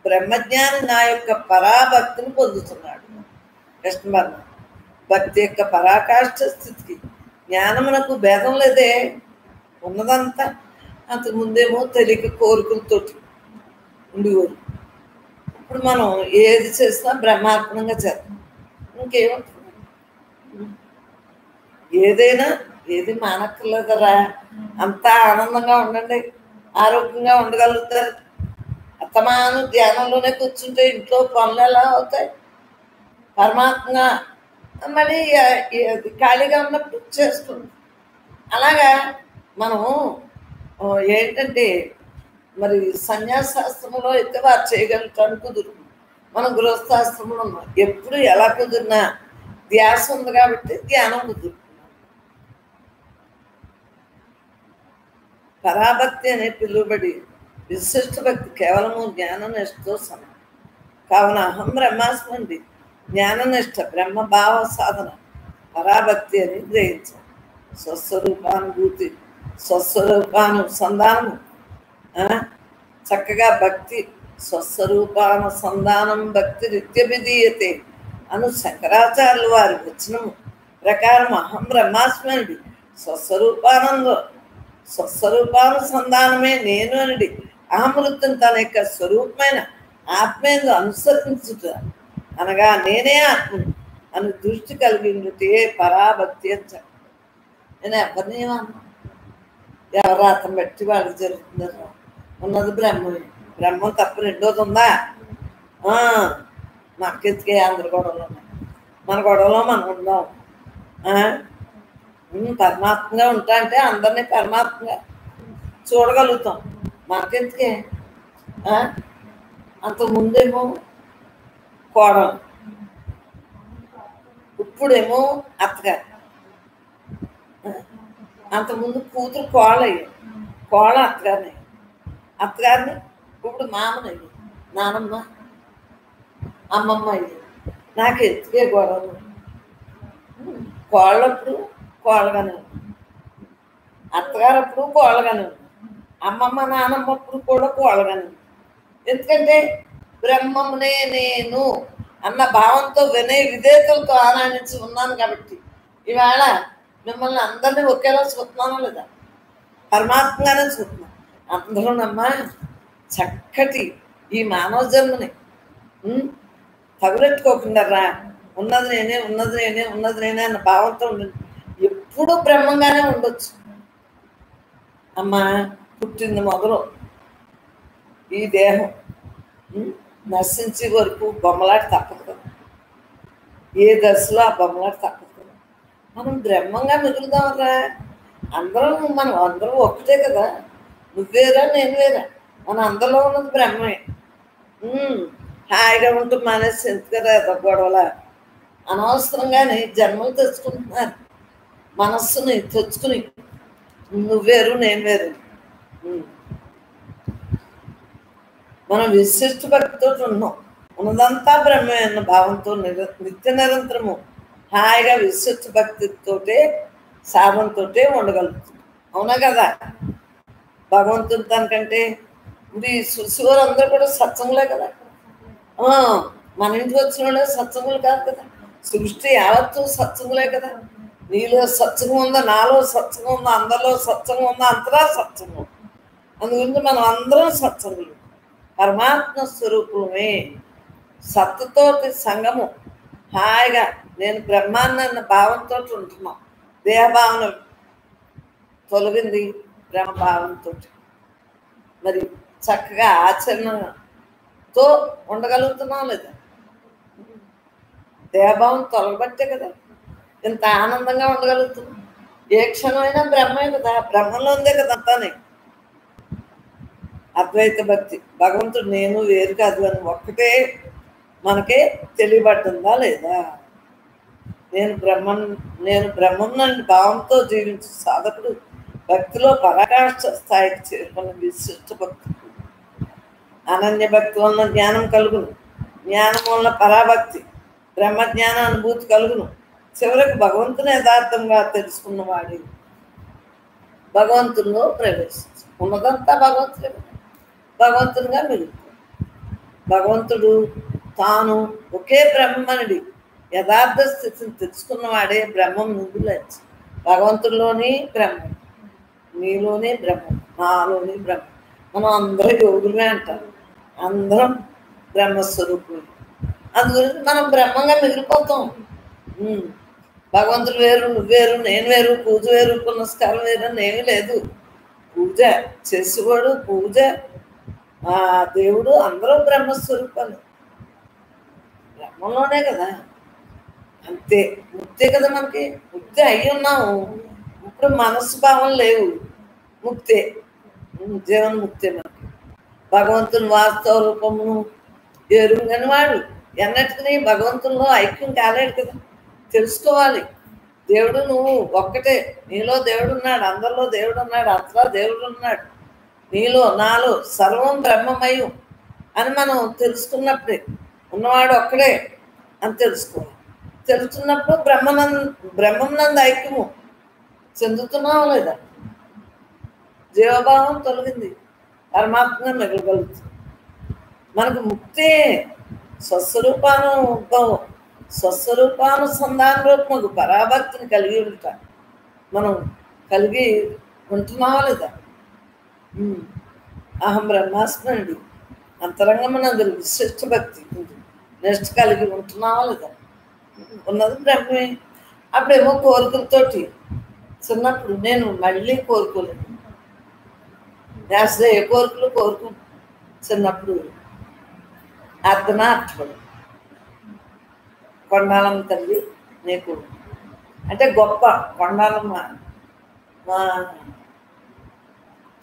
బ్రహ్మజ్ఞాని నా యొక్క పరాభక్తిని పొందుతున్నాడు. కృష్ణ భక్తి యొక్క పరాకాష్ఠ స్థితికి జ్ఞానమునకు భేదం లేదే. ఉన్నదంతా అంతకుముందేమో తెలియక కోరికలతో ఉండేవారు. ఇప్పుడు మనం ఏది చేసినా బ్రహ్మాత్మకంగా చేస్తాం. ఇంకేముంటుంది, ఏదైనా ఏది మానక్కర్లేదరా. అంతా ఆనందంగా ఉండండి, ఆరోగ్యంగా ఉండగలుగుతారు. అత్తమాను ధ్యానంలోనే కూర్చుంటే ఇంట్లో పనులు ఎలా అవుతాయి. పరమాత్మగా మళ్ళీ ఖాళీగా ఉన్నప్పుడు చేస్తుంది. అలాగా మనం ఏంటంటే మరి సన్యాసాశ్రమంలో అయితే వారు చేయగలుగుతాను కుదురుతుంది. మనం గృహస్థాశ్రమంలో ఉన్నాం, ఎప్పుడు ఎలా కుదిరినా ధ్యాస ఉంది కాబట్టి ధ్యానం కుదురుతుంది. పరాభక్తి అనే పిలువబడి విశిష్ట భక్తి కేవలము జ్ఞాననిష్టతో సమానం. కావున అహం బ్రహ్మాస్మండి జ్ఞాననిష్ట బ్రహ్మభావ సాధన పరాభక్తి అని గ్రహించాం. స్వస్వరూపానుభూతి, స్వస్వరూపానుసంధానము, చక్కగా భక్తి స్వస్వరూపానుసంధానం భక్తి నిత్యభిధీయతే అను శంకరాచార్యులు వారి వచనము ప్రకారం అహం బ్రహ్మాస్మనుడి స్వస్వరూపానుసంధానమే నేను అనుడి అహమృతం తన యొక్క స్వరూపమైన ఆత్మేందు అనుసరించుట అనగా నేనే ఆత్మను అని దృష్టి కలిగినట్టే పరాభక్తి అని చెప్ప. నేను ఎవరిని ఎవరు అతను బట్టి వాళ్ళకి జరుగుతుందరా. ఉన్నది బ్రహ్మమే, బ్రహ్మం తప్ప రెండోది ఉందా? మనకెత్తికే అందరి గొడవలు ఉన్నాయి, మన గొడవలో మనం ఉందాం. పరమాత్మగా ఉంటా అంటే అందరినీ పరమాత్మగా చూడగలుగుతాం. మనకెందుకే ఆ? అంతకుముందేమో కోడలు, ఇప్పుడేమో అత్తగారు. ఆ? అంతకుముందు కూతురు కోళ్ళయ్యి, కోళ్ళ అత్తగారిని, అత్తగారిని ఇప్పుడు మామనయ్యి, నానమ్మ అమ్మమ్మ అయ్యి. నాకు ఎందుకే గొడవలు? కోళ్ళప్పుడు కోళ్ళగానే ఉంది, అత్తగారు అప్పుడు కోళ్ళగానే ఉంది, అమ్మమ్మ నానమ్మ అప్పుడు కూడా కోళ్ళగానే ఉంది. ఎందుకంటే బ్రహ్మమునే నేను అన్న భావంతో వినయ విధేయతలతో ఆనందించి ఉన్నాను కాబట్టి ఇవాళ మిమ్మల్ని అందరినీ ఒకేలా చూస్తున్నాను లేదా? పరమాత్మగానే చూస్తున్నాను. అందరూనమ్మా చక్కటి ఈ మానవ జన్మని తగులెట్టుకోకుండా రా, ఉన్నది నేనే, ఉన్నది నేనే, ఉన్నది నేనే అన్న భావంతో ఉండండి. ఎప్పుడూ బ్రహ్మంగానే ఉండొచ్చు. అమ్మా పుట్టింది మొదలు ఈ దేహం నశించే వరకు బొమ్మలాట తప్పదు కదా. ఏ దశలో ఆ బొమ్మలాట తప్పదు కదా. మనం బ్రహ్మంగా మిగులుదాంరా. మనం అందరం ఒక్కటే కదా. నువ్వేరా నేను వేరా, మన అందరిలో ఉన్నది బ్రహ్మే. హాయిగా ఉంటుంది మానేసి ఎందుకు కదా గొడవల అనవసరంగానే జన్మలు తెచ్చుకుంటున్నారు. మనస్సుని తెచ్చుకుని నువ్వేరు నేను వేరు. మనం విశిష్ట భక్తితో ఉన్నాం. ఉన్నదంతా బ్రహ్మే అన్న భావంతో నిత్య నిరంతరము హాయిగా విశిష్ట భక్తితోటే సాధనతో ఉండగలుగుతుంది. అవునా కదా? భగవంతుని దానికంటే ఇప్పుడు ఈ సుశివారు అందరూ కూడా సత్సంగులే కదా. మన ఇంటికి వచ్చిన వాళ్ళే సత్సంగులు కాదు కదా. సృష్టి యావత్తు సత్సంగులే కదా. నీలో సత్సంగం ఉందా, నాలో సత్సంగం ఉందా, అందరిలో సత్సంగం ఉందా, అంతరా సత్సంగం. అందుగురించి మనం అందరం సత్సంగులు, పరమాత్మ స్వరూపమే. సత్తుతోటి సంగము హాయిగా నేను బ్రహ్మాన్ని అన్న భావంతో ఉంటున్నాం. దేహభావన తొలగింది బ్రహ్మభావంతో. మరి చక్కగా ఆచరణతో ఉండగలుగుతున్నాం లేదా? దేహభావం తొలగబట్టే కదా ఇంత ఆనందంగా ఉండగలుగుతున్నాం. ఏ క్షణమైనా బ్రహ్మే కదా, బ్రహ్మంలో ఉందే కదా అంతానే. అద్వైత భక్తి, భగవంతుడు నేను వేరు కాదు అని ఒక్కటే మనకే తెలియబడుతుందా లేదా? నేను బ్రహ్మం నుండి భావంతో జీవించే సాధకుడు భక్తిలో పరాకాష్ఠ స్థాయికి చేరుకున్న విశిష్ట భక్తి. అనన్య భక్తి వలన జ్ఞానం కలుగును, జ్ఞానం వలన పరాభక్తి, బ్రహ్మజ్ఞాన అనుభూతి కలుగును. చివరికి భగవంతుని యథార్థంగా తెలుసుకున్నవాడి భగవంతునిలో ప్రవేశించు. ఉన్నదంతా భగవంతుడే, భగవంతునిగా మిగులుతాడు. భగవంతుడు తాను ఒకే బ్రహ్మనుడి యథార్థ స్థితిని తెలుసుకున్నవాడే బ్రహ్మం నుండి లేచి. భగవంతుడిలోని బ్రహ్మం, నీలోనే బ్రహ్మం, నాలోని బ్రహ్మం. మనం అందరూ యోగులమే అంటారు, అందరం బ్రహ్మస్వరూపులు. అందుగురించి మనం బ్రహ్మంగా మిగిలిపోతాం. భగవంతుడు వేరు, నువ్వు వేరు, నేను వేరు, పూజ వేరు, పునస్కారం వేరు అని ఏమీ లేదు. పూజ చేసేవాడు, పూజ దేవుడు అందరూ బ్రహ్మస్వరూపాలు, బ్రహ్మంలోనే కదా. అంతే, ముక్తే కదా మనకి. ముక్తి అయ్యి ఉన్నాము. ఇప్పుడు మనస్సు భావం లేవు, ముక్తే, జీవన్ముక్తే మనకి. భగవంతుని వాస్తవ రూపమును ఎరుగని వాడు ఎన్నటికీ భగవంతునిలో ఐక్యం కాలేడు కదా. తెలుసుకోవాలి, దేవుడు నువ్వు ఒక్కటే, నీలో దేవుడు ఉన్నాడు, అందరిలో దేవుడు ఉన్నాడు, అంతలో దేవుడు ఉన్నాడు, నీలో నాలో సర్వం బ్రహ్మమయం అని మనం తెలుసుకున్నప్పుడే ఉన్నవాడు ఒక్కడే అని తెలుసుకోవాలి. తెలుసుకున్నప్పుడు బ్రహ్మం నందు ఐక్యము చెందుతున్నావు లేదా? జీవభావం తొలగింది, పరమాత్మగా మిగలగలుగుతుంది. మనకు ముక్తే స్వస్వరూపానుభవం, స్వస్వరూపానుసంధాన రూపము పరాభక్తిని కలిగి ఉంటా. మనం కలిగి ఉంటున్నావా లేదా? అహం బ్రహ్మాస్మి అంతరంగమునందు విశిష్ట భక్తి నెక్స్ట్ కలిగి ఉంటున్నావా లేదా? ఉన్నది బ్రహ్మే. అప్పుడేమో కోరికలతోటి చిన్నప్పుడు నేను మళ్ళీ కోరుకోలేదు, అసలు ఏ కోరికలు కోరుకు చిన్నప్పుడు అర్ధనార్థపడు కొండాలమ్మ తల్లి నీకు అంటే గొప్ప కొండాలమ్మ మా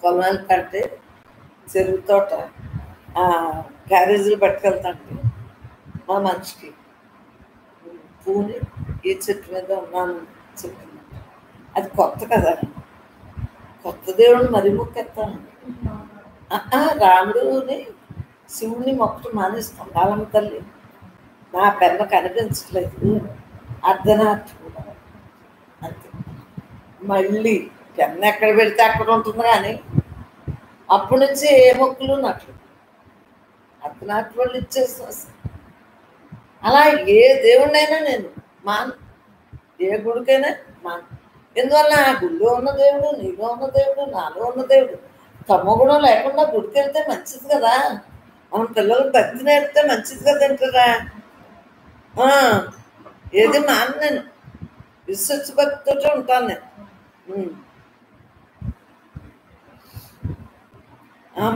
పొలం కంటే చెరువు తోట క్యారేజీలు పట్టుకెళ్తాంటే మా మనిషికి పూని ఈ చెట్టు మీద ఉన్నాను చెప్పింది. అది కొత్త కదా, కొత్త దేవుడిని మరీ మొక్కేస్తాను. రాముడుని శివుడిని మొక్కటం మానేస్తాం. కాలమ్మ తల్లి నా పెన్న కనిపించట్లేదు, అర్ధనాథ్ అంతే. మళ్ళీ పెన్న ఎక్కడ పెడితే అక్కడ ఉంటుంది కానీ అప్పటి నుంచి ఏ మొక్కులు నట్లు అర్ధనాథ్ వాళ్ళు ఇచ్చేస్తాం. అలా ఏ దేవుడినైనా నేను మాను, ఏ గుడికైనా మాను. ఎందువల్ల ఆ గుడిలో ఉన్న దేవుడు, నీలో ఉన్న దేవుడు, నాలో ఉన్న దేవుడు తమ గుణం లేకుండా గుడికి వెళ్తే మంచిది కదా. మనం పిల్లలకు భక్తి నేర్పితే మంచిది కదా అంటారా. ఏది మాను, నేను విశ్వస భక్తితో ఉంటాను నేను.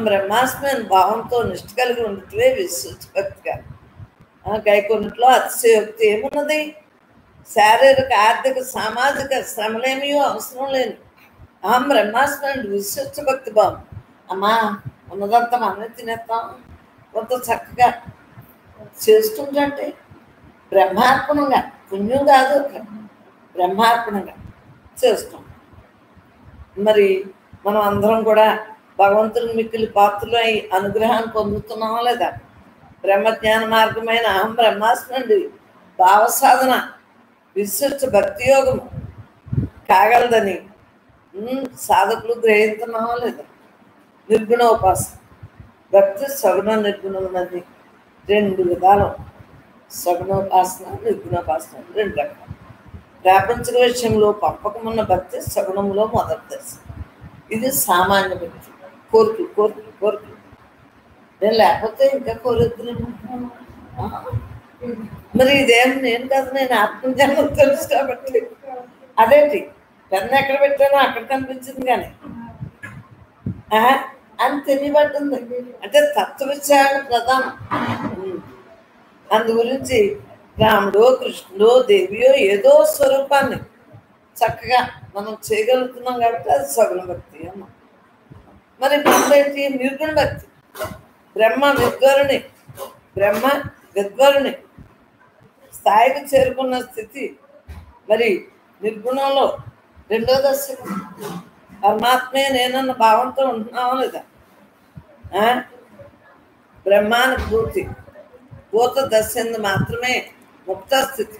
బ్రహ్మాస్మైన భావంతో నిష్ట కలిగి ఉండటమే విశ్వస భక్తిగా. గైకొన్నిట్లో అతిశయోక్తి ఏమున్నది? శారీరక, ఆర్థిక, సామాజిక శ్రమలేమీ అవసరం లేని బ్రహ్మాస్మైన విశ్వస భక్తి భావం. అమ్మా ఉన్నదంతా మనమే తినేస్తాం, కొంత చక్కగా చేసుకుంటే బ్రహ్మార్పణంగా, పుణ్యం కాదు బ్రహ్మార్పణంగా చేస్తాం. మరి మనం అందరం కూడా భగవంతుని మిక్కిలి పాత్రలు అయి అనుగ్రహాన్ని పొందుతున్నామా లేదా? బ్రహ్మజ్ఞాన మార్గమైన అహం బ్రహ్మాస్మి భావసాధన విశిష్ట భక్తి యోగము కాగలదని సాధకులు గ్రహిస్తున్నామా లేదా? నిర్గుణోపాసన భక్తి సగుణ నిర్గుణమున్నది రెండు విధాలు. సగుణోపాసన, నిర్గుణోపాసన రెండు రకాలు. ప్రాపంచిక విషయంలో పంపకమున్న భక్తి సగుణంలో మొదటి దశ. ఇది సామాన్య భక్తి. కోరికలు కోరికలు కోరికలు నేను లేకపోతే ఇంకా కోరికలు. మరి ఇదేం నేను కాదు, నేను ఆత్మజ్ఞానం తెలుసు కాబట్టి. అదేంటి పెన్ను ఎక్కడ పెట్టానో అక్కడ కనిపించింది కానీ అని తెలియబట్టుంది. అంటే తత్వ విషయాలు ప్రధానం. అందు గురించి రాముడో, కృష్ణుడో, దేవియో ఏదో స్వరూపాన్ని చక్కగా మనం చేయగలుగుతున్నాం కాబట్టి అది సగుణ భక్తి అన్నాం. మరి మనదేంటి? నిర్గుణ భక్తి. బ్రహ్మ విద్వరుని స్థాయికి చేరుకున్న స్థితి. మరి నిర్గుణంలో రెండో దశ పరమాత్మే నేనన్న భావంతో ఉంటున్నావా లేదా? బ్రహ్మానుభూతి భూత దశ మాత్రమే ముక్త స్థితి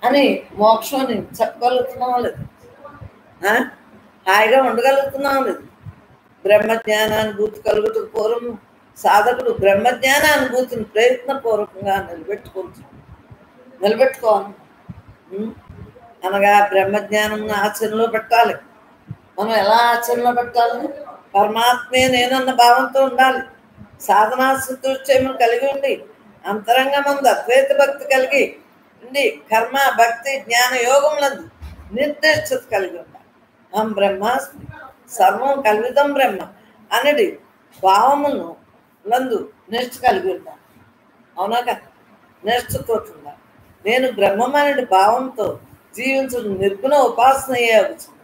అని మోక్షాన్ని చెప్పగలుగుతున్నావా లేదు? హాయిగా ఉండగలుగుతున్నావా లేదు? బ్రహ్మజ్ఞానానుభూతి కలుగుటకు పూర్వం సాధకుడు బ్రహ్మజ్ఞానానుభూతిని ప్రయత్నపూర్వకంగా నిలబెట్టుకోవాలి. అనగా బ్రహ్మజ్ఞానం ఆచరణలో పెట్టాలి. మనం ఎలా ఆచరణలో పెట్టాలి? పరమాత్మే నేనన్న భావంతో ఉండాలి. సాధనా సంతోషము కలిగి ఉండి అంతరంగ మందు అద్వైత భక్తి కలిగి ఉండి కర్మ, భక్తి, జ్ఞాన యోగములందు నిర్దిష్టత కలిగి ఉండాలి. బ్రహ్మాస్మి సర్వం కల్వితం బ్రహ్మ అనేది భావమును నందు నిష్ట కలిగి ఉండాలి. అవునా కదా? నిష్టతో ఉండాలి. నేను బ్రహ్మమనే భావంతో జీవించడం నిర్గుణ ఉపాసన అయ్యే అవుతుంది.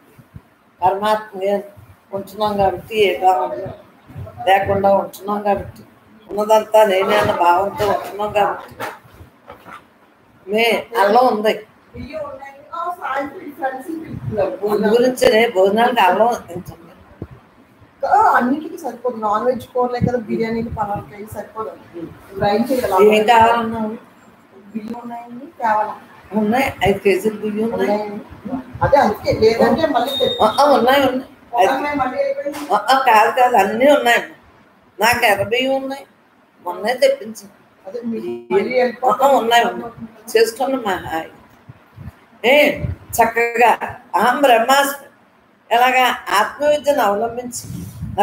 పరమాత్మ ఉంటున్నాం కాబట్టి ఏ భావం లేకుండా ఉంటున్నాం కాబట్టి, ఉన్నదంతా నేనే అన్న భావంతో ఉంటున్నాం కాబట్టి. అల్లం ఉంది, అందు గురించే భోజనానికి అల్లం తింటుంది. అన్నిటికీ సరిపోదు. నాన్ వెజ్ కూరలే కదా, బిర్యానీలు, పలావ్ సరిపోదు. ఫ్రై చేయాలి. ఏం కావాలన్నా బియ్యం ఉన్నాయండి, తేవాలా? ఉన్నాయి. 5 కేజీలు బియ్యం ఉన్నాయి. అదే అందుకే లేదంటే మళ్ళీ ఉన్నాయి కాదు అన్నీ ఉన్నాయి. నాకు ఎర్ర బియ్యం ఉన్నాయి, మొన్న తెప్పించాను. ఉన్నాయి చేసుకున్నా మా హాయి. చక్కగా అహం బ్రహ్మాస్మి ఎలాగా ఆత్మవిద్యను అవలంబించి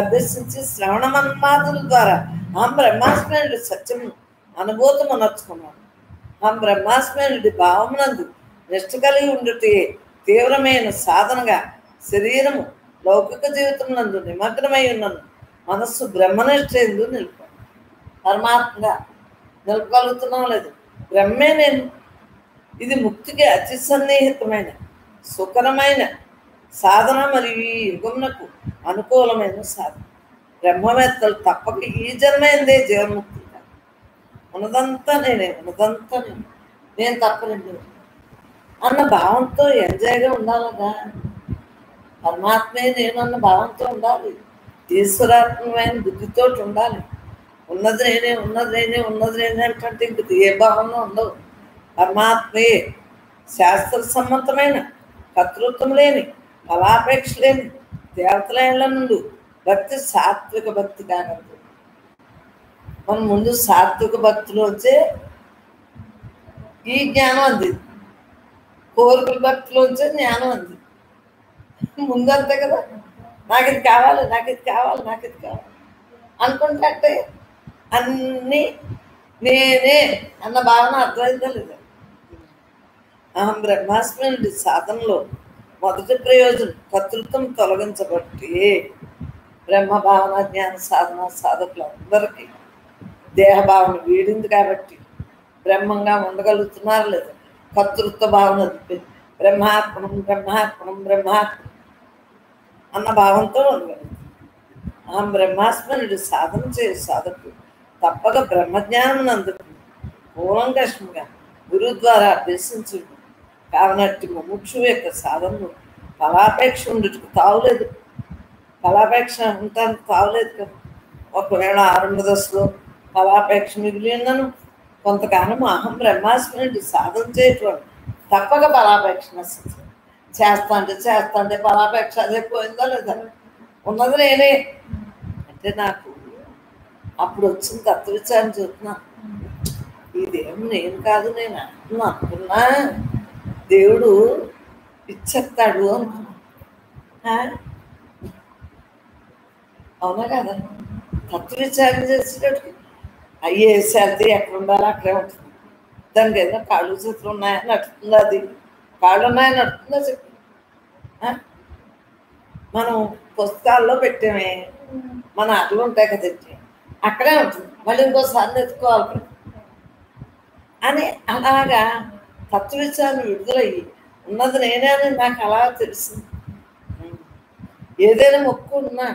అభ్యసించి శ్రవణ మన్మాదుల ద్వారా అహం బ్రహ్మాస్మి సత్యం అనుభూతం నచ్చుకున్నాను. అహం బ్రహ్మాస్మి భావమునందు నిష్ట కలిగి ఉండుటే తీవ్రమైన సాధనగా శరీరము లౌకిక జీవితం నందు నిమగ్నమై ఉన్నను మనస్సు బ్రహ్మనిష్ట ఎందు నిలుపు పరమాత్మగా నిలపగలుగుతున్నాం లేదు? బ్రహ్మే నేను. ఇది ముక్తికి అతి సన్నిహితమైన సుకరమైన సాధన మరియు ఈ యుగమునకు అనుకూలమైన సాధన. బ్రహ్మవేత్తలు తప్పక ఈ జన్మైందే జీవన్ముక్తి కాదు. ఉన్నదంతా నేనే, ఉన్నదంతా నేను తప్పనండి అన్న భావంతో ఎంజాయ్గా ఉండాలగా. పరమాత్మే నేను అన్న భావంతో ఉండాలి. ఈశ్వరాత్మకమైన బుద్ధితో ఉండాలి. ఉన్నది నేనే, ఉన్నది నేనే, ఉన్నది నేనే అంటే ఇంక ఏ భావన ఉండవు. పరమాత్మే శాస్త్ర సమ్మతమైన కర్తృత్వం లేని ఫలాపేక్ష లేని దేవతల నుండి భక్తి సాత్విక భక్తి కాగలదు. మనం ముందు సాత్విక భక్తిలో వచ్చే ఈ జ్ఞానం అంది, కోరికల భక్తిలో వచ్చే జ్ఞానం అంది. ముందు అంతే కదా, నాకు ఇది కావాలి, నాకు ఇది కావాలి, నాకు ఇది కావాలి అనుకుంటే అంటే అన్నీ నేనే అన్న భావన అర్థమైందా లేదా? అహం బ్రహ్మాస్మి నుండి సాధనలో మొదటి ప్రయోజనం కర్తృత్వం తొలగించబట్టి బ్రహ్మభావన జ్ఞాన సాధన సాధకులందరికీ దేహభావన వీడింది కాబట్టి బ్రహ్మంగా ఉండగలుగుతున్నారు లేదా? కర్తృత్వ భావన బ్రహ్మార్పణం బ్రహ్మార్పణం బ్రహ్మార్పణం అన్న భావంతో ఉండగలుగుతుంది. అహం బ్రహ్మాస్మి నుండి సాధన చేయ సాధకుడు తప్పక బ్రహ్మజ్ఞానం అందుతుంది. కూలంకషంగా గురువు ద్వారా అభ్యసించుడు కావనట్టి ముముక్షువు యొక్క సాధనలు ఫలాపేక్ష ఉండుటకు తావులేదు. ఫలాపేక్ష ఉండటానికి తావులేదు కదా. ఒకవేళ ఆరంభ దశలో ఫలాపేక్ష మిగిలిందను కొంతకాలం అహం బ్రహ్మాస్మి నుండి సాధన చేయటం తప్పక ఫలాపేక్ష నశించదు. చేస్తా అంటే ఫలాపేక్ష అదే పోయిందా లేదా? ఉన్నది నేనే అంటే నాకు అప్పుడు వచ్చిన తత్వవిచారం చెప్తున్నా. ఇదేం నేను కాదు, నేను అనుకున్నా దేవుడు ఇచ్చేస్తాడు అనుకున్నా. అవునా కదా? తత్వవిచారం చేసేటట్టు ఐఏఎస్ వెళ్తే ఎక్కడ ఉండాలో అక్కడే ఉంటుంది. దానికి ఏదైనా కాళ్ళు చేతులు ఉన్నాయని నడుతుందా? అది కాళ్ళు ఉన్నాయని నడుతుందా చెప్పి మనం పుస్తకాల్లో పెట్టామే, మన అట్లు ఉంటాయి కదండి, అక్కడే ఉంటుంది. మళ్ళీ ఇంకోసారి ఎత్తుకోవాలి అని అలాగా తత్వవిచారణ విడుదలయ్యి ఉన్నది నేనే అని నాకు అలా తెలిసింది. ఏదైనా మొక్కు ఉన్నా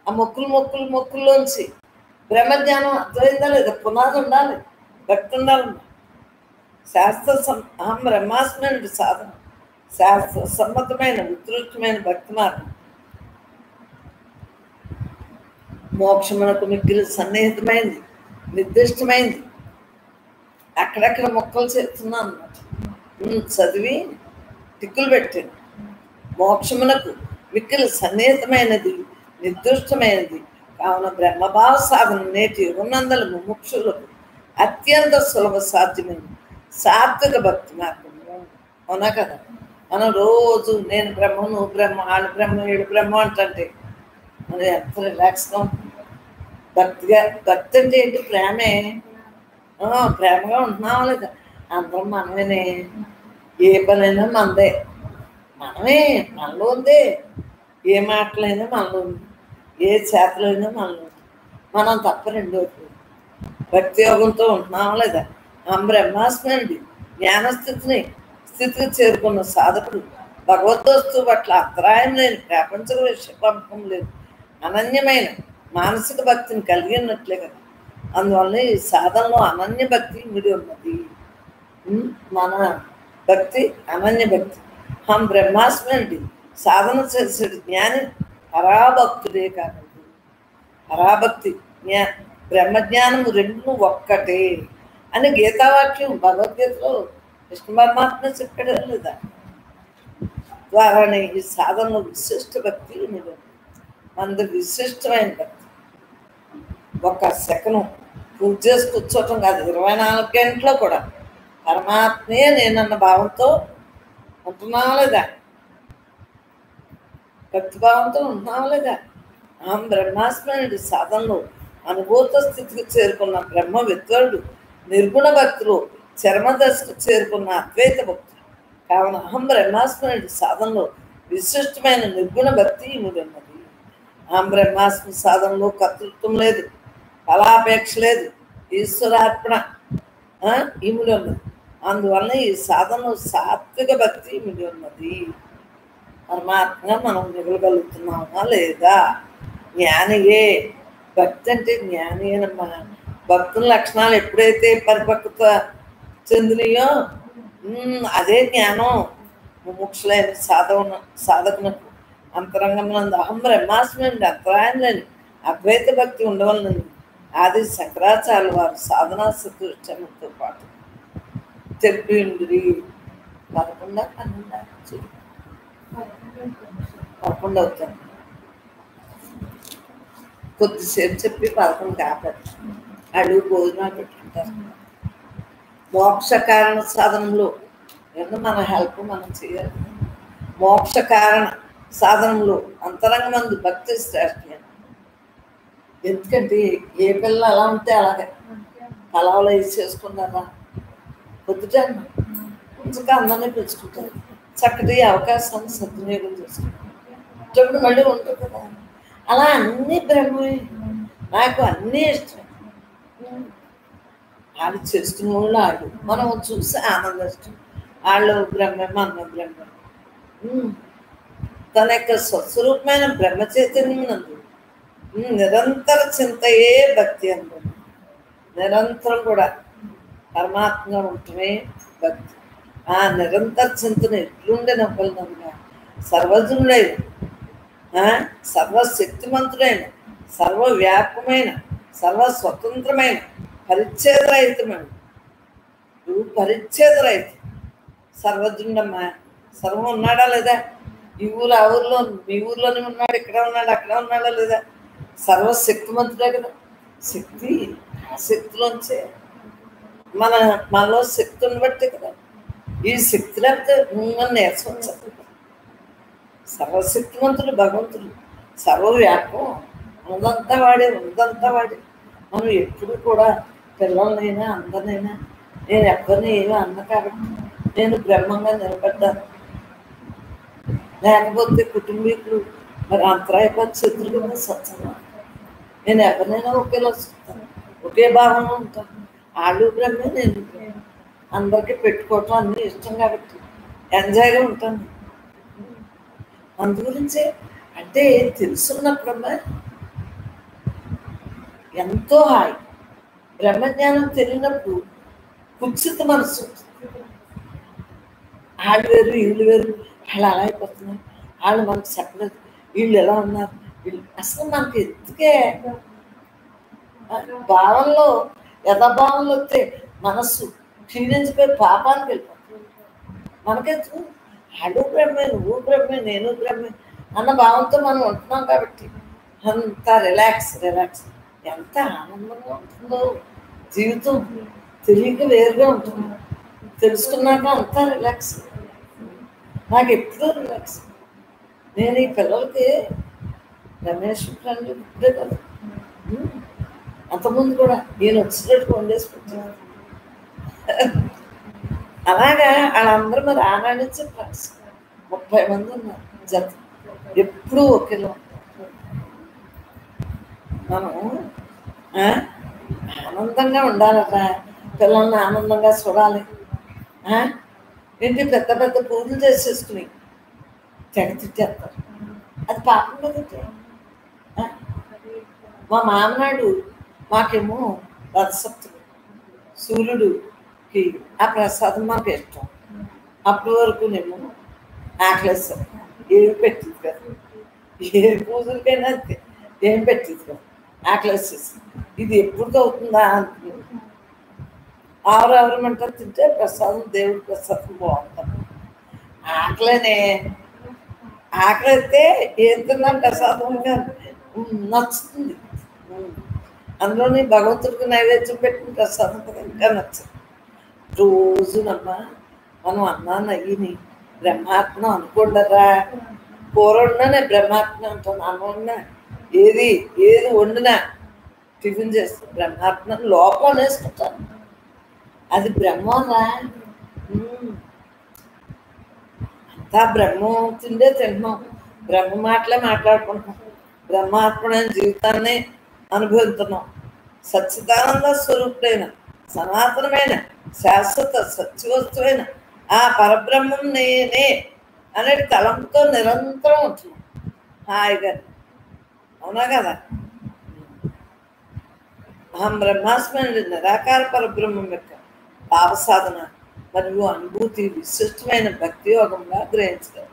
ఆ మొక్కుల్లోంచి బ్రహ్మజ్ఞానం అర్థమైందా లేదా? పునాది ఉండాలి, భక్తి ఉండాలి. అహం బ్రహ్మాస్మి నుండి సాధన శాస్త్ర సమ్మతమైన ఉత్కృష్టమైన భక్తి మార్గం మోక్షమునకు మిక్కిలి సన్నిహితమైంది, నిర్దిష్టమైంది. అక్కడక్కడ మొక్కలు చేస్తున్నాను అన్నమాట. చదివి టిక్కులు పెట్టాను. మోక్షమునకు మిక్కిలి సన్నిహితమైనది, నిర్దిష్టమైనది కావున బ్రహ్మభావ సాధన నేటి ఉన్నందల ముముక్షులకు అత్యంత సులభ సాధ్యమైనది సాత్విక భక్తి మార్గము. అవునా కదా? మనం రోజు నేను బ్రహ్మ, నువ్వు బ్రహ్మ, ఆడు బ్రహ్మ, ఏడు బ్రహ్మ అంటే మనం ఎంత రిలాక్స్గా ఉంటుంది. భక్తి అంటే ఏంటి? ప్రేమే. ప్రేమగా ఉంటున్నావా లేదా? అందరం మనమేనే, ఏ పనైనా మనదే, మనమే, మనలో ఉందే. ఏ మాటలైనా మనలో ఉంది, ఏ చేతలైనా మనలో ఉంది. మనం తప్ప రెండోది భక్తి యోగంతో ఉంటున్నావా లేదా? బ్రహ్మాస్మి అండి స్థితికి చేరుకున్న సాధకుడు భగవద్వస్తు పట్ల అంతరాయం లేని ప్రపంచ విషయం లేదు, అనన్యమైన మానసిక భక్తిని కలిగి ఉన్నట్లే కదా. అందువల్ల ఈ సాధనలో అనన్య భక్తి మిడి ఉన్నది. మన భక్తి అనన్య భక్తి. హం బ్రహ్మాస్మి అండి సాధన చేసే జ్ఞాని పరాభక్తుడే కాదు. పరాభక్తి బ్రహ్మజ్ఞానము రెండు ఒక్కటే అని గీతావాక్యం భగవద్గీతలో కృష్ణ పరమాత్మ చెప్పాడు లేదా? ద్వారానే ఈ సాధనలో విశిష్ట భక్తి మిడి మనది విశిష్టమైన భక్తి. ఒక సెకను పూజ చేసి కూర్చోవటం కాదు, 24 గంటల్లో కూడా పరమాత్మే నేనన్న భావంతో ఉంటున్నావా లేదా? భక్తి భావంతో ఉంటున్నావా లేదా? అహం బ్రహ్మాస్మి నుండి సాధనలో అనుభూత స్థితికి చేరుకున్న బ్రహ్మ విద్వరుడు నిర్గుణ భక్తులు చర్మదశకు చేరుకున్న అద్వైత భక్తులు కావున అహం బ్రహ్మాస్మి నుండి సాధనలో విశిష్టమైన నిర్గుణ భక్తి ఇముడి ఉన్నది. అహం బ్రహ్మాస్మి సాధనలో కర్తృత్వం లేదు, ఫలాపేక్ష లేదు, ఈశ్వరార్పణ ఇముడి ఉన్నది. అందువలన ఈ సాధనలో సాత్విక భక్తి ఇముడి ఉన్నది. పరమాత్మగా మనం మిగలగలుగుతున్నామా లేదా? జ్ఞానియే. భక్తి అంటే జ్ఞాని అనమ్మా. భక్తుల లక్షణాలు ఎప్పుడైతే పరిపక్వత చెందినయో అదే జ్ఞానం. ముముక్షులైన సాధకునకు అంతరంగమునందు అహం బ్రహ్మాస్మి అంతరాయణులని అద్వైత భక్తి ఉండవలనని ఆది శంకరాచార్యులు వారు సాధనా సదృష్టంతో పాటు తెలిపి ఉండి 11 12 11 అవుతాను. కొద్దిసేపు చెప్పి 11 కాపాడు అడుగు భోజనాలు పెట్టుకుంటారు. మోక్ష కారణ సాధనంలో మన హెల్ప్ మనం చేయాలి. మోక్ష కారణ సాధనంలో అంతరంగమందు భక్తి శ్రేష్ఠ. ఎందుకంటే ఏ పిల్లలు అలా ఉంటే అలాగే కలవలు వేసి చేసుకున్నారా పొద్దుట కొంచెం అందరినీ పెంచుకుంటారు. చక్కటి అవకాశాన్ని సద్వినియోగం చేసుకుంటారు. మళ్ళీ ఉంటుంది కదా. అలా అన్నీ బ్రహ్మే. నాకు అన్నీ ఇష్టం. వాళ్ళు చేసుకునే వాళ్ళు వాళ్ళు మనం చూసి ఆనందిస్తాం. వాళ్ళు బ్రహ్మ మన బ్రహ్మ. తన యొక్క స్వస్వరూపమైన బ్రహ్మ చైతన్యం నందు నిరంతర చింతయే భక్తి అనుకోండి. నిరంతరం కూడా పరమాత్మగా ఉంటమే భక్తి. ఆ నిరంతర చింతన ఎట్లుండే నవ్వలనగా సర్వజనుడైన సర్వశక్తిమంతుడైన సర్వవ్యాపకమైన సర్వస్వతంత్రమైన పరిచ్ఛేదరహితమైన పరిచ్ఛేదరహితం సర్వజనుడమ్మా. సర్వం ఉన్నాడా లేదా? ఈ ఊరు ఆ ఊర్లో మీ ఊర్లోనే ఉన్నాడు, ఇక్కడ ఉన్నాడు, అక్కడ ఉన్నాడా లేదా? సర్వశక్తిమంతుడే కదా. శక్తి ఆ శక్తిలోంచే మనలో శక్తిని బట్టి కదా. ఈ శక్తి లేకపోతే నేర్చుకోం. సర్వశక్తిమంతుడు భగవంతుడు, సర్వవ్యాపం, ఉన్నదంతా వాడే. మనం ఎప్పుడు కూడా పిల్లలనైనా అందరినైనా నేను ఎవరిని ఏమీ అన్న కాబట్టి నేను బ్రహ్మంగా నిలబడ్డాను. లేకపోతే కుటుంబీకులు మరి అంతరాయపడి శత్రువుగా సత్సంగా నేను ఎవరినైనా ఒకేలా చూస్తాను, ఒకే భావంలో ఉంటాను. వాళ్ళు బ్రహ్మే, నేను అందరికీ పెట్టుకోవటం అన్నీ ఇష్టం కాబట్టి ఎంజాయ్గా ఉంటాను. అందు గురించే అంటే తెలుసున్నప్పుడమ్మా ఎంతో హాయి. బ్రహ్మజ్ఞానం తెలియనప్పుడు కుత్సిత మనసు. వాళ్ళు వేరు వీళ్ళు వేరు, వాళ్ళు అలా అయిపోతున్నారు, వాళ్ళు మనకు చెప్పలేదు, వీళ్ళు ఎలా ఉన్నారు, వీళ్ళు అసలు మనకి ఎందుకే భావంలో యథాభావంలో వస్తే మనస్సు క్షీణించిపోయి పాపానికి వెళ్ళిపోతుంది. మనకెందుకు వాళ్ళు బ్రహ్మే, నువ్వు బ్రహ్మే, నేను బ్రహ్మే అన్న భావంతో మనం ఉంటున్నాం కాబట్టి అంత రిలాక్స్. ఎంత ఆనందంగా ఉంటుందో జీవితం. తెలియక వేరుగా ఉంటుంది, తెలుసుకున్నాక అంతా రిలాక్స్. నాకు ఎప్పుడూ రిలాక్స్. నేను ఈ పిల్లలకి రమేష్ ఫ్రెండ్ ఇప్పుడే కదా, అంతకుముందు కూడా నేను వచ్చినట్టు వండేసి పెట్టాను. అలాగా వాళ్ళందరూ మరి ఆనందించే ఫ్రెండ్స్ 30 మంది ఉన్నారు జత. ఎప్పుడూ ఒకేలా మనం ఆనందంగా ఉండాలరా. పిల్లల్ని ఆనందంగా చూడాలి. ఏంటి పెద్ద పెద్ద పూజలు చేసేసుకుని తెగ తిట్టేస్తారు. అది పాపం కదంటే. మా మామనాడు మాకేమో రథసప్తమి, సూర్యుడికి ఆ ప్రసాదం మాకు ఇష్టం. అప్పటి వరకు నేను ఆకలేస్తాను. ఏమి పెట్టింది కదా, ఏ పూజలకైనా అంతే, ఏం పెట్టింది కదా, ఆకలేసేసి ఇది ఎప్పుడు అవుతుందా అనుకుని ఆవరమంటారు. తింటే ప్రసాదం, దేవుడి ప్రసాదం బాగుంటుంది. ఆకలేనే ఆకలిస్తే ఏం తిన్నా ప్రసాదంగా నచ్చుతుంది. అందులోని భగవంతుడికి నైవేద్యం పెట్టిన ప్రసాదం కదా ఇంకా నచ్చదు. రోజునమ్మా మనం అన్నాన్ని అయ్యిని బ్రహ్మాత్మ అనుకోండరా. కూర వండినా నేను బ్రహ్మాత్మ అంటాను. అన్నం వండినా ఏది వండినా టిఫిన్ చేస్తే బ్రహ్మాత్మ లోపల వేసుకుంటాను. అది బ్రహ్మరా. అంతా బ్రహ్మం తిండే తింటున్నాం, బ్రహ్మ మాటలే మాట్లాడుకుంటున్నాం, బ్రహ్మాత్మైన జీవితాన్ని అనుభవిస్తున్నాం. సచ్చిదానంద స్వరూపుడైన సనాతనమైన శాశ్వత సత్యవస్తువైన ఆ పరబ్రహ్మం నేనే అనే తలంతో నిరంతరం ఉంటున్నాం హాయిగా. అవునా కదా? అహం బ్రహ్మాస్మి నిరాకార పరబ్రహ్మం యొక్క భావసాధన మరియు అనుభూతి విశిష్టమైన భక్తి యోగంగా గ్రహించగలరు.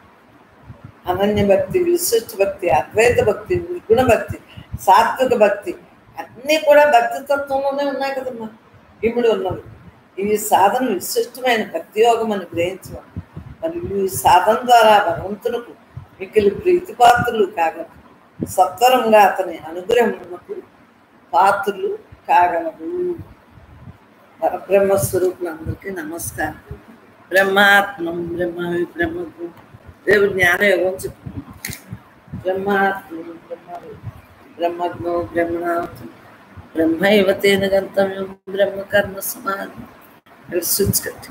అనన్య భక్తి, విశిష్ట భక్తి, అద్వైత భక్తి, నిర్గుణ భక్తి, సాత్విక భక్తి అన్నీ కూడా భక్తి తత్వంలోనే ఉన్నాయి కదమ్మా, ఇముడు ఉన్నవి. ఈ సాధన విశిష్టమైన భక్తి యోగం అని గ్రహించడం మరియు ఈ సాధన ద్వారా భగవంతునకు మిక్కిలి ప్రీతిపాత్రులు కాగలరు. సత్వరంగా అతని అనుగ్రహమునకు పాత్రులు కాగలరు. పరబ్రహ్మ స్వరూపులందరికీ నమస్కారం. బ్రహ్మాత్మం బ్రహ్మవి బ్రహ్మకు దేవుడు జ్ఞానయోగం చెప్తున్నాం. బ్రహ్మాత్మం బ్రహ్మవి బ్రహ్మజ్ఞో బ్రహ్మణావతం బ్రహ్మైవ తేన గంతవ్యం బ్రహ్మ కర్మ సమాధి. స్విచ్ కట్టి